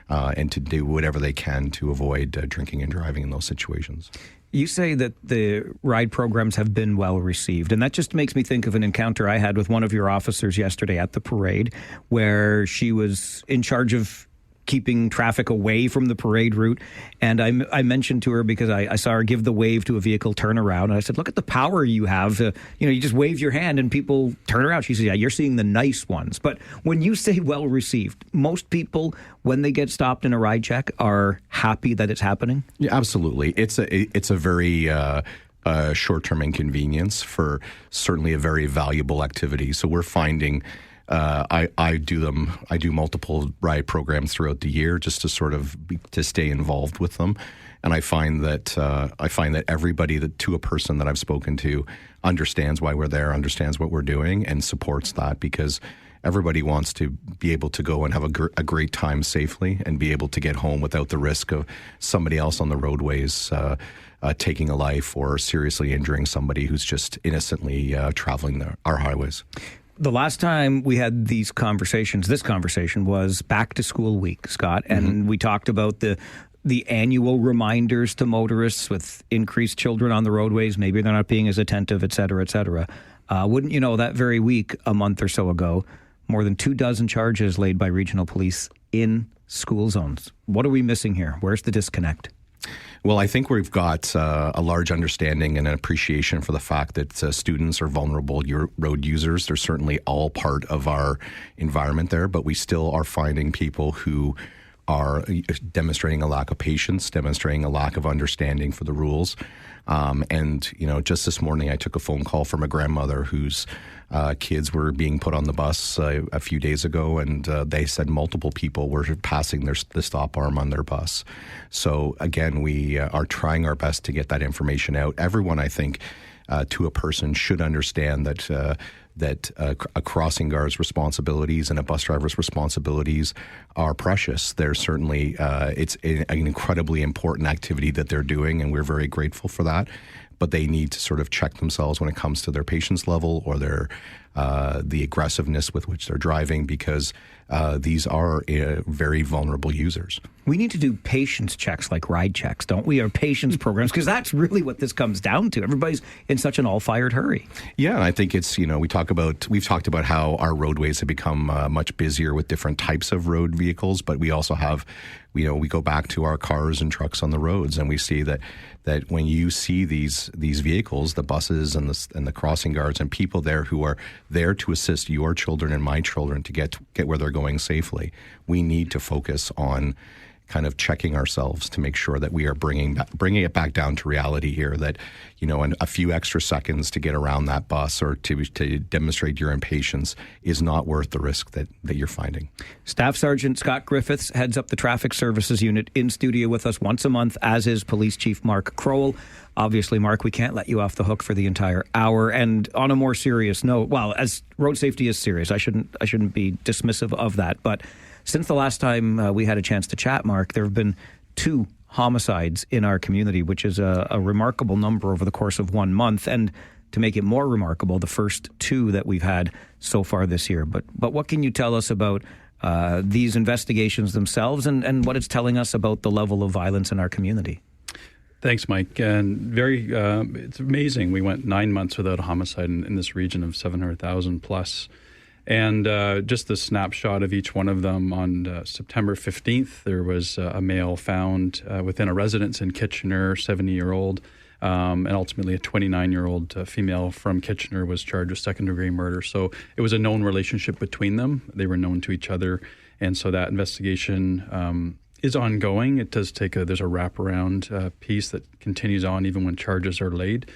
and to do whatever they can to avoid drinking and driving in those situations. You say that the ride programs have been well received, and that just makes me think of an encounter I had with one of your officers yesterday at the parade, where she was in charge of keeping traffic away from the parade route. And I mentioned to her, because I saw her give the wave to a vehicle turn around, and I said, look at the power you have. You just wave your hand and people turn around. She said, yeah, you're seeing the nice ones. But when you say well received, most people, when they get stopped in a ride check, are happy that it's happening? Yeah, absolutely. It's a very short-term inconvenience for certainly a very valuable activity. So we're finding I do multiple ride programs throughout the year just to stay involved with them, and I find that everybody to a person that I've spoken to understands why we're there, understands what we're doing, and supports that, because everybody wants to be able to go and have a great time safely and be able to get home without the risk of somebody else on the roadways taking a life or seriously injuring somebody who's just innocently traveling our highways. The last time we had this conversation was back to school week, Scott, and we talked about the annual reminders to motorists with increased children on the roadways. Maybe they're not being as attentive, et cetera, et cetera. Wouldn't you know, that very week, a month or so ago, more than 24 charges laid by regional police in school zones. What are we missing here? Where's the disconnect? Well, I think we've got a large understanding and an appreciation for the fact that students are vulnerable road users. They're certainly all part of our environment there, but we still are finding people who are demonstrating a lack of patience, demonstrating a lack of understanding for the rules. And, just this morning I took a phone call from a grandmother whose kids were being put on the bus a few days ago, and they said multiple people were passing the stop arm on their bus. So again, we are trying our best to get that information out. Everyone, I think, to a person should understand that a crossing guard's responsibilities and a bus driver's responsibilities are precious. They're certainly, it's an incredibly important activity that they're doing, and we're very grateful for that. But they need to sort of check themselves when it comes to their patience level or the aggressiveness with which they're driving, because these are very vulnerable users. We need to do patience checks like ride checks, don't we? Or patience programs, because that's really what this comes down to. Everybody's in such an all-fired hurry. Yeah, and I think it's, we've talked about how our roadways have become much busier with different types of road vehicles, but we also have, we go back to our cars and trucks on the roads, and we see that when you see these vehicles, the buses and the crossing guards and people there who are there to assist your children and my children to get where they're going safely, we need to focus on kind of checking ourselves to make sure that we are bringing it back down to reality here, that, a few extra seconds to get around that bus or to demonstrate your impatience is not worth the risk that you're finding. Staff Sergeant Scott Griffiths heads up the Traffic Services Unit in studio with us once a month, as is Police Chief Mark Crowell. Obviously, Mark, we can't let you off the hook for the entire hour. And on a more serious note, well, as road safety is serious, I shouldn't be dismissive of that. But since the last time we had a chance to chat, Mark, there have been 2 homicides in our community, which is a remarkable number over the course of 1 month. And to make it more remarkable, the first 2 that we've had so far this year. But what can you tell us about these investigations themselves and what it's telling us about the level of violence in our community? Thanks, Mike. And it's amazing. We went 9 months without a homicide in this region of 700,000 plus. And just the snapshot of each one of them, on September 15th, there was a male found within a residence in Kitchener, 70-year-old, and ultimately a 29-year-old female from Kitchener was charged with second-degree murder. So it was a known relationship between them. They were known to each other. And so that investigation is ongoing. It does take there's a wraparound piece that continues on even when charges are laid.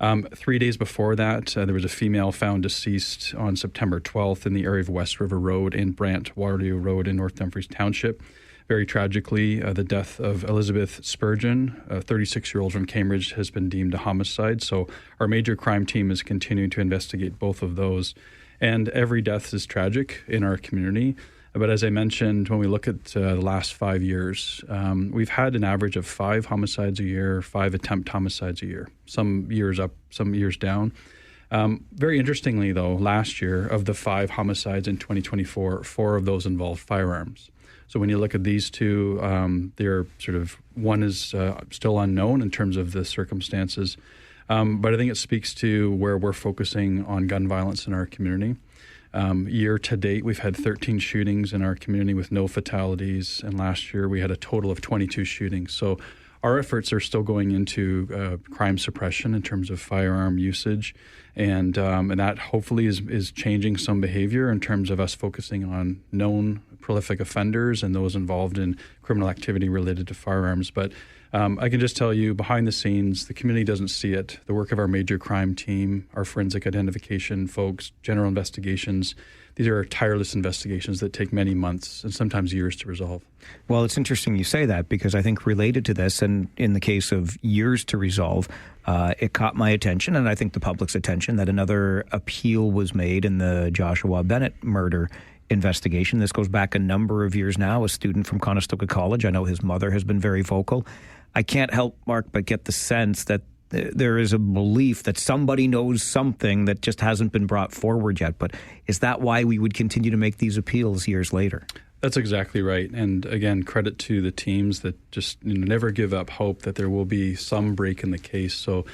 3 days before that, there was a female found deceased on September 12th in the area of West River Road and Brant Waterloo Road in North Dumfries Township. Very tragically, the death of Elizabeth Spurgeon, a 36-year-old from Cambridge, has been deemed a homicide. So our major crime team is continuing to investigate both of those. And every death is tragic in our community. But as I mentioned, when we look at the last 5 years, we've had an average of 5 homicides a year, 5 attempt homicides a year, some years up, some years down. Very interestingly, though, last year, of the 5 homicides in 2024, 4 of those involved firearms. So when you look at these two, they're sort of, one is still unknown in terms of the circumstances. But I think it speaks to where we're focusing on gun violence in our community. Year to date, we've had 13 shootings in our community with no fatalities, and last year we had a total of 22 shootings. So our efforts are still going into crime suppression in terms of firearm usage, and that hopefully is changing some behavior in terms of us focusing on known prolific offenders and those involved in criminal activity related to firearms. But I can just tell you, behind the scenes, the community doesn't see it. The work of our major crime team, our forensic identification folks, general investigations, these are tireless investigations that take many months and sometimes years to resolve. Well, it's interesting you say that, because I think related to this, and in the case of years to resolve, it caught my attention, and I think the public's attention, that another appeal was made in the Joshua Bennett murder investigation. This goes back a number of years now. A student from Conestoga College. I know his mother has been very vocal. I can't help, Mark, but get the sense that there is a belief that somebody knows something that just hasn't been brought forward yet. But is that why we would continue to make these appeals years later? That's exactly right. And again, credit to the teams that just never give up hope that there will be some break in the case. So,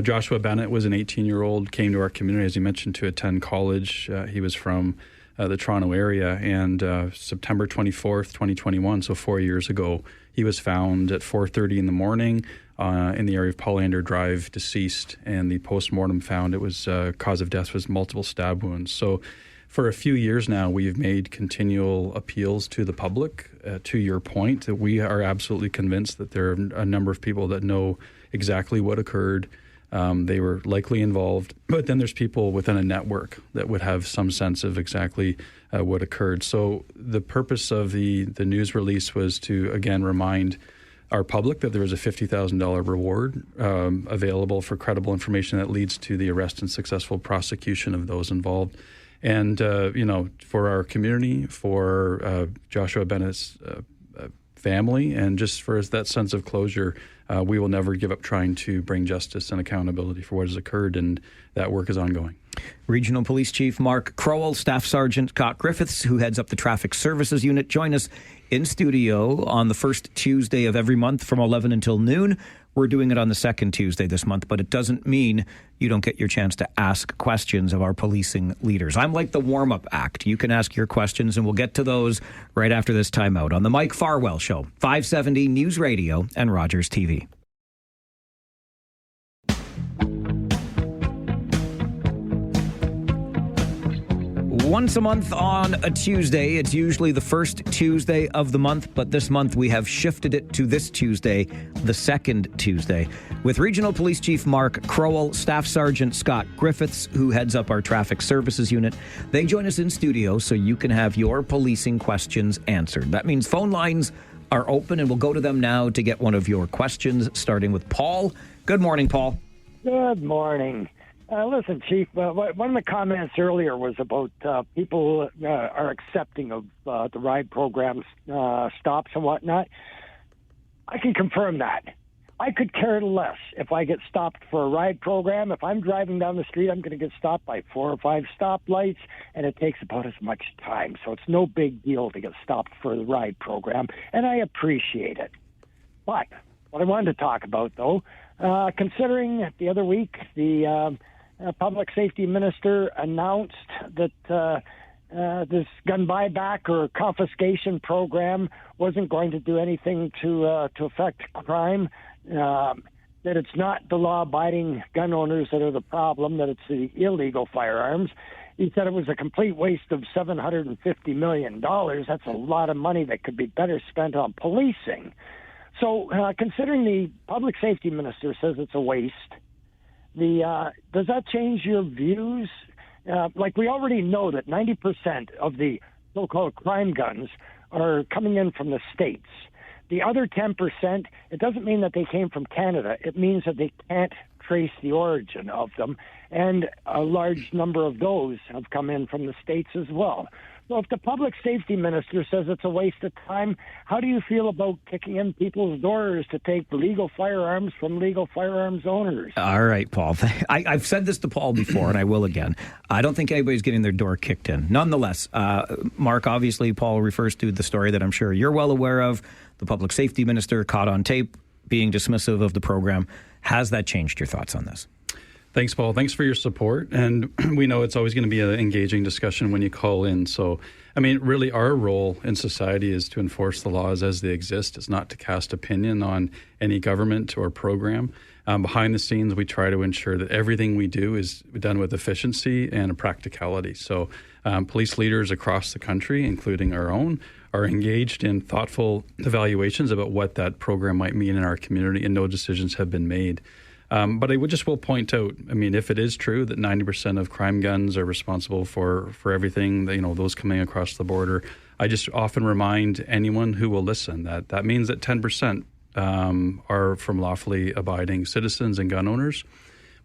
Joshua Bennett was an 18-year-old, came to our community, as you mentioned, to attend college. He was from the Toronto area, and September 24th, 2021, so 4 years ago, he was found at 4:30 in the morning in the area of Paulander Drive, deceased, and the postmortem found it was cause of death was multiple stab wounds. So for a few years now, we've made continual appeals to the public, to your point, that we are absolutely convinced that there are a number of people that know exactly what occurred. They were likely involved, but then there's people within a network that would have some sense of exactly what occurred. So the purpose of the news release was to, again, remind our public that there was a $50,000 reward available for credible information that leads to the arrest and successful prosecution of those involved. And, for our community, for Joshua Bennett's family, and just for that sense of closure, we will never give up trying to bring justice and accountability for what has occurred, and that work is ongoing. Regional Police Chief Mark Crowell, Staff Sergeant Scott Griffiths, who heads up the Traffic Services Unit, join us in studio on the first Tuesday of every month from 11 until noon. We're doing it on the second Tuesday this month, but it doesn't mean you don't get your chance to ask questions of our policing leaders. I'm like the warm-up act. You can ask your questions, and we'll get to those right after this timeout on the Mike Farwell Show, 570 News Radio and Rogers TV. Once a month on a Tuesday, it's usually the first Tuesday of the month, but this month we have shifted it to this Tuesday, the second Tuesday, with Regional Police Chief Mark Crowell, Staff Sergeant Scott Griffiths, who heads up our Traffic Services Unit. They join us in studio so you can have your policing questions answered. That means phone lines are open, and we'll go to them now to get one of your questions, starting with Paul. Good morning, Paul. Good morning. Listen, Chief, one of the comments earlier was about people are accepting of the ride programs, stops and whatnot. I can confirm that. I could care less if I get stopped for a ride program. If I'm driving down the street, I'm going to get stopped by 4 or 5 stoplights, and it takes about as much time. So it's no big deal to get stopped for the ride program, and I appreciate it. But what I wanted to talk about, though, considering the other week the public safety minister announced that this gun buyback or confiscation program wasn't going to do anything to affect crime, that it's not the law-abiding gun owners that are the problem, that it's the illegal firearms. He said it was a complete waste of $750 million. That's a lot of money that could be better spent on policing. So considering the public safety minister says it's a waste, does that change your views? Like, we already know that 90% of the so-called crime guns are coming in from the States. The other 10%, it doesn't mean that they came from Canada. It means that they can't trace the origin of them, and a large number of those have come in from the States as well. So if the public safety minister says it's a waste of time, how do you feel about kicking in people's doors to take legal firearms from legal firearms owners? All right, Paul. I've said this to Paul before, and I will again. I don't think anybody's getting their door kicked in. Nonetheless, Mark, obviously, Paul refers to the story that I'm sure you're well aware of. The public safety minister caught on tape being dismissive of the program. Has that changed your thoughts on this? Thanks, Paul. Thanks for your support. And we know it's always going to be an engaging discussion when you call in. So, I mean, really our role in society is to enforce the laws as they exist. It's not to cast opinion on any government or program. Behind the scenes, we try to ensure that everything we do is done with efficiency and practicality. So police leaders across the country, including our own, are engaged in thoughtful evaluations about what that program might mean in our community, and no decisions have been made. But I will point out, I mean, if it is true that 90% of crime guns are responsible for everything, those coming across the border, I just often remind anyone who will listen that means that 10% are from lawfully abiding citizens and gun owners.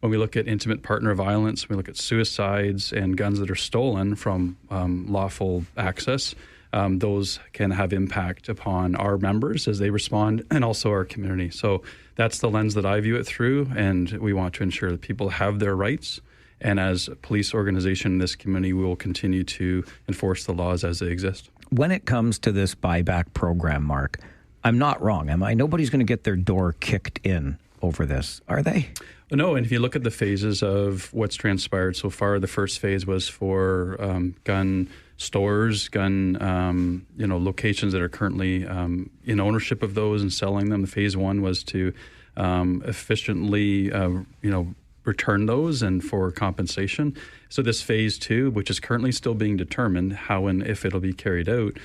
When we look at intimate partner violence, we look at suicides and guns that are stolen from lawful access, those can have impact upon our members as they respond and also our community. So that's the lens that I view it through, and we want to ensure that people have their rights. And as a police organization in this community, we will continue to enforce the laws as they exist. When it comes to this buyback program, Mark, I'm not wrong, am I? Nobody's going to get their door kicked in over this, are they? No, and if you look at the phases of what's transpired so far, the first phase was for gun stores, gun locations that are currently in ownership of those and selling them. The phase one was to efficiently return those and for compensation. So this phase two, which is currently still being determined how and if it'll be carried out,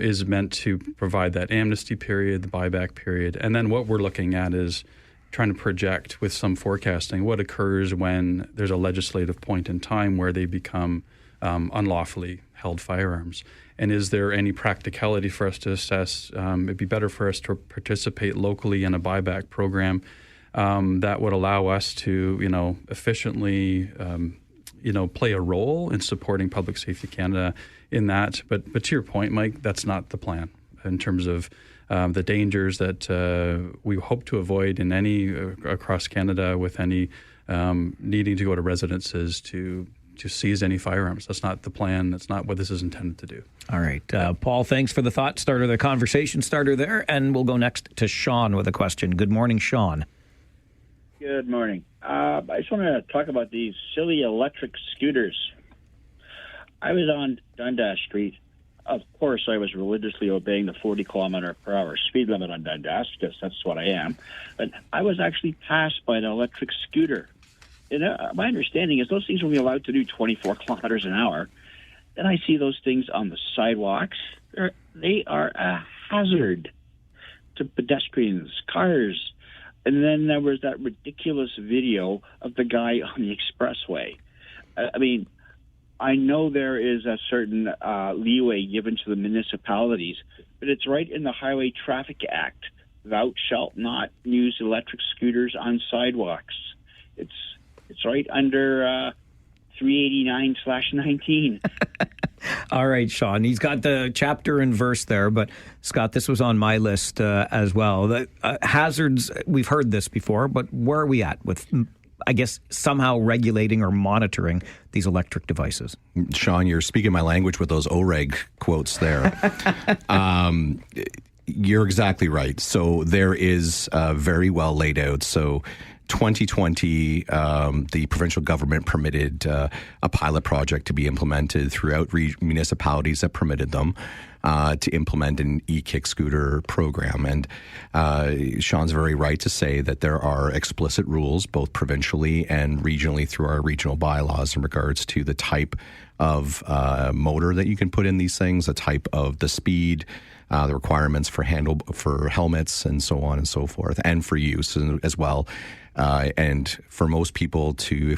is meant to provide that amnesty period, the buyback period. And then what we're looking at is trying to project with some forecasting what occurs when there's a legislative point in time where they become unlawfully held firearms. And is there any practicality for us to assess? It'd be better for us to participate locally in a buyback program that would allow us to, efficiently, play a role in supporting Public Safety Canada in that. But to your point, Mike, that's not the plan in terms of the dangers that we hope to avoid in any across Canada with any needing to go to residences to seize any firearms. That's not the plan. That's not what this is intended to do. All right. Paul, thanks for the thought starter, the conversation starter there. And we'll go next to Sean with a question. Good morning, Sean. Good morning. I just want to talk about these silly electric scooters. I was on Dundas Street. Of course, I was religiously obeying the 40-kilometer-per-hour speed limit on Dundas, because that's what I am. But I was actually passed by an electric scooter. And my understanding is those things will be allowed to do 24 kilometers an hour. Then I see those things on the sidewalks. They are a hazard to pedestrians, cars. And then there was that ridiculous video of the guy on the expressway. I mean, I know there is a certain leeway given to the municipalities, but it's right in the Highway Traffic Act. Thou shalt not use electric scooters on sidewalks. It's right under 389/19. All right, Sean. He's got the chapter and verse there, but Scott, this was on my list as well. The hazards, we've heard this before, but where are we at with, I guess, somehow regulating or monitoring these electric devices? Sean, you're speaking my language with those OREG quotes there. You're exactly right. So there is very well laid out. So 2020, the provincial government permitted a pilot project to be implemented throughout municipalities that permitted them to implement an e-kick scooter program. And Sean's very right to say that there are explicit rules, both provincially and regionally through our regional bylaws in regards to the type of motor that you can put in these things, the type of the speed, the requirements for helmets and so on and so forth, and for use as well. And for most people who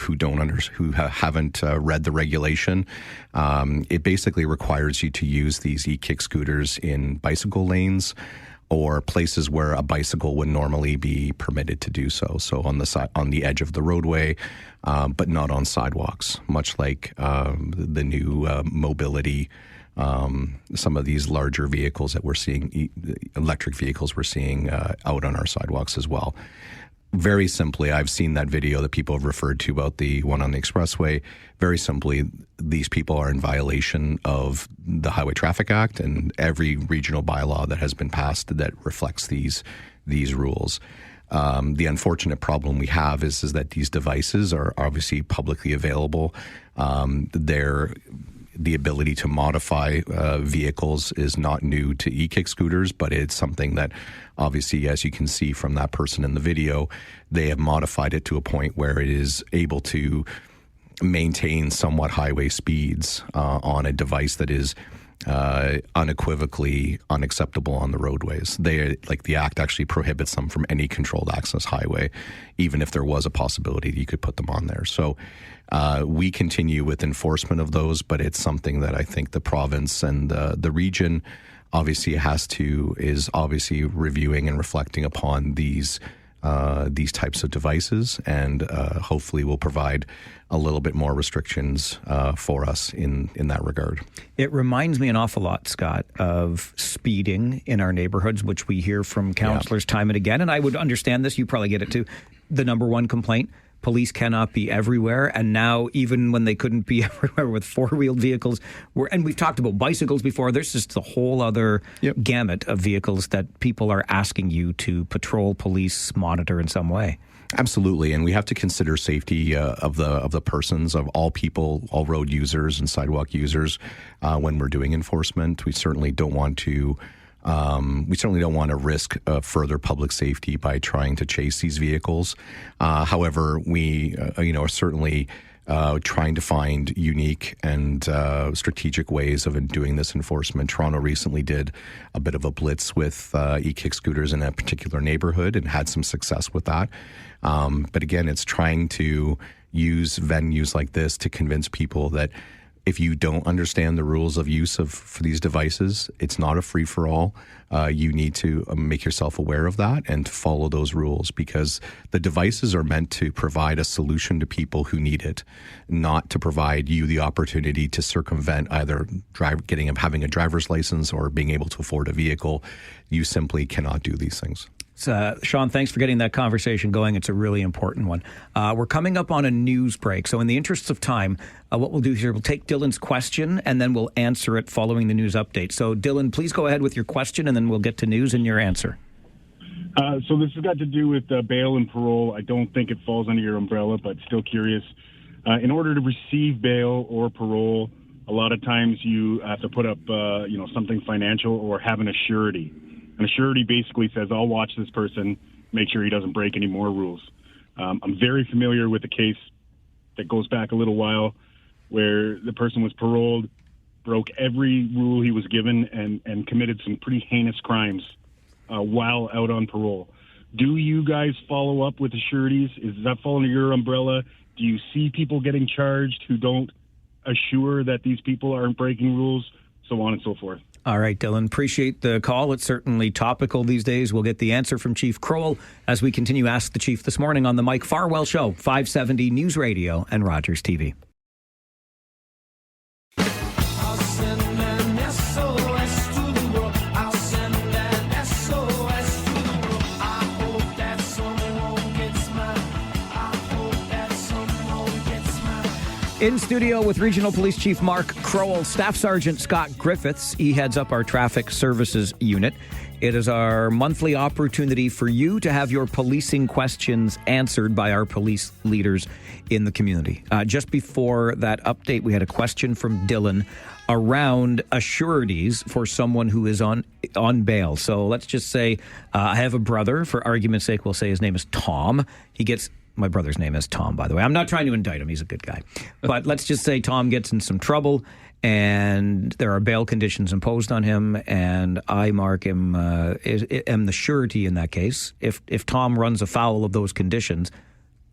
haven't read the regulation, it basically requires you to use these e-kick scooters in bicycle lanes or places where a bicycle would normally be permitted to do so. So on the edge of the roadway, but not on sidewalks, much like the new mobility. Some of these larger vehicles that we're seeing, electric vehicles we're seeing out on our sidewalks as well. Very simply, I've seen that video that people have referred to about the one on the expressway. Very simply, these people are in violation of the Highway Traffic Act and every regional bylaw that has been passed that reflects these rules. The unfortunate problem we have is that these devices are obviously publicly available. The ability to modify vehicles is not new to e-kick scooters, but it's something that obviously, as you can see from that person in the video, they have modified it to a point where it is able to maintain somewhat highway speeds on a device that is unequivocally unacceptable on the roadways. The act actually prohibits them from any controlled access highway, even if there was a possibility that you could put them on there. So we continue with enforcement of those, but it's something that I think the province and the region obviously is obviously reviewing and reflecting upon these types of devices, and hopefully will provide a little bit more restrictions for us in that regard. It reminds me an awful lot, Scott, of speeding in our neighborhoods, which we hear from councillors time and again. And I would understand this. You probably get it too. The number one complaint: police cannot be everywhere. And now, even when they couldn't be everywhere with four-wheeled vehicles, and we've talked about bicycles before, there's just a whole other gamut of vehicles that people are asking you to patrol, police, monitor in some way. Absolutely, and we have to consider safety of the persons, of all people, all road users and sidewalk users when we're doing enforcement. We certainly don't want to risk further public safety by trying to chase these vehicles. However, we are certainly trying to find unique and strategic ways of doing this enforcement. Toronto recently did a bit of a blitz with e-kick scooters in a particular neighborhood and had some success with that. But again, it's trying to use venues like this to convince people that if you don't understand the rules of use for these devices, it's not a free-for-all. You need to make yourself aware of that and follow those rules, because the devices are meant to provide a solution to people who need it, not to provide you the opportunity to circumvent either having a driver's license or being able to afford a vehicle. You simply cannot do these things. Sean, thanks for getting that conversation going. It's a really important one. We're coming up on a news break. So in the interests of time, what we'll do here, we'll take Dylan's question and then we'll answer it following the news update. So Dylan, please go ahead with your question and then we'll get to news and your answer. So this has got to do with bail and parole. I don't think it falls under your umbrella, but still curious. In order to receive bail or parole, a lot of times you have to put up something financial or have an surety. And a surety basically says, I'll watch this person, make sure he doesn't break any more rules. I'm very familiar with a case that goes back a little while where the person was paroled, broke every rule he was given, and committed some pretty heinous crimes while out on parole. Do you guys follow up with the sureties? Does that fall under your umbrella? Do you see people getting charged who don't assure that these people aren't breaking rules, so on and so forth? All right, Dylan, appreciate the call. It's certainly topical these days. We'll get the answer from Chief Crowell as we continue Ask the Chief this morning on the Mike Farwell Show, 570 News Radio and Rogers TV. In studio with Regional Police Chief Mark Crowell, Staff Sergeant Scott Griffiths. He heads up our Traffic Services Unit. It is our monthly opportunity for you to have your policing questions answered by our police leaders in the community. Just before that update, we had a question from Dylan around assurities for someone who is on bail. So let's just say I have a brother. For argument's sake, we'll say his name is Tom. My brother's name is Tom, by the way. I'm not trying to indict him. He's a good guy. But let's just say Tom gets in some trouble and there are bail conditions imposed on him, and I, Mark, am the surety in that case. If Tom runs afoul of those conditions,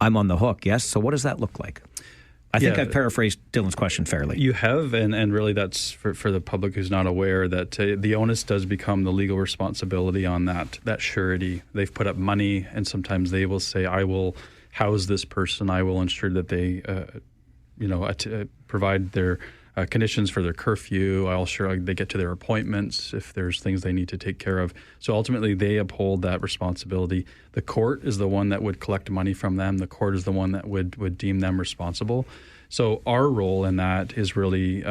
I'm on the hook, yes? So what does that look like? I think I've paraphrased Dylan's question fairly. You have, and really that's for the public who's not aware that the onus does become the legal responsibility on that surety. They've put up money, and sometimes they will say, I will house this person, I will ensure that they provide their conditions for their curfew, I'll sure they get to their appointments if there's things they need to take care of. So ultimately they uphold that responsibility. The court is the one that would collect money from them. The court is the one that would deem them responsible. So our role in that is really,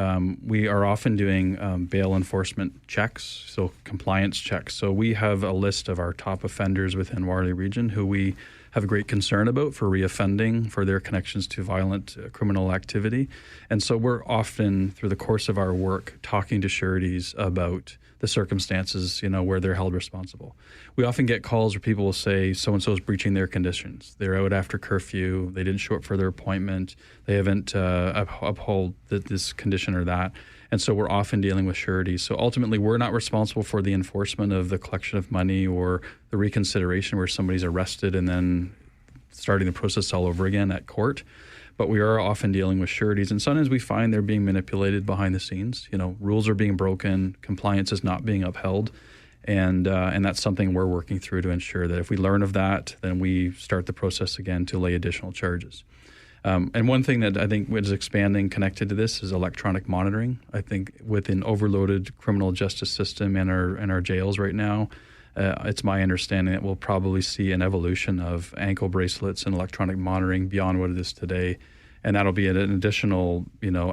we are often doing bail enforcement checks, so compliance checks. So we have a list of our top offenders within Warley Region who we have a great concern about for reoffending, for their connections to violent criminal activity. And so we're often, through the course of our work, talking to sureties about the circumstances, where they're held responsible. We often get calls where people will say, so-and-so is breaching their conditions. They're out after curfew. They didn't show up for their appointment. They haven't upheld this condition or that. And so we're often dealing with sureties. So ultimately, we're not responsible for the enforcement of the collection of money or the reconsideration where somebody's arrested and then starting the process all over again at court. But we are often dealing with sureties. And sometimes we find they're being manipulated behind the scenes. Rules are being broken, compliance is not being upheld. And that's something we're working through to ensure that if we learn of that, then we start the process again to lay additional charges. And one thing that I think is expanding connected to this is electronic monitoring. I think with an overloaded criminal justice system in our jails right now, it's my understanding that we'll probably see an evolution of ankle bracelets and electronic monitoring beyond what it is today. And that'll be an additional,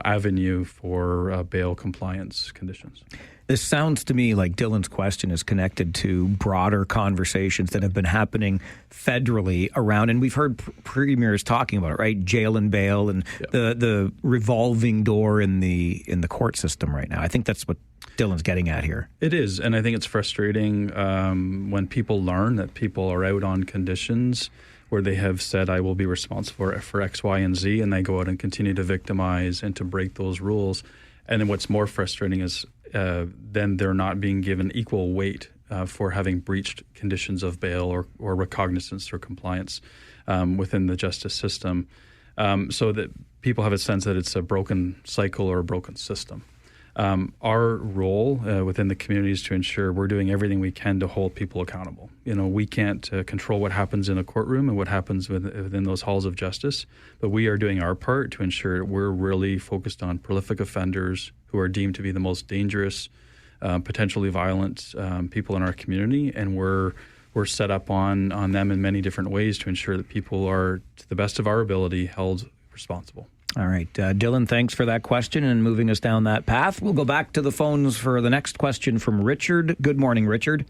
avenue for bail compliance conditions. This sounds to me like Dylan's question is connected to broader conversations that have been happening federally around, and we've heard premiers talking about it, right? Jail and bail and the revolving door in the court system right now. I think that's what Dylan's getting at here. It is, and I think it's frustrating when people learn that people are out on conditions where they have said, I will be responsible for X, Y, and Z, and they go out and continue to victimize and to break those rules. And then what's more frustrating is then they're not being given equal weight for having breached conditions of bail or recognizance or compliance within the justice system, so that people have a sense that it's a broken cycle or a broken system. Our role within the community is to ensure we're doing everything we can to hold people accountable. We can't control what happens in a courtroom and what happens within those halls of justice, but we are doing our part to ensure we're really focused on prolific offenders who are deemed to be the most dangerous, potentially violent people in our community, and we're set up on them in many different ways to ensure that people are, to the best of our ability, held responsible. All right. Dylan, thanks for that question and moving us down that path. We'll go back to the phones for the next question from Richard. Good morning, Richard.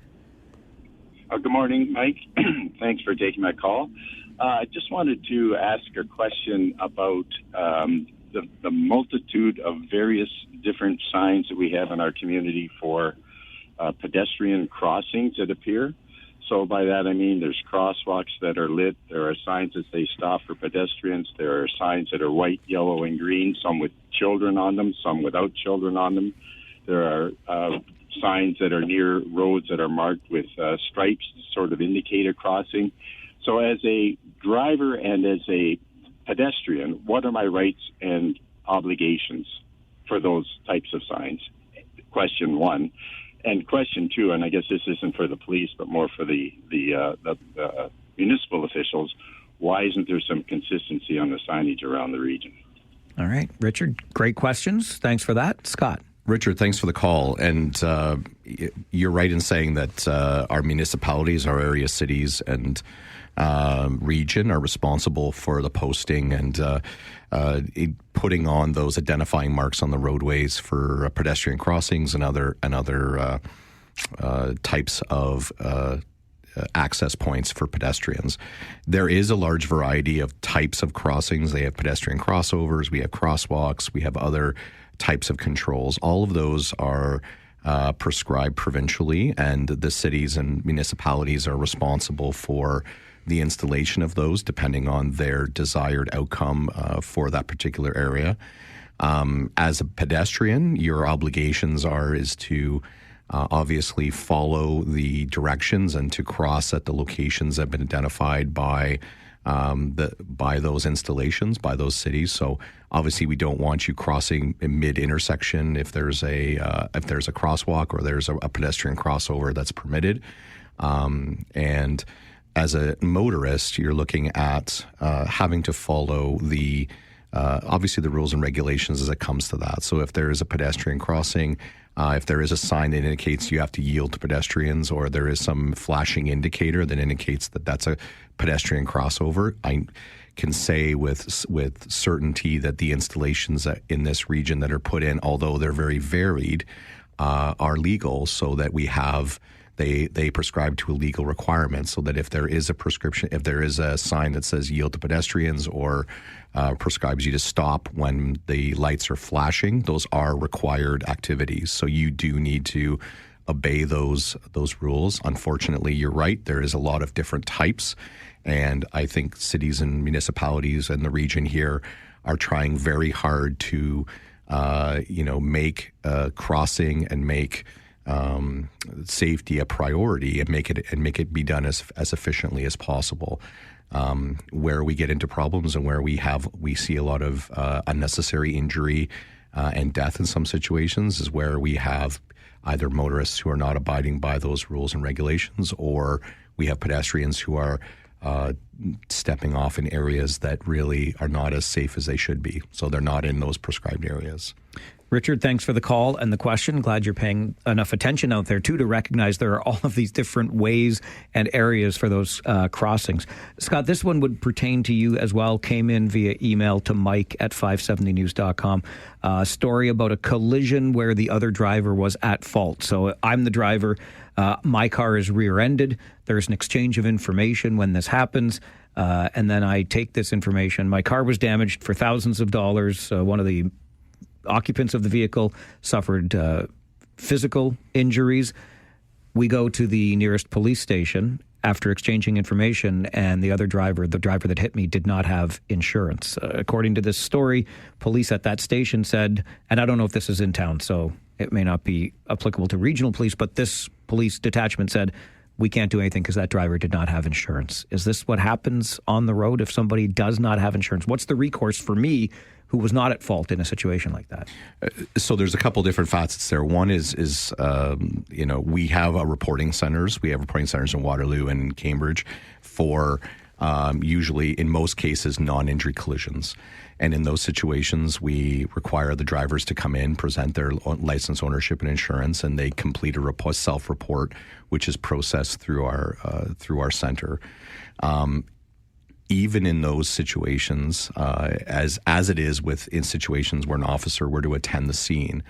Good morning, Mike. Thanks for taking my call. I just wanted to ask a question about the multitude of various different signs that we have in our community for pedestrian crossings that appear. So by that I mean there's crosswalks that are lit, there are signs that say stop for pedestrians, there are signs that are white, yellow, and green, some with children on them, some without children on them. There are signs that are near roads that are marked with stripes to sort of indicate a crossing. So as a driver and as a pedestrian, what are my rights and obligations for those types of signs? Question one. And question two, and I guess this isn't for the police, but more for the municipal officials, why isn't there some consistency on the signage around the region? All right, Richard, great questions. Thanks for that. Scott. Richard, thanks for the call. And you're right in saying that our municipalities, our area cities, and region are responsible for the posting and putting on those identifying marks on the roadways for pedestrian crossings and other types of access points for pedestrians. There is a large variety of types of crossings. They have pedestrian crossovers, we have crosswalks, we have other types of controls. All of those are prescribed provincially, and the cities and municipalities are responsible for the installation of those depending on their desired outcome for that particular area. As a pedestrian, your obligations is to obviously follow the directions and to cross at the locations that have been identified by those installations, by those cities. So obviously, we don't want you crossing mid-intersection if there's a crosswalk or there's a pedestrian crossover that's permitted. And as a motorist, you're looking at having to follow obviously the rules and regulations as it comes to that. So if there is a pedestrian crossing, if there is a sign that indicates you have to yield to pedestrians, or there is some flashing indicator that indicates that that's a pedestrian crossover, I can say with certainty that the installations in this region that are put in, although they're very varied, are legal, so that we have they prescribe to a legal requirement, so that if there is a prescription, if there is a sign that says yield to pedestrians or prescribes you to stop when the lights are flashing, those are required activities. So you do need to obey those rules. Unfortunately, you're right. There is a lot of different types, and I think cities and municipalities in the region here are trying very hard to, make crossing and make safety a priority and make it be done as efficiently as possible. Where we get into problems and where we see a lot of unnecessary injury and death in some situations is where we have either motorists who are not abiding by those rules and regulations, or we have pedestrians who are stepping off in areas that really are not as safe as they should be. So they're not in those prescribed areas. Richard, thanks for the call and the question. Glad you're paying enough attention out there, too, to recognize there are all of these different ways and areas for those crossings. Scott, this one would pertain to you as well. Came in via email to mike@570news.com. A story about a collision where the other driver was at fault. So I'm the driver. My car is rear-ended. There's an exchange of information when this happens. And then I take this information. My car was damaged for thousands of dollars. One of the occupants of the vehicle suffered physical injuries. We go to the nearest police station after exchanging information, and the driver that hit me, did not have insurance. According to this story, police at that station said, and I don't know if this is in town, so it may not be applicable to regional police, but this police detachment said, we can't do anything because that driver did not have insurance. Is this what happens on the road if somebody does not have insurance? What's the recourse for me who was not at fault in a situation like that? So there's a couple different facets there. One is we have reporting centers. We have reporting centers in Waterloo and Cambridge for usually, in most cases, non-injury collisions. And in those situations, we require the drivers to come in, present their license, ownership, and insurance, and they complete a self-report, which is processed through our center. Even in those situations, as it is in situations where an officer were to attend the scene,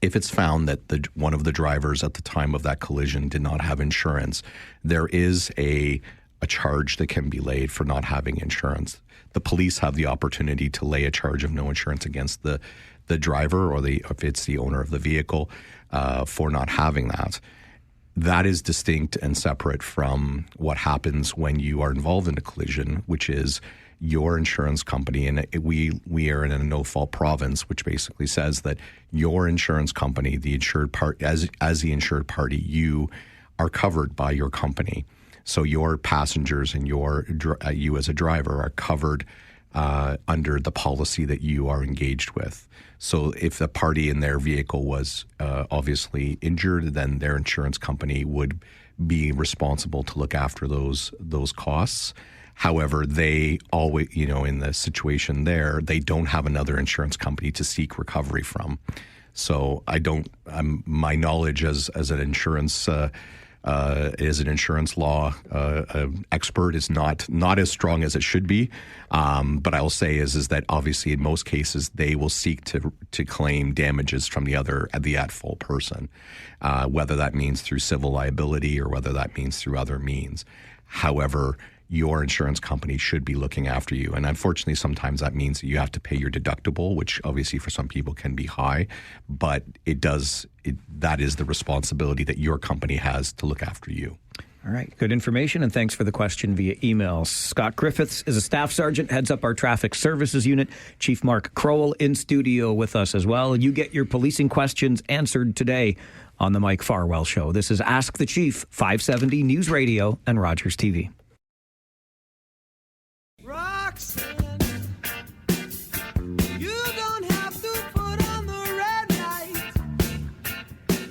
if it's found that one of the drivers at the time of that collision did not have insurance, there is a charge that can be laid for not having insurance. The police have the opportunity to lay a charge of no insurance against the driver or if it's the owner of the vehicle for not having that. That is distinct and separate from what happens when you are involved in a collision, which is your insurance company, and we are in a no-fault province, which basically says that your insurance company, the insured part, as the insured party, you are covered by your company. So your passengers and you as a driver are covered under the policy that you are engaged with. So if the party in their vehicle was obviously injured, then their insurance company would be responsible to look after those costs. However, they always, in the situation there, they don't have another insurance company to seek recovery from. So my knowledge as an insurance is an insurance law expert, is not as strong as it should be. But I will say is that obviously in most cases they will seek to claim damages from the at fault person, whether that means through civil liability or whether that means through other means. However, your insurance company should be looking after you. And unfortunately, sometimes that means that you have to pay your deductible, which obviously for some people can be high, but that is the responsibility that your company has to look after you. All right. Good information, and thanks for the question via email. Scott Griffiths is a staff sergeant, heads up our traffic services unit. Chief Mark Crowell in studio with us as well. You get your policing questions answered today on the Mike Farwell Show. This is Ask the Chief, 570 News Radio and Rogers TV.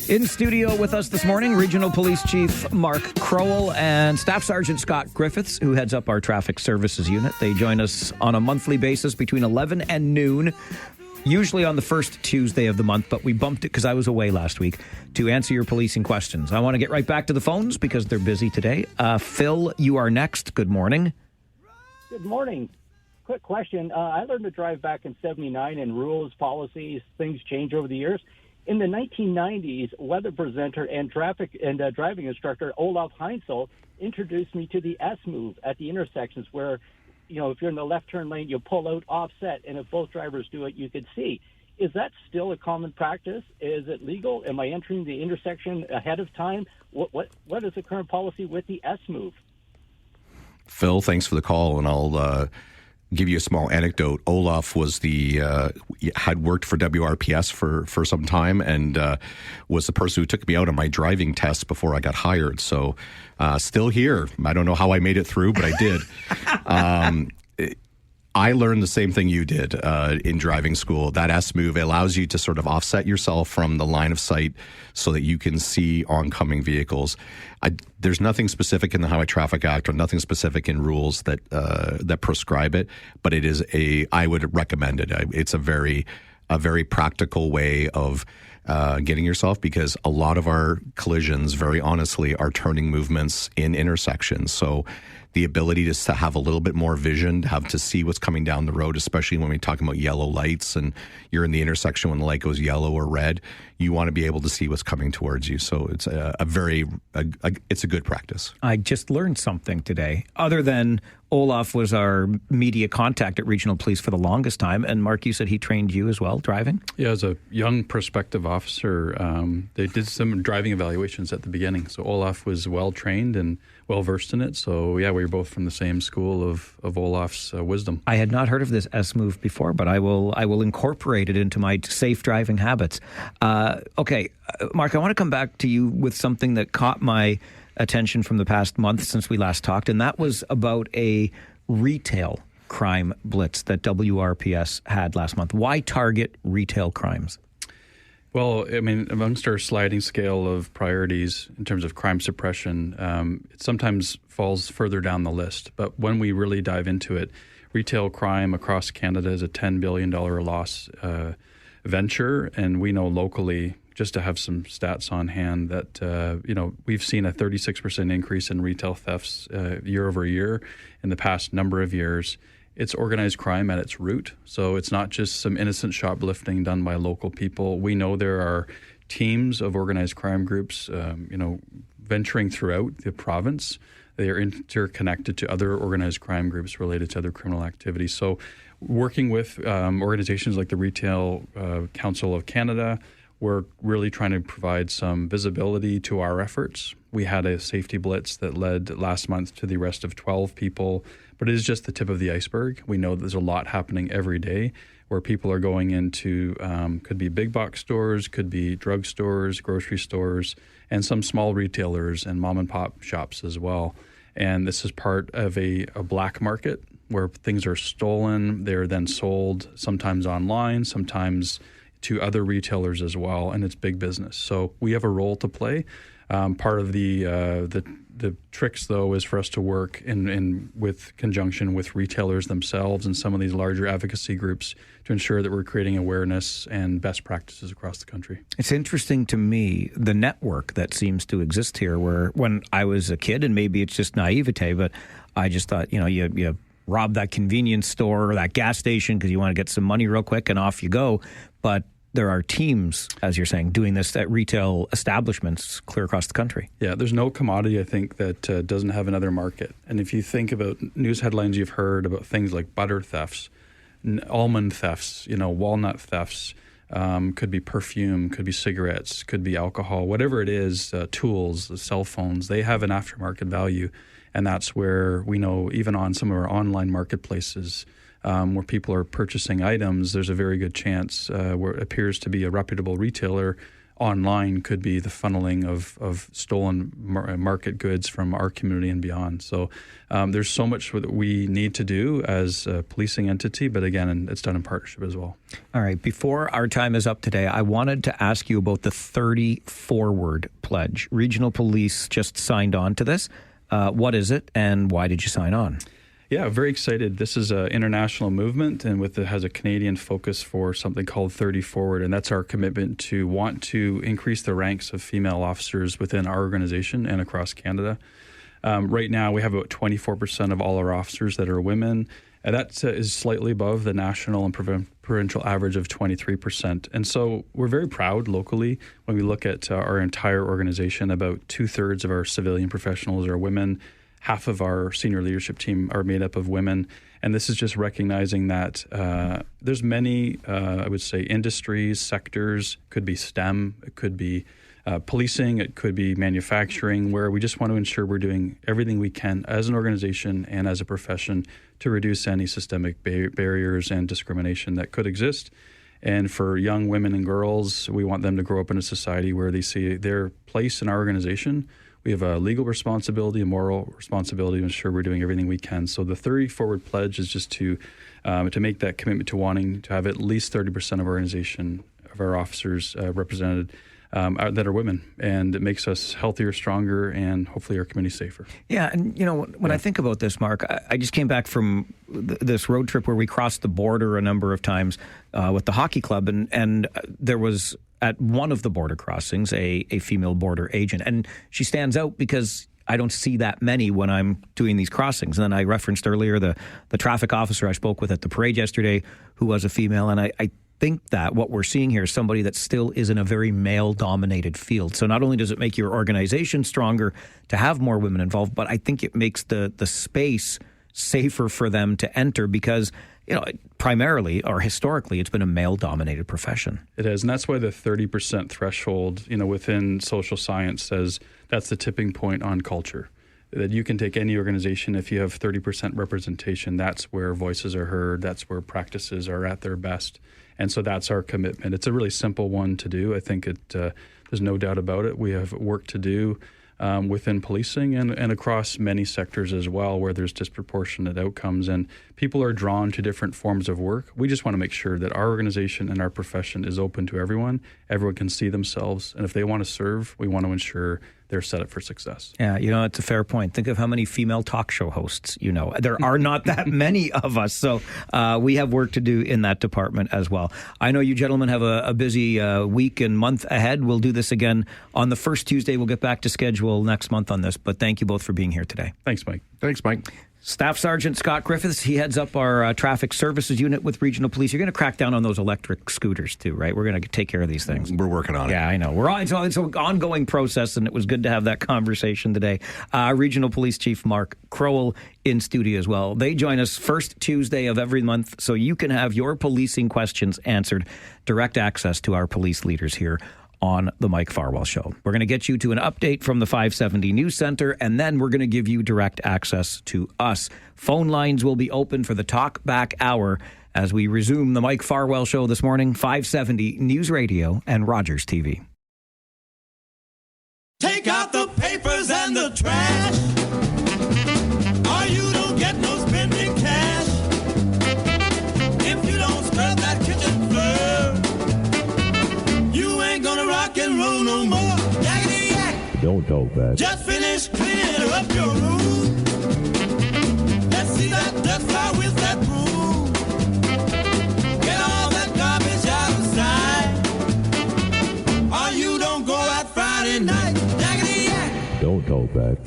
In studio with us this morning, Regional Police Chief Mark Crowell and Staff Sergeant Scott Griffiths, who heads up our traffic services unit. They join us on a monthly basis between 11 and noon, usually on the first Tuesday of the month, but we bumped it because I was away last week to answer your policing questions. I want to get right back to the phones because they're busy today. Phil, you are next. Good morning. Good morning. Quick question. I learned to drive back in '79, and rules, policies, things change over the years. In the 1990s, weather presenter and driving instructor Olaf Heinzel introduced me to the S-move at the intersections where, if you're in the left turn lane, you pull out offset, and if both drivers do it, you could see. Is that still a common practice? Is it legal? Am I entering the intersection ahead of time? What is the current policy with the S-move? Phil, thanks for the call, and I'll give you a small anecdote. Olaf was had worked for WRPS for some time and was the person who took me out on my driving test before I got hired. So still here. I don't know how I made it through, but I did. I learned the same thing you did in driving school. That S-move allows you to sort of offset yourself from the line of sight so that you can see oncoming vehicles. There's nothing specific in the Highway Traffic Act or nothing specific in rules that prescribe it, but I would recommend it. It's a very practical way of getting yourself, because a lot of our collisions, very honestly, are turning movements in intersections. So the ability to have a little bit more vision, to see what's coming down the road, especially when we're talking about yellow lights and you're in the intersection when the light goes yellow or red, you want to be able to see what's coming towards you. So it's it's a good practice. I just learned something today, other than Olaf was our media contact at Regional Police for the longest time. And Mark, you said he trained you as well, driving? Yeah, as a young prospective officer, they did some driving evaluations at the beginning. So Olaf was well-trained and well-versed in it. So yeah, we were both from the same school of Olaf's wisdom. I had not heard of this S-move before, but I will incorporate it into my safe driving habits. Okay, Mark, I want to come back to you with something that caught my attention from the past month since we last talked, and that was about a retail crime blitz that WRPS had last month. Why target retail crimes? Well, I mean, amongst our sliding scale of priorities in terms of crime suppression, it sometimes falls further down the list. But when we really dive into it, retail crime across Canada is a $10 billion loss venture, and we know locally, just to have some stats on hand, that we've seen a 36% increase in retail thefts year over year in the past number of years. It's organized crime at its root, so it's not just some innocent shoplifting done by local people. We know there are teams of organized crime groups, venturing throughout the province. They are interconnected to other organized crime groups related to other criminal activities. So working with organizations like the Retail Council of Canada, we're really trying to provide some visibility to our efforts. We had a safety blitz that led last month to the arrest of 12 people, but it is just the tip of the iceberg. We know there's a lot happening every day where people are going into, could be big box stores, could be drug stores, grocery stores, and some small retailers and mom and pop shops as well. And this is part of a black market where things are stolen. They're then sold sometimes online, sometimes to other retailers as well, and it's big business. So we have a role to play. Part of the The tricks, though, is for us to work in with conjunction with retailers themselves and some of these larger advocacy groups to ensure that we're creating awareness and best practices across the country. It's interesting to me, the network that seems to exist here, where when I was a kid, and maybe it's just naivete, but I just thought, you rob that convenience store or that gas station because you want to get some money real quick and off you go. But there are teams, as you're saying, doing this at retail establishments clear across the country. Yeah, there's no commodity, I think, that doesn't have another market. And if you think about news headlines you've heard about things like butter thefts, almond thefts, walnut thefts, could be perfume, could be cigarettes, could be alcohol, whatever it is, tools, cell phones, they have an aftermarket value. And that's where we know, even on some of our online marketplaces, where people are purchasing items, there's a very good chance where it appears to be a reputable retailer online could be the funneling of stolen market goods from our community and beyond. So there's so much that we need to do as a policing entity, but again, it's done in partnership as well. All right. Before our time is up today, I wanted to ask you about the 30 Forward pledge. Regional Police just signed on to this. What is it, and why did you sign on? Yeah, very excited. This is an international movement, and it has a Canadian focus for something called 30 Forward, and that's our commitment to want to increase the ranks of female officers within our organization and across Canada. Right now, we have about 24% of all our officers that are women, and that is slightly above the national and provincial average of 23%. And so we're very proud locally when we look at our entire organization. About 2/3 of our civilian professionals are women. Half of our senior leadership team are made up of women. And this is just recognizing that there's many, I would say, industries, sectors, could be STEM, it could be policing, it could be manufacturing, where we just want to ensure we're doing everything we can as an organization and as a profession to reduce any systemic barriers and discrimination that could exist. And for young women and girls, we want them to grow up in a society where they see their place in our organization. We have a legal responsibility, a moral responsibility to ensure we're doing everything we can. So the 30 Forward pledge is just to make that commitment to wanting to have at least 30% of our organization, of our officers represented that are women. And it makes us healthier, stronger, and hopefully our community safer. Yeah, and when I think about this, Mark, I just came back from this road trip where we crossed the border a number of times with the hockey club, and there was at one of the border crossings a female border agent, and she stands out because I don't see that many when I'm doing these crossings. And then I referenced earlier the traffic officer I spoke with at the parade yesterday who was a female, and I think that what we're seeing here is somebody that still is in a very male-dominated field. So not only does it make your organization stronger to have more women involved, but I think it makes the space safer for them to enter because, primarily or historically, it's been a male-dominated profession. It is, and that's why the 30% threshold, within social science says that's the tipping point on culture. That you can take any organization, if you have 30% representation, that's where voices are heard, that's where practices are at their best. And so that's our commitment. It's a really simple one to do. I think there's no doubt about it. We have work to do within policing and across many sectors as well, where there's disproportionate outcomes and people are drawn to different forms of work. We just want to make sure that our organization and our profession is open to everyone. Everyone can see themselves. And if they want to serve, we want to ensure they're set up for success. Yeah, it's a fair point. Think of how many female talk show hosts, There are not that many of us. So we have work to do in that department as well. I know you gentlemen have a busy week and month ahead. We'll do this again on the first Tuesday. We'll get back to schedule next month on this. But thank you both for being here today. Thanks, Mike. Thanks, Mike. Staff Sergeant Scott Griffiths, he heads up our traffic services unit with Regional Police. You're going to crack down on those electric scooters too, right? We're going to take care of these things. We're working on it. Yeah, I know. It's an ongoing process, and it was good to have that conversation today. Regional Police Chief Mark Crowell in studio as well. They join us first Tuesday of every month, so you can have your policing questions answered. Direct access to our police leaders here on the Mike Farwell Show. We're going to get you to an update from the 570 News Center, and then we're going to give you direct access to us. Phone lines will be open for the Talkback Hour as we resume the Mike Farwell Show this morning, 570 News Radio and Rogers TV. Take out the papers and the trash, or you don't get no spending cash. If you don't scrub that kitchen floor, you ain't gonna rock and roll no more. Yakety yak. Don't talk back. Just finish cleaning up your room. Let's see that dust fly with that broom. Get all that garbage out of sight. Or you don't go out Friday night. Jaggedy yak. Don't talk back.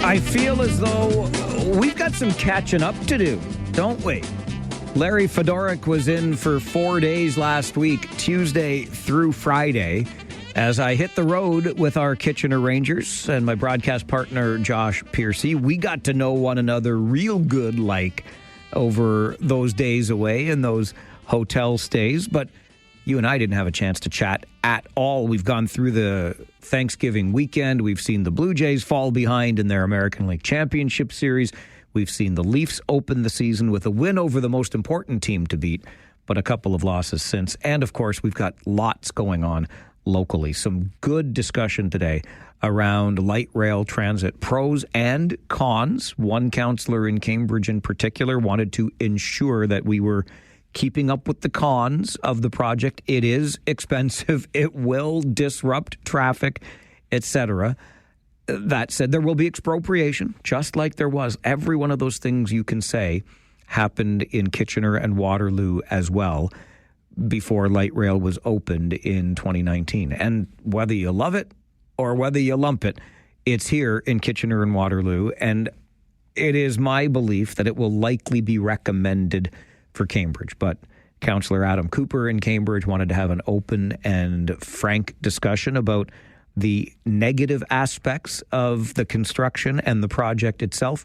I feel as though we've got some catching up to do, don't we? Larry Fedoruk was in for 4 days last week, Tuesday through Friday, as I hit the road with our Kitchener Rangers and my broadcast partner, Josh Piercy. We got to know one another real good, like, over those days away and those hotel stays, but you and I didn't have a chance to chat at all. We've gone through the Thanksgiving weekend. We've seen the Blue Jays fall behind in their American League Championship Series. We've seen the Leafs open the season with a win over the most important team to beat, but a couple of losses since. And, of course, we've got lots going on locally. Some good discussion today around light rail transit, pros and cons. One councillor in Cambridge in particular wanted to ensure that we were keeping up with the cons of the project. It is expensive. It will disrupt traffic, etc. That said, there will be expropriation, just like there was. Every one of those things you can say happened in Kitchener and Waterloo as well before light rail was opened in 2019. And whether you love it or whether you lump it, it's here in Kitchener and Waterloo. And it is my belief that it will likely be recommended for Cambridge. But Councillor Adam Cooper in Cambridge wanted to have an open and frank discussion about the negative aspects of the construction and the project itself,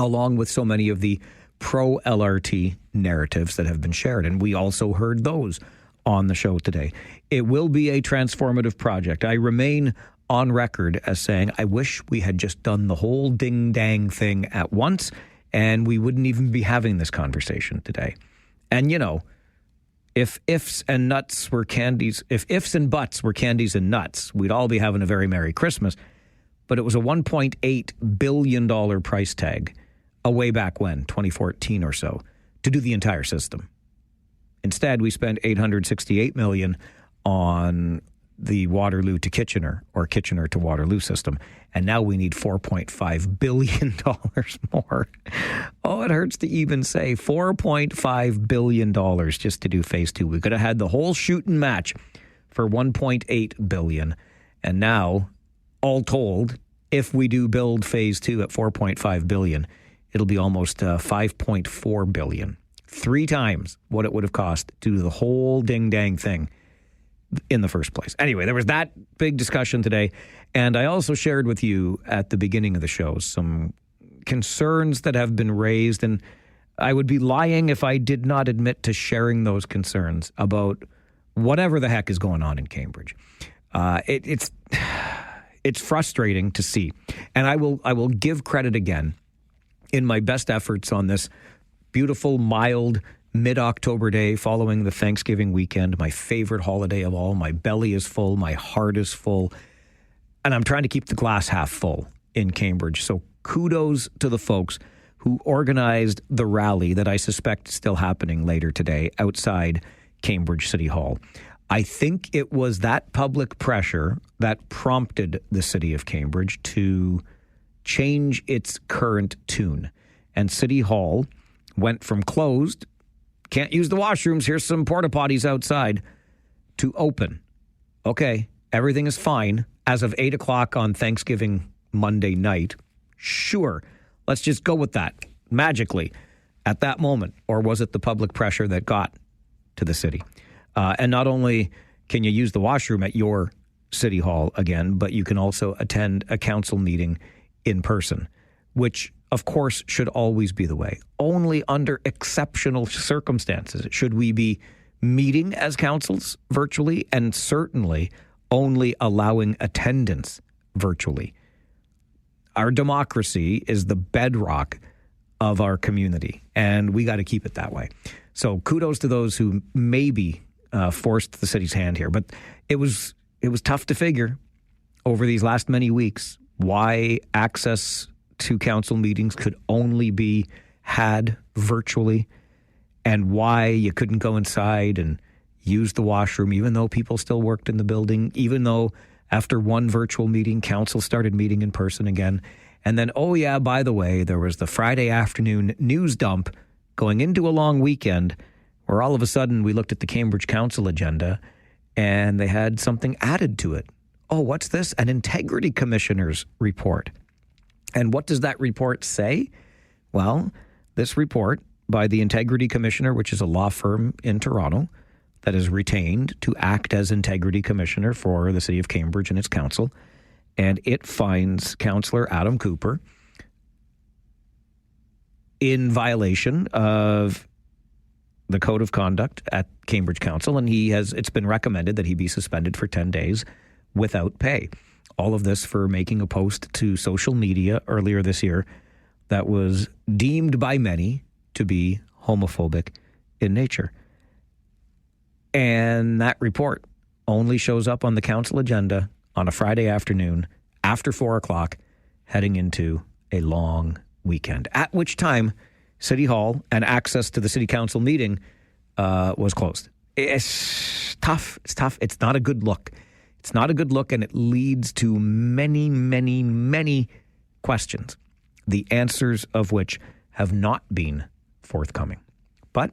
along with so many of the pro-LRT narratives that have been shared. And we also heard those on the show today. It will be a transformative project. I remain on record as saying I wish we had just done the whole ding-dang thing at once, and we wouldn't even be having this conversation today. And, you know, if ifs and nuts were candies, if ifs and buts were candies and nuts, we'd all be having a very Merry Christmas. But it was a $1.8 billion price tag way back when, 2014 or so, to do the entire system. Instead, we spent $868 million on the Waterloo to Kitchener or Kitchener to Waterloo system. And now we need $4.5 billion more. Oh, it hurts to even say $4.5 billion just to do phase two. We could have had the whole shooting match for $1.8 billion. And now, all told, if we do build phase two at $4.5 billion, it'll be almost $5.4 billion. 3 times what it would have cost to do the whole ding-dang thing in the first place. Anyway, there was that big discussion today. And I also shared with you at the beginning of the show some concerns that have been raised. And I would be lying if I did not admit to sharing those concerns about whatever the heck is going on in Cambridge. It's frustrating to see. And I will give credit again in my best efforts on this beautiful, mild, mid-October day following the Thanksgiving weekend, my favorite holiday of all. My belly is full, my heart is full, and I'm trying to keep the glass half full in Cambridge. So kudos to the folks who organized the rally that I suspect is still happening later today outside Cambridge City Hall. I think it was that public pressure that prompted the city of Cambridge to change its current tune. And City Hall went from closed, can't use the washrooms, here's some porta potties outside, to open. Okay, everything is fine as of 8 o'clock on Thanksgiving Monday night. Sure, let's just go with that magically at that moment. Or was it the public pressure that got to the city? And not only can you use the washroom at your city hall again, but you can also attend a council meeting in person, which of course should always be the way. Only under exceptional circumstances should we be meeting as councils virtually, and certainly only allowing attendance virtually. Our democracy is the bedrock of our community, and we got to keep it that way. So kudos to those who maybe forced the city's hand here. But it was tough to figure over these last many weeks why access to council meetings could only be had virtually, and why you couldn't go inside and used the washroom, even though people still worked in the building, even though after one virtual meeting, council started meeting in person again. And then, oh yeah, by the way, there was the Friday afternoon news dump going into a long weekend where all of a sudden we looked at the Cambridge Council agenda and they had something added to it. Oh, what's this? An Integrity Commissioner's report. And what does that report say? Well, this report by the Integrity Commissioner, which is a law firm in Toronto that is retained to act as Integrity Commissioner for the City of Cambridge and its council, and it finds Councillor Adam Cooper in violation of the Code of Conduct at Cambridge Council, and it's been recommended that he be suspended for 10 days without pay. All of this for making a post to social media earlier this year that was deemed by many to be homophobic in nature. And that report only shows up on the council agenda on a Friday afternoon after 4 o'clock, heading into a long weekend, at which time City Hall and access to the City Council meeting was closed. It's tough. It's tough. It's not a good look. It's not a good look, and it leads to many, many, many questions, the answers of which have not been forthcoming. But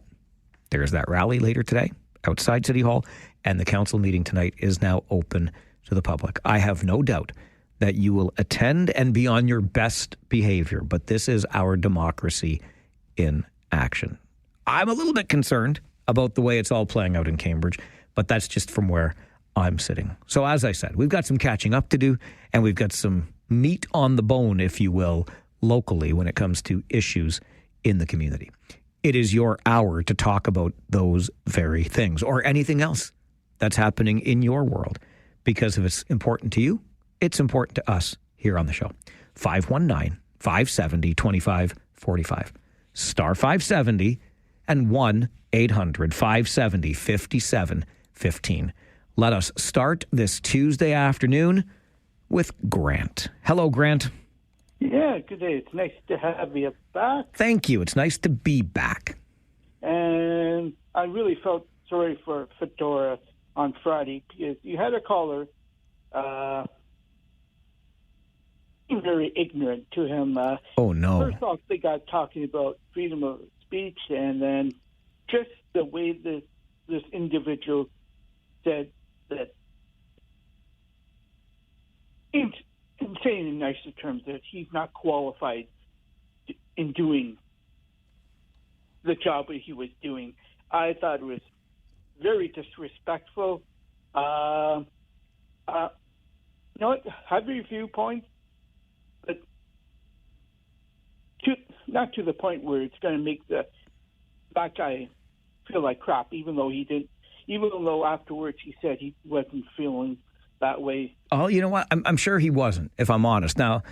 there's that rally later today outside City Hall, and the council meeting tonight is now open to the public. I have no doubt that you will attend and be on your best behavior, but this is our democracy in action. I'm a little bit concerned about the way it's all playing out in Cambridge, but that's just from where I'm sitting. So as I said, we've got some catching up to do, and we've got some meat on the bone, if you will, locally when it comes to issues in the community. It is your hour to talk about those very things or anything else that's happening in your world, because if it's important to you, it's important to us here on the show. 519-570-2545. Star 570 and 1-800-570-5715. Let us start this Tuesday afternoon with Grant. Hello, Grant. Yeah, good day. It's nice to have you back. Thank you. It's nice to be back. And I really felt sorry for Fedora on Friday because you had a caller very ignorant to him. Oh, no. First off, they got talking about freedom of speech, and then just the way this individual said that, in saying in nicer terms, that he's not qualified in doing the job that he was doing. I thought it was very disrespectful. You know what? Have your viewpoints, but not to the point where it's going to make that guy feel like crap, even though afterwards he said he wasn't feeling that way. Oh, you know what? I'm sure he wasn't, if I'm honest. Now,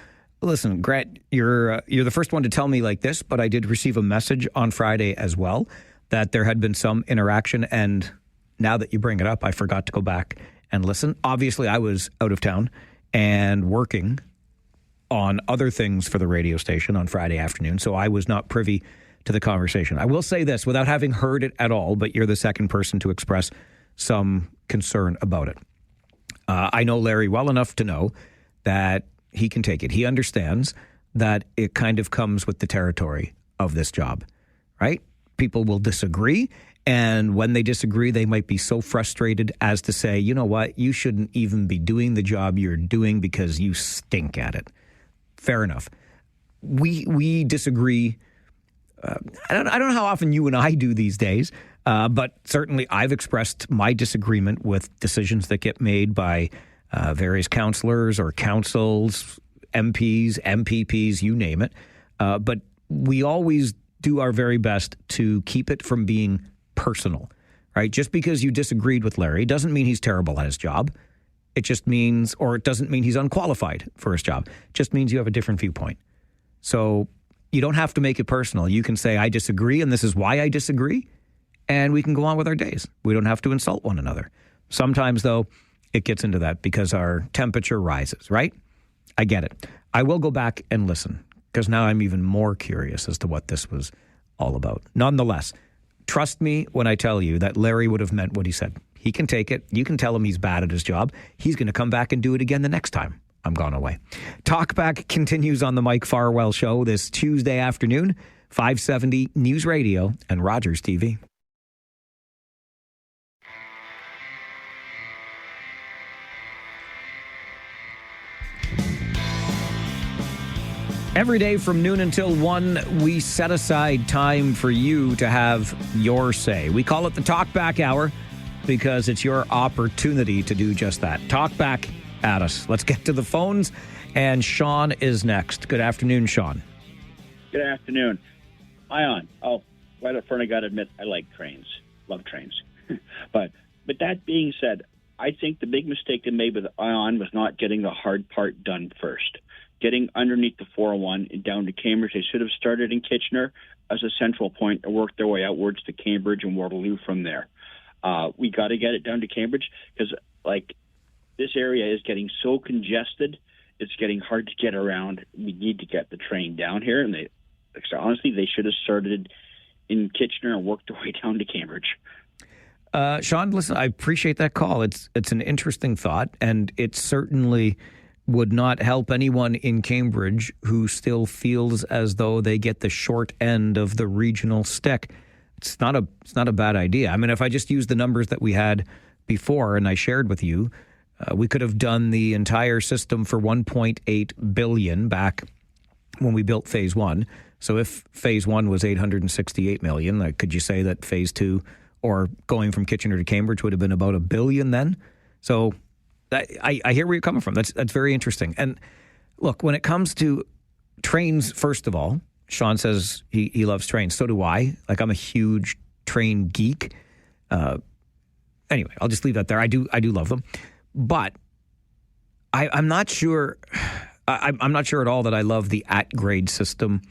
listen, Grant, you're the first one to tell me like this, but I did receive a message on Friday as well that there had been some interaction, and now that you bring it up, I forgot to go back and listen. Obviously, I was out of town and working on other things for the radio station on Friday afternoon, so I was not privy to the conversation. I will say this, without having heard it at all, but you're the second person to express some concern about it. I know Larry well enough to know that he can take it. He understands that it kind of comes with the territory of this job, right? People will disagree, and when they disagree, they might be so frustrated as to say, you know what, you shouldn't even be doing the job you're doing because you stink at it. Fair enough. We disagree. I don't know how often you and I do these days, but certainly I've expressed my disagreement with decisions that get made by various councillors or councils, MPs, MPPs, you name it. But we always do our very best to keep it from being personal, right? Just because you disagreed with Larry doesn't mean he's terrible at his job. It just means, or it doesn't mean he's unqualified for his job. It just means you have a different viewpoint. So you don't have to make it personal. You can say, I disagree, and this is why I disagree, and we can go on with our days. We don't have to insult one another. Sometimes, though, it gets into that because our temperature rises, right? I get it. I will go back and listen because now I'm even more curious as to what this was all about. Nonetheless, trust me when I tell you that Larry would have meant what he said. He can take it. You can tell him he's bad at his job. He's going to come back and do it again the next time I'm gone away. Talkback continues on the Mike Farwell Show this Tuesday afternoon, 570 News Radio and Rogers TV. Every day from noon until 1, we set aside time for you to have your say. We call it the Talkback Hour because it's your opportunity to do just that. Talk back at us. Let's get to the phones, and Sean is next. Good afternoon, Sean. Good afternoon. Ion. Oh, right up front, I got to admit, I like trains. Love trains. but that being said, I think the big mistake they made with Ion was not getting the hard part done first. Getting underneath the 401 and down to Cambridge. They should have started in Kitchener as a central point and worked their way outwards to Cambridge and Waterloo from there. We got to get it down to Cambridge because, this area is getting so congested, it's getting hard to get around. We need to get the train down here, and honestly, they should have started in Kitchener and worked their way down to Cambridge. Sean, listen, I appreciate that call. It's an interesting thought, and it certainly would not help anyone in Cambridge who still feels as though they get the short end of the regional stick. It's not a bad idea. I mean, if I just use the numbers that we had before and I shared with you, we could have done the entire system for $1.8 billion back when we built Phase 1. So if Phase 1 was $868 million, could you say that Phase 2 or going from Kitchener to Cambridge would have been about $1 billion then? So I hear where you're coming from. That's very interesting. And look, when it comes to trains, first of all, Sean says he loves trains. So do I. I'm a huge train geek. Anyway, I'll just leave that there. I do love them. But I'm not sure. I'm not sure at all that I love the at-grade system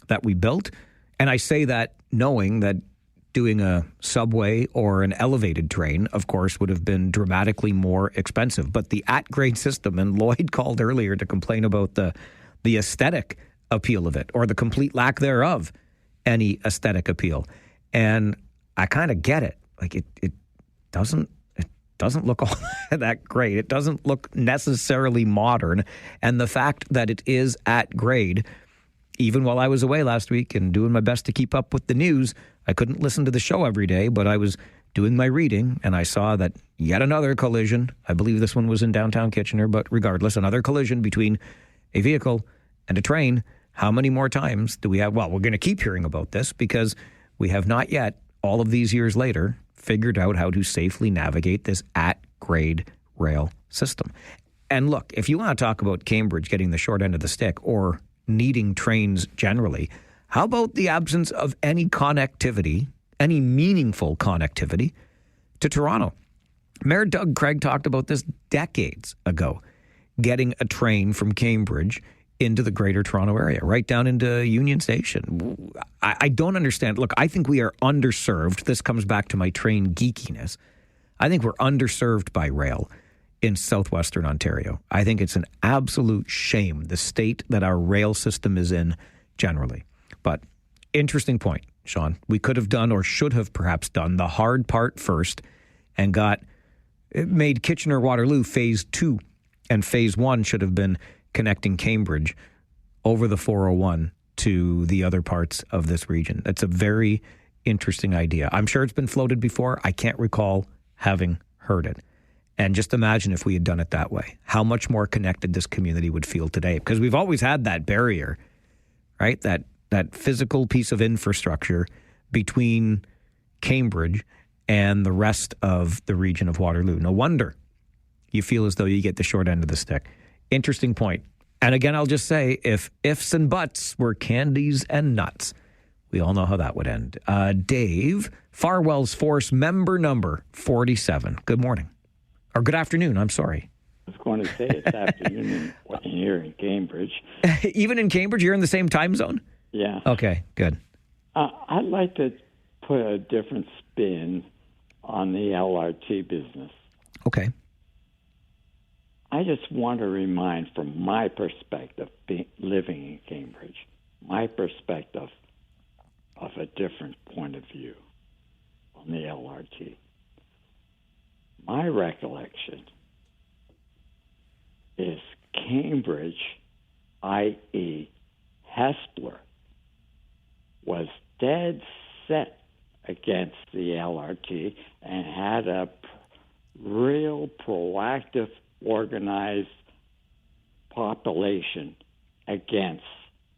that we built. And I say that knowing that doing a subway or an elevated train, of course, would have been dramatically more expensive. But the at-grade system, and Lloyd called earlier to complain about the aesthetic appeal of it, or the complete lack thereof any aesthetic appeal. And I kind of get it. It doesn't look all that great. It doesn't look necessarily modern. And the fact that it is at grade, even while I was away last week and doing my best to keep up with the news, I couldn't listen to the show every day, but I was doing my reading and I saw that yet another collision, I believe this one was in downtown Kitchener, but regardless, another collision between a vehicle and a train. How many more times do we have? Well, we're going to keep hearing about this because we have not yet, all of these years later, figured out how to safely navigate this at-grade rail system. And look, if you want to talk about Cambridge getting the short end of the stick or needing trains generally, how about the absence of any connectivity, any meaningful connectivity to Toronto? Mayor Doug Craig talked about this decades ago, getting a train from Cambridge into the greater Toronto area, right down into Union Station. I don't understand. Look, I think we are underserved. This comes back to my train geekiness. I think we're underserved by rail in southwestern Ontario. I think it's an absolute shame, the state that our rail system is in generally. But interesting point, Sean. We could have done or should have perhaps done the hard part first and made Kitchener-Waterloo Phase 2, and Phase 1 should have been connecting Cambridge over the 401 to the other parts of this region. That's a very interesting idea. I'm sure it's been floated before. I can't recall having heard it. And just imagine if we had done it that way, how much more connected this community would feel today. Because we've always had that barrier, right? That physical piece of infrastructure between Cambridge and the rest of the region of Waterloo. No wonder you feel as though you get the short end of the stick. Interesting point. And again, I'll just say, if ifs and buts were candies and nuts, we all know how that would end. Dave, Farwell's Force member number 47. Good morning. Or good afternoon, I'm sorry. I was going to say it's afternoon here in Cambridge. Even in Cambridge, you're in the same time zone? Yeah. Okay, good. I'd like to put a different spin on the LRT business. Okay. I just want to remind, from my perspective, living in Cambridge, my perspective of a different point of view. on the LRT. My recollection is Cambridge, i.e. Hespeler, was dead set against the LRT and had a real proactive, organized population against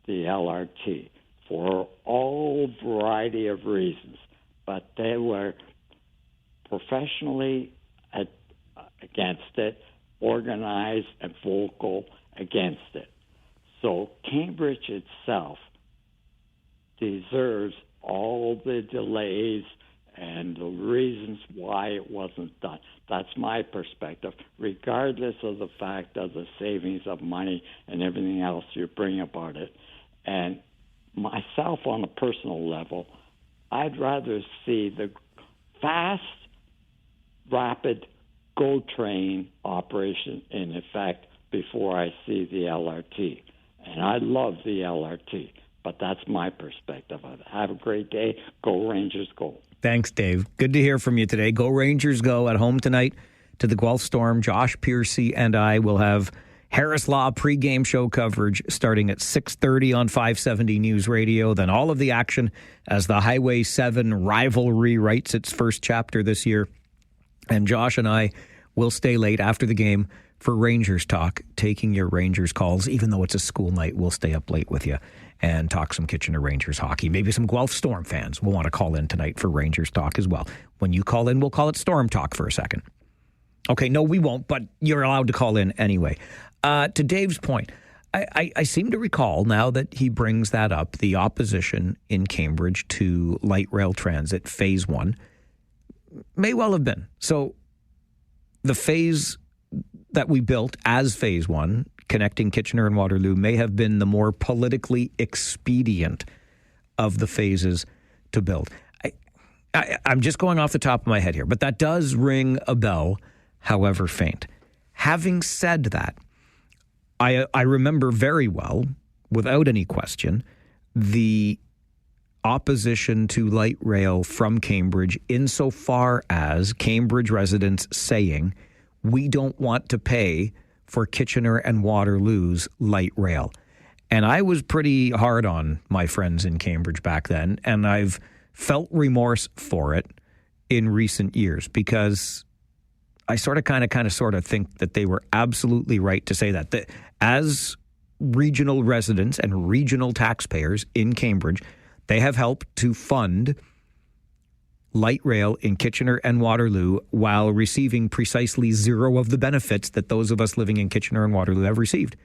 the LRT for all variety of reasons. But they were professionally against it, organized and vocal against it. So Cambridge itself deserves all the delays and the reasons why it wasn't done. That's my perspective, regardless of the fact of the savings of money and everything else you bring about it. And myself, on a personal level, I'd rather see the fast, rapid GO train operation in effect before I see the LRT. And I love the LRT, but that's my perspective of it. Have a great day. Go Rangers, go. Thanks, Dave. Good to hear from you today. Go Rangers, go. At home tonight to the Guelph Storm. Josh Piercy and I will have Harris Law pregame show coverage starting at 6:30 on 570 News Radio. Then all of the action as the Highway 7 rivalry writes its first chapter this year. And Josh and I will stay late after the game for Rangers talk, taking your Rangers calls. Even though it's a school night, we'll stay up late with you and talk some Kitchener Rangers hockey. Maybe some Guelph Storm fans will want to call in tonight for Rangers talk as well. When you call in, we'll call it Storm Talk for a second. Okay, no, we won't, but you're allowed to call in anyway. To Dave's point, I seem to recall, now that he brings that up, the opposition in Cambridge to light rail transit, Phase 1, may well have been. So the phase that we built as Phase 1, connecting Kitchener and Waterloo, may have been the more politically expedient of the phases to build. I'm just going off the top of my head here, but that does ring a bell, however faint. Having said that, I remember very well, without any question, the opposition to light rail from Cambridge insofar as Cambridge residents saying, we don't want to pay for Kitchener and Waterloo's light rail. And I was pretty hard on my friends in Cambridge back then, and I've felt remorse for it in recent years because I sort of think that they were absolutely right to say that. That as regional residents and regional taxpayers in Cambridge, they have helped to fund light rail in Kitchener and Waterloo while receiving precisely zero of the benefits that those of us living in Kitchener and Waterloo have received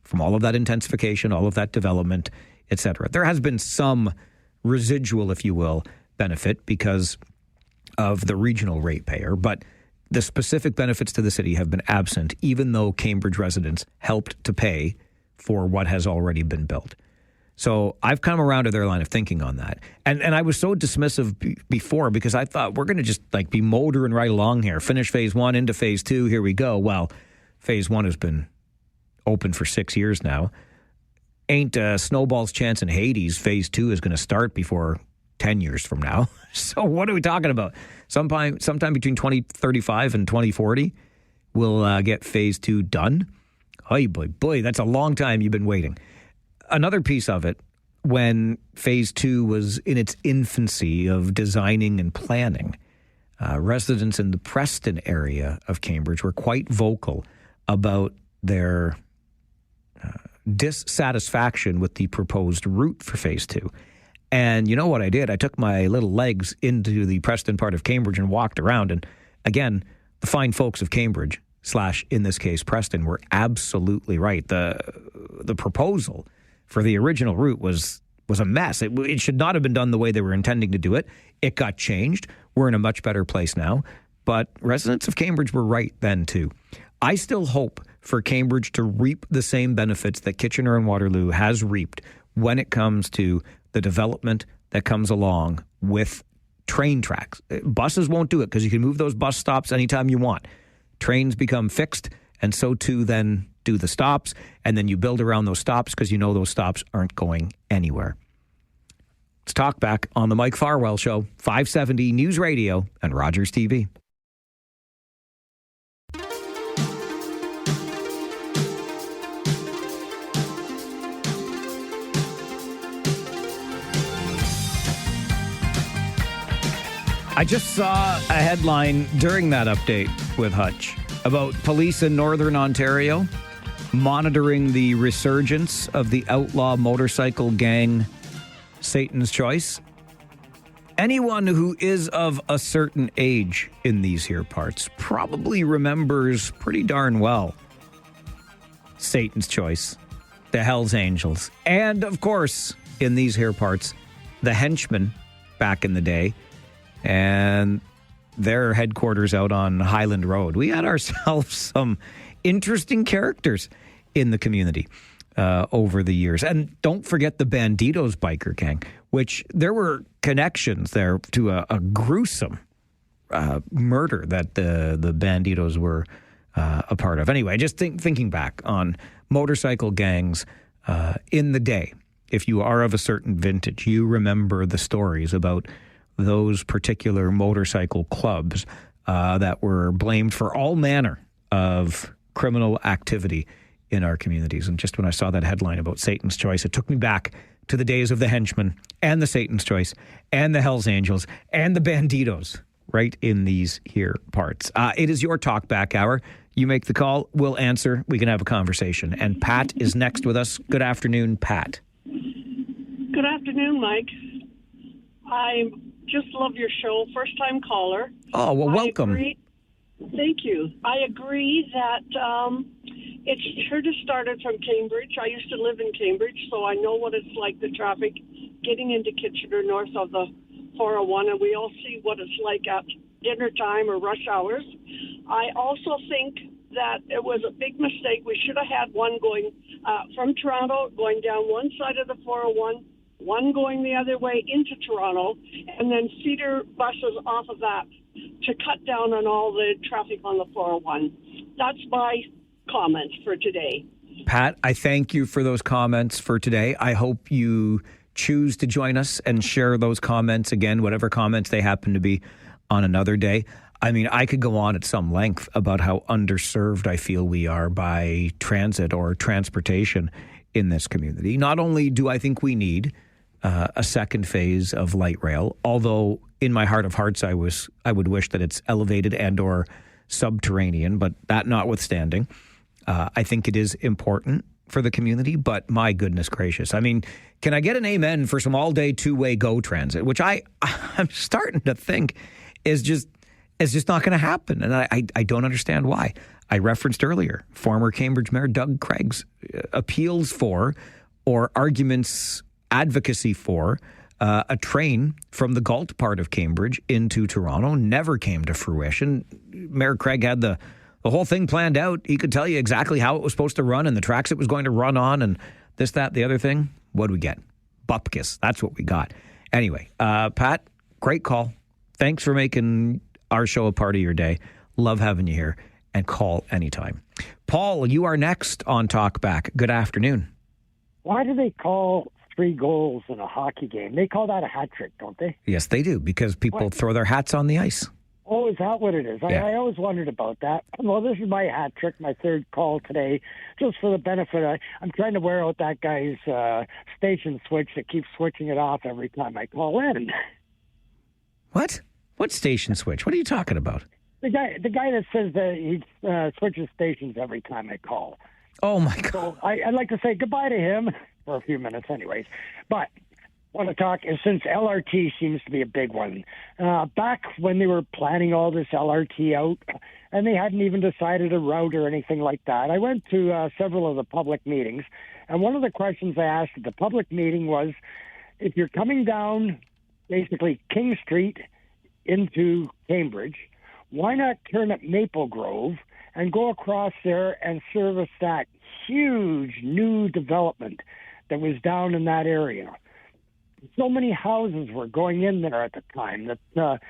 from all of that intensification, all of that development, etc. There has been some residual, if you will, benefit because of the regional ratepayer, but the specific benefits to the city have been absent, even though Cambridge residents helped to pay for what has already been built. So I've come around to their line of thinking on that. And I was so dismissive before because I thought we're going to just be motoring right along here. Finish Phase 1 into Phase 2. Here we go. Well, Phase 1 has been open for 6 years now. Ain't a snowball's chance in Hades Phase 2 is going to start before 10 years from now. So what are we talking about? Sometime between 2035 and 2040, we'll get Phase 2 done. Oh, boy, that's a long time you've been waiting. Another piece of it, when Phase 2 was in its infancy of designing and planning, residents in the Preston area of Cambridge were quite vocal about their dissatisfaction with the proposed route for Phase 2. And you know what I did? I took my little legs into the Preston part of Cambridge and walked around. And again, the fine folks of Cambridge / in this case Preston were absolutely right. The proposal for the original route was a mess. It should not have been done the way they were intending to do it. It got changed. We're in a much better place now. But residents of Cambridge were right then too. I still hope for Cambridge to reap the same benefits that Kitchener and Waterloo has reaped when it comes to the development that comes along with train tracks. Buses won't do it because you can move those bus stops anytime you want. Trains become fixed, and so too then do the stops, and then you build around those stops because you know those stops aren't going anywhere. It's Talkback on the Mike Farwell Show, 570 News Radio and Rogers TV. I just saw a headline during that update with Hutch about police in Northern Ontario monitoring the resurgence of the outlaw motorcycle gang Satan's Choice. Anyone who is of a certain age in these here parts probably remembers pretty darn well Satan's Choice, the Hells Angels, and of course, in these here parts, the Henchmen back in the day, and their headquarters out on Highland Road. We had ourselves some interesting characters in the community over the years. And don't forget the Banditos biker gang, which there were connections there to a gruesome murder that the Banditos were a part of. Anyway, just thinking back on motorcycle gangs in the day. If you are of a certain vintage, you remember the stories about those particular motorcycle clubs that were blamed for all manner of criminal activity in our communities. And just when I saw that headline about Satan's Choice, it took me back to the days of the Henchmen and the Satan's Choice and the Hells Angels and the Banditos right in these here parts. It is your Talkback Hour. You make the call, we'll answer, we can have a conversation. And Pat is next with us. Good afternoon, Pat. Good afternoon, Mike. I just love your show. First-time caller. Oh, well, welcome. Thank you. I agree that it should have started from Cambridge. I used to live in Cambridge, so I know what it's like, the traffic getting into Kitchener north of the 401, and we all see what it's like at dinner time or rush hours. I also think that it was a big mistake. We should have had one going from Toronto, going down one side of the 401, one going the other way into Toronto, and then feeder buses off of that to cut down on all the traffic on the 401. That's my comments for today. Pat, I thank you for those comments for today. I hope you choose to join us and share those comments again, whatever comments they happen to be, on another day. I mean, I could go on at some length about how underserved I feel we are by transit or transportation in this community. Not only do I think we need a second phase of light rail, although in my heart of hearts I would wish that it's elevated and or subterranean, but that notwithstanding, I think it is important for the community, but my goodness gracious. I mean, can I get an amen for some all-day two-way GO transit, which I'm starting to think is just not going to happen, and I don't understand why. I referenced earlier former Cambridge Mayor Doug Craig's appeals for or arguments advocacy for a train from the Galt part of Cambridge into Toronto never came to fruition. Mayor Craig had the whole thing planned out. He could tell you exactly how it was supposed to run and the tracks it was going to run on and this, that, the other thing. What do we get? Bupkis. That's what we got. Anyway, Pat, great call. Thanks for making our show a part of your day. Love having you here, and call anytime. Paul, you are next on Talkback. Good afternoon. Why do they call 3 goals in a hockey game? They call that a hat trick, don't they? Yes, they do, because people throw their hats on the ice. Oh, is that what it is? Yeah. I always wondered about that. Well, this is my hat trick, my third call today, just for the benefit. I'm trying to wear out that guy's station switch that keeps switching it off every time I call in. What? What station switch? What are you talking about? The guy that says that he switches stations every time I call. Oh, my God. So I'd like to say goodbye to him for a few minutes anyways. But I want to talk, since LRT seems to be a big one. Back when they were planning all this LRT out, and they hadn't even decided a route or anything like that, I went to several of the public meetings, and one of the questions I asked at the public meeting was, if you're coming down basically King Street into Cambridge, why not turn at Maple Grove and go across there and service that huge new development that was down in that area? So many houses were going in there at the time that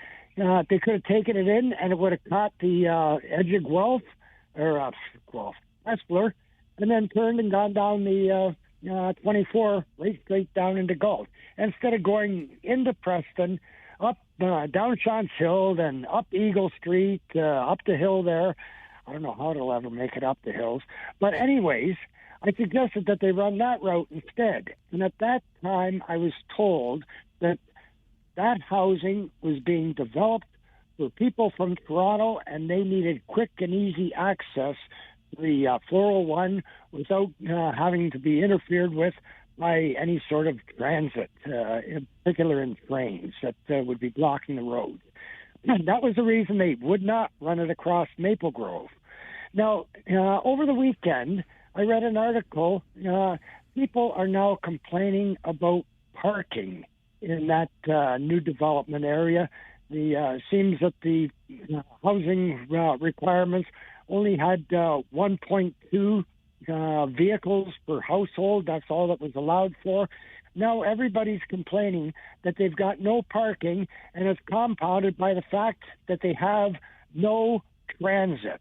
they could have taken it in, and it would have caught the edge of Guelph, Westler, and then turned and gone down the 24 right straight down into Galt. Instead of going into Preston, up down Shantz Hill, then up Eagle Street, up the hill there. I don't know how it'll ever make it up the hills. But anyways, I suggested that they run that route instead. And at that time, I was told that housing was being developed for people from Toronto, and they needed quick and easy access to the 401 without having to be interfered with by any sort of transit, in particular in trains that would be blocking the road. That was the reason they would not run it across Maple Grove. Now, over the weekend, I read an article. People are now complaining about parking in that new development area. Seems that the housing requirements only had 1.2 vehicles per household. That's all that was allowed for. Now everybody's complaining that they've got no parking, and it's compounded by the fact that they have no transit.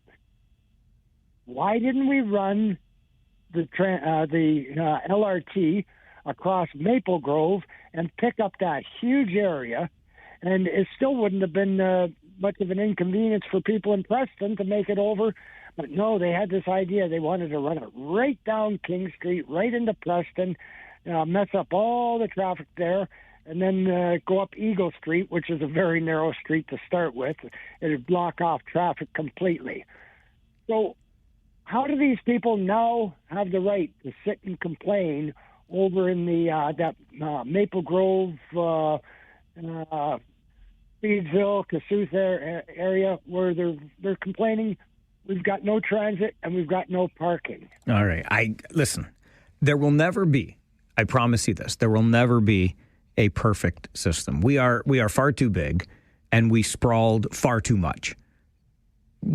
Why didn't we run the LRT across Maple Grove and pick up that huge area? And it still wouldn't have been much of an inconvenience for people in Preston to make it over. But no, they had this idea. They wanted to run it right down King Street, right into Preston, mess up all the traffic there, and then go up Eagle Street, which is a very narrow street to start with. It would block off traffic completely. So how do these people now have the right to sit and complain over in the that Maple Grove, Speedsville, Kossuth area, where they're complaining we've got no transit and we've got no parking? All right. Listen, there will never be, I promise you this, there will never be a perfect system. We are far too big, and we sprawled far too much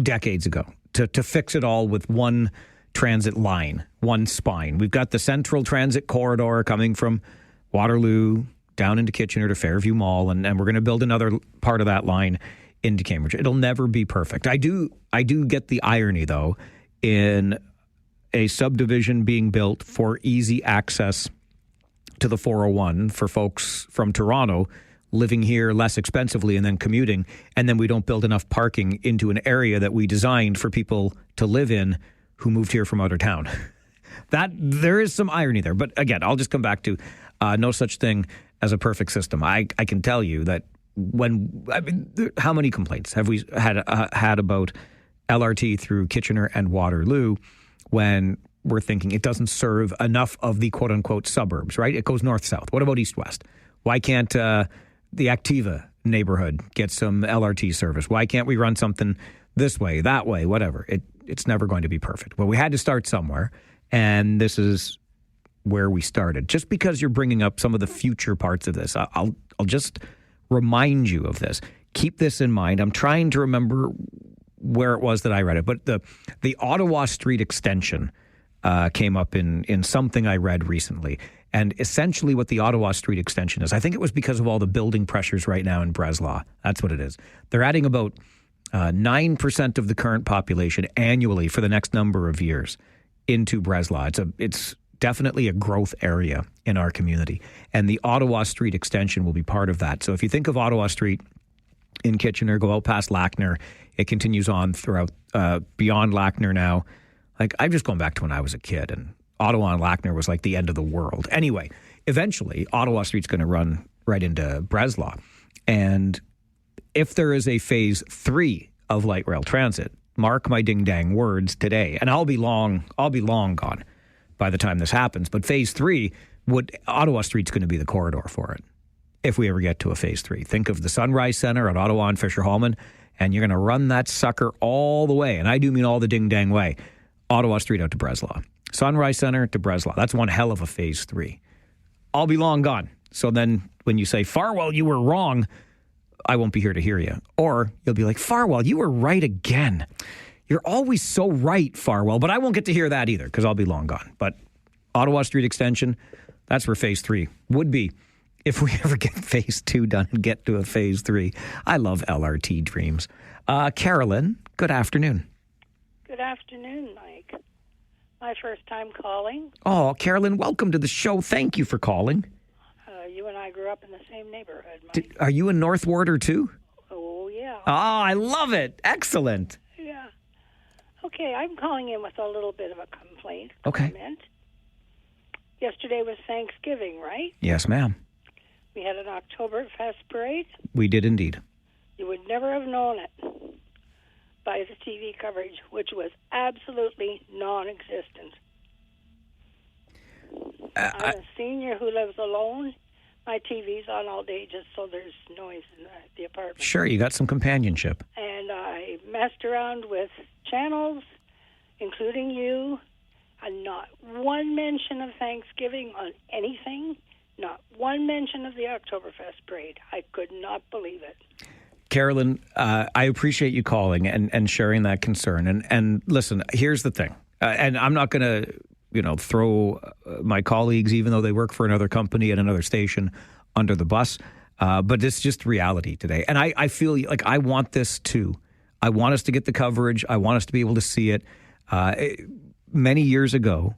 decades ago to fix it all with one transit line, one spine. We've got the central transit corridor coming from Waterloo down into Kitchener to Fairview Mall, and we're going to build another part of that line into Cambridge. It'll never be perfect. I do get the irony, though, in a subdivision being built for easy access to the 401 for folks from Toronto living here less expensively and then commuting, and then we don't build enough parking into an area that we designed for people to live in who moved here from out of town. That there is some irony there. But again, I'll just come back to no such thing as a perfect system. I can tell you that how many complaints have we had about LRT through Kitchener and Waterloo when we're thinking it doesn't serve enough of the quote-unquote suburbs, right? It goes north-south. What about east-west? Why can't the Activa neighborhood get some LRT service? Why can't we run something this way, that way, whatever? It's never going to be perfect. Well, we had to start somewhere, and this is where we started. Just because you're bringing up some of the future parts of this, I'll just remind you of this. Keep this in mind. I'm trying to remember where it was that I read it, but the Ottawa Street extension came up in something I read recently. And essentially what the Ottawa Street extension is, I think it was because of all the building pressures right now in Breslau. That's what it is. They're adding about 9% of the current population annually for the next number of years into Breslau. It's definitely a growth area in our community. And the Ottawa Street extension will be part of that. So if you think of Ottawa Street in Kitchener, go out past Lackner, it continues on throughout beyond Lackner now. Like, I'm just going back to when I was a kid, and Ottawa and Lackner was like the end of the world. Anyway, eventually, Ottawa Street's going to run right into Breslau. And if there is a phase 3 of light rail transit, mark my ding-dang words today, and I'll be long gone by the time this happens, but phase 3, Ottawa Street's going to be the corridor for it if we ever get to a phase 3. Think of the Sunrise Centre at Ottawa and Fisher-Hallman, and you're going to run that sucker all the way, and I do mean all the ding-dang way, Ottawa Street out to Breslau. Sunrise Centre to Breslau. That's one hell of a phase 3. I'll be long gone. So then when you say, Farwell, you were wrong, I won't be here to hear you. Or you'll be like, Farwell, you were right again. You're always so right, Farwell, but I won't get to hear that either because I'll be long gone. But Ottawa Street extension, that's where phase 3 would be if we ever get phase 2 done and get to a phase 3. I love LRT dreams. Carolyn, good afternoon. Good afternoon, Mike. My first time calling. Oh, Carolyn, welcome to the show. Thank you for calling. You and I grew up in the same neighborhood, Mike. Are you a North Warder too? Oh, yeah. Oh, I love it. Excellent. Yeah. Okay, I'm calling in with a little bit of a complaint. Okay. Comment. Yesterday was Thanksgiving, right? Yes, ma'am. We had an Oktoberfest parade. We did indeed. You would never have known it by the TV coverage, which was absolutely non-existent. I'm a senior who lives alone. My TV's on all day just so there's noise in the apartment. Sure, you got some companionship. And I messed around with channels, including you, and not one mention of Thanksgiving on anything, not one mention of the Oktoberfest parade. I could not believe it. Carolyn, I appreciate you calling and sharing that concern. And listen, here's the thing. And I'm not going to, throw my colleagues, even though they work for another company at another station, under the bus. But it's just reality today. And I feel like I want this too. I want us to get the coverage. I want us to be able to see it. Many years ago,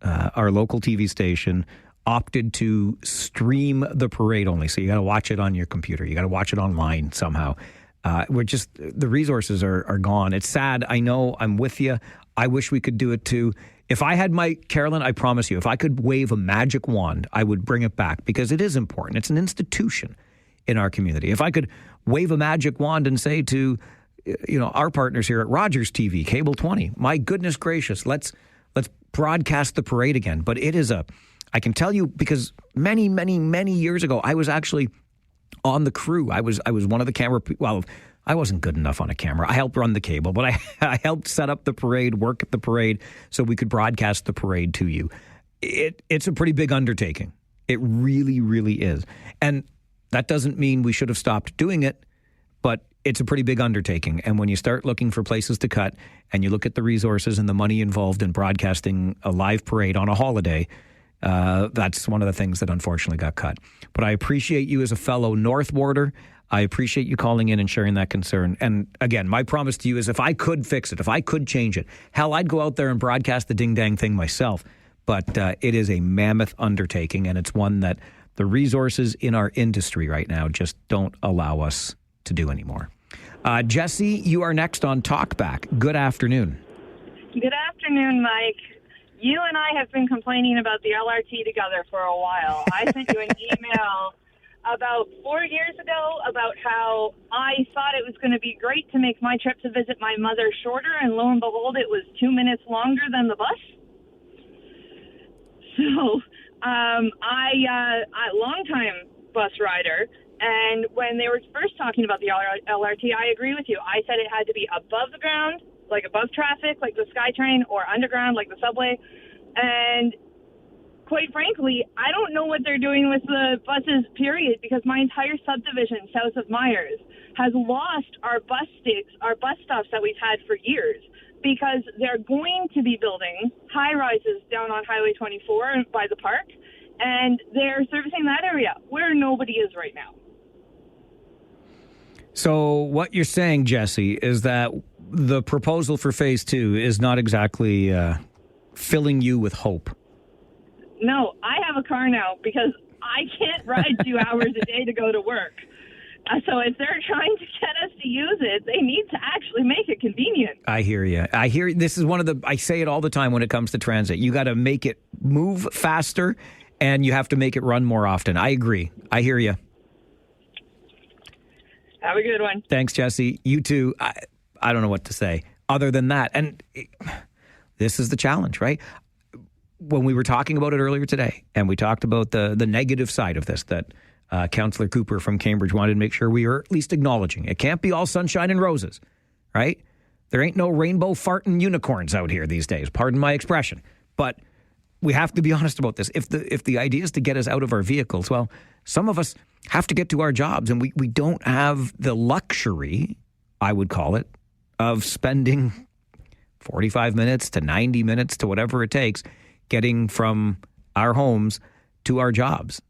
our local TV station opted to stream the parade only. So you got to watch it on your computer. You got to watch it online somehow. The resources are gone. It's sad. I know. I'm with you. I wish we could do it too. If I had Carolyn, I promise you, if I could wave a magic wand, I would bring it back because it is important. It's an institution in our community. If I could wave a magic wand and say to, our partners here at Rogers TV, Cable 20, my goodness gracious, let's broadcast the parade again. But it is I can tell you because many, many, many years ago, I was actually on the crew. I was one of the camera people. Well, I wasn't good enough on a camera. I helped run the cable, but I helped set up the parade, work at the parade so we could broadcast the parade to you. It's a pretty big undertaking. It really, really is. And that doesn't mean we should have stopped doing it, but it's a pretty big undertaking. And when you start looking for places to cut and you look at the resources and the money involved in broadcasting a live parade on a holiday, that's one of the things that unfortunately got cut. But I appreciate you as a fellow North Warder. I appreciate you calling in and sharing that concern. And again, my promise to you is if I could fix it, if I could change it, hell, I'd go out there and broadcast the ding-dang thing myself. But it is a mammoth undertaking, and it's one that the resources in our industry right now just don't allow us to do anymore. Jesse, you are next on Talkback. Good afternoon. Good afternoon, Mike. You and I have been complaining about the LRT together for a while. I sent you an email about 4 years ago about how I thought it was going to be great to make my trip to visit my mother shorter, and lo and behold, it was 2 minutes longer than the bus. So I long-time bus rider, and when they were first talking about the LRT, I agree with you. I said it had to be above the ground, like above traffic, like the SkyTrain, or underground, like the subway. And quite frankly, I don't know what they're doing with the buses, period, because my entire subdivision south of Myers has lost our bus stops that we've had for years because they're going to be building high-rises down on Highway 24 by the park, and they're servicing that area where nobody is right now. So what you're saying, Jesse, is that the proposal for Phase 2 is not exactly filling you with hope. No, I have a car now because I can't ride 2 hours a day to go to work. So if they're trying to get us to use it, they need to actually make it convenient. I hear you. This is I say it all the time when it comes to transit. You got to make it move faster and you have to make it run more often. I agree. I hear you. Have a good one. Thanks, Jesse. You too. I don't know what to say other than that. And this is the challenge, right? When we were talking about it earlier today, and we talked about the negative side of this, that Councillor Cooper from Cambridge wanted to make sure we are at least acknowledging. It can't be all sunshine and roses, right? There ain't no rainbow farting unicorns out here these days. Pardon my expression. But we have to be honest about this. If the idea is to get us out of our vehicles, well, some of us have to get to our jobs, and we don't have the luxury, I would call it, of spending 45 minutes to 90 minutes to whatever it takes getting from our homes to our jobs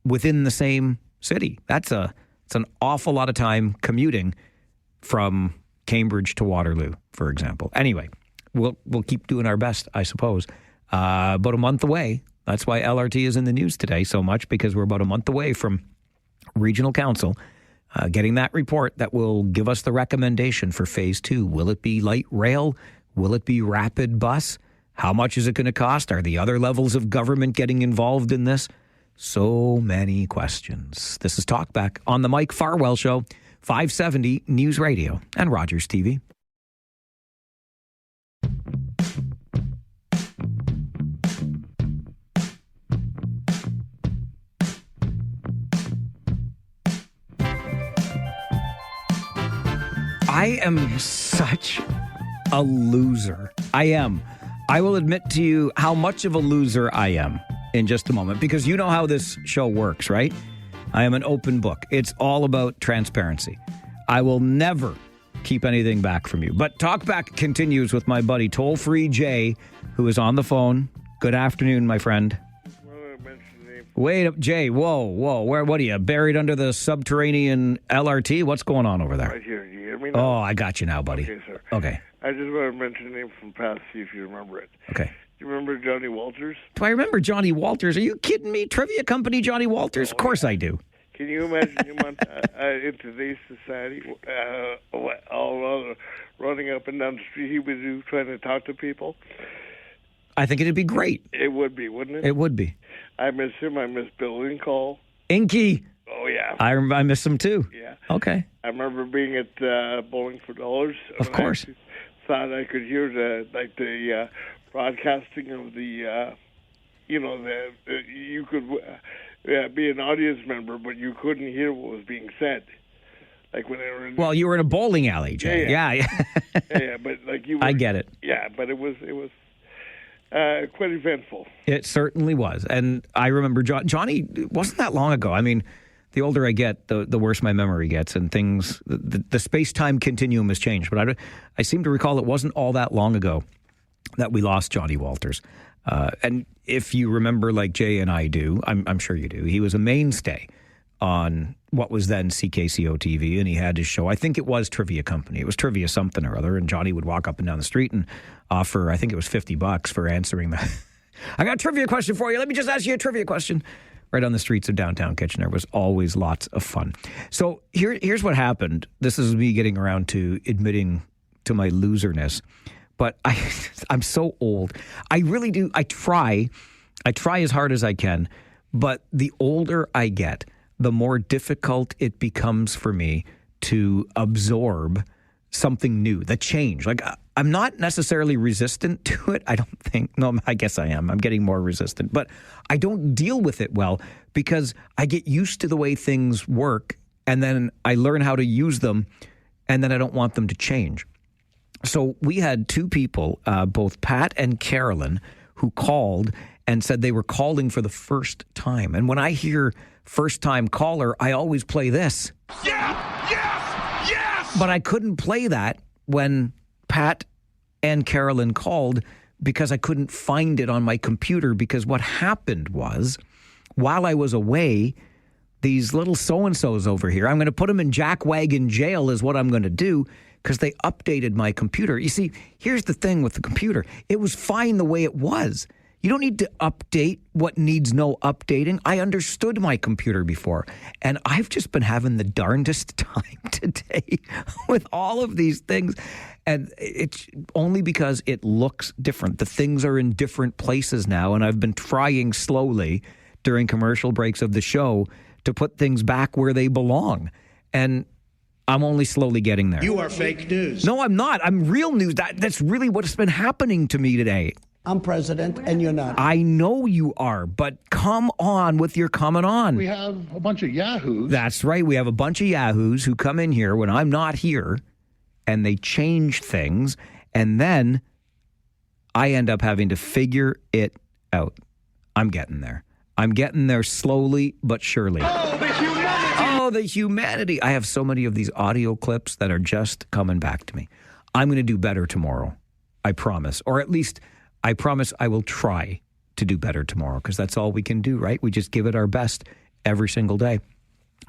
within the same city. It's an awful lot of time commuting from Cambridge to Waterloo, for example. Anyway, we'll keep doing our best, I suppose. About a month away. That's why LRT is in the news today so much, because we're about a month away from Regional Council getting that report that will give us the recommendation for Phase 2. Will it be light rail? Will it be rapid bus? How much is it going to cost? Are the other levels of government getting involved in this? So many questions. This is Talkback on the Mike Farwell Show, 570 News Radio and Rogers TV. I am such a loser. I am. I will admit to you how much of a loser I am in just a moment, because you know how this show works, right? I am an open book. It's all about transparency. I will never keep anything back from you. But Talkback continues with my buddy Toll-Free Jay, who is on the phone. Good afternoon, my friend. Wait up, Jay. Whoa. What are you, buried under the subterranean LRT? What's going on over there? Right here. You hear me now? Oh, I got you now, buddy. Okay, sir. Okay. I just want to mention a name from past, see if you remember it. Okay. Do you remember Johnny Walters? Do I remember Johnny Walters? Are you kidding me? Trivia company Johnny Walters? Of course I do. Can you imagine him on, in today's society, all running up and down the street he would do, trying to talk to people? I think it'd be great. It would be, wouldn't it? It would be. I miss him. I miss Bill Lincoln. Inky. Oh, yeah. I miss him, too. Yeah. Okay. I remember being at Bowling for Dollars. Of course. I thought I could hear the broadcasting of the, you could be an audience member, but you couldn't hear what was being said. Like when they were in... Well, you were in a bowling alley, Jay. Yeah. But like you were... I get it. Yeah, but it was quite eventful. It certainly was. And I remember Johnny, it wasn't that long ago. I mean, the older I get, the worse my memory gets, and things, the space-time continuum has changed. But I seem to recall it wasn't all that long ago that we lost Johnny Walters. And if you remember, like Jay and I do, I'm sure you do, he was a mainstay on what was then CKCO TV, and he had his show. I think it was Trivia Company. It was Trivia something or other, and Johnny would walk up and down the street and offer, I think it was $50 for answering that. I got a trivia question for you. Let me just ask you a trivia question. Right on the streets of downtown Kitchener. Was always lots of fun. So here's what happened. This is me getting around to admitting to my loserness. But I'm so old. I really do. I try as hard as I can. But the older I get, the more difficult it becomes for me to absorb something new, the change. Like, I'm not necessarily resistant to it, I don't think. No, I guess I am. I'm getting more resistant. But I don't deal with it well because I get used to the way things work, and then I learn how to use them, and then I don't want them to change. So we had two people, both Pat and Carolyn, who called and said they were calling for the first time. And when I hear first-time caller, I always play this. Yes! But I couldn't play that when Pat and Carolyn called because I couldn't find it on my computer, because what happened was, while I was away, these little so-and-sos over here, I'm going to put them in jackwagon jail is what I'm going to do, because they updated my computer. You see, here's the thing with the computer. It was fine the way it was. You don't need to update what needs no updating. I understood my computer before, and I've just been having the darndest time today with all of these things, and it's only because it looks different. The things are in different places now, and I've been trying slowly during commercial breaks of the show to put things back where they belong, and I'm only slowly getting there. You are fake news. No, I'm not. I'm real news. That's really what's been happening to me today. I'm president, and you're not. I know you are, but come on with your coming on. We have a bunch of yahoos. That's right. We have a bunch of yahoos who come in here when I'm not here, and they change things, and then I end up having to figure it out. I'm getting there. I'm getting there slowly but surely. Oh, the humanity! Oh, the humanity. I have so many of these audio clips that are just coming back to me. I'm going to do better tomorrow. I promise. Or at least I promise I will try to do better tomorrow, because that's all we can do, right? We just give it our best every single day.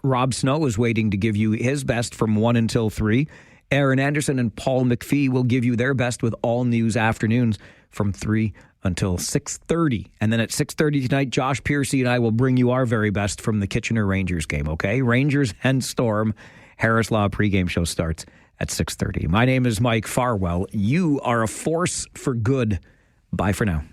Rob Snow is waiting to give you his best from 1 until 3. Aaron Anderson and Paul McPhee will give you their best with all news afternoons from 3 until 6:30. And then at 6:30 tonight, Josh Piercy and I will bring you our very best from the Kitchener Rangers game, okay? Rangers and Storm. Harris Law pregame show starts at 6:30. My name is Mike Farwell. You are a force for good. Bye for now.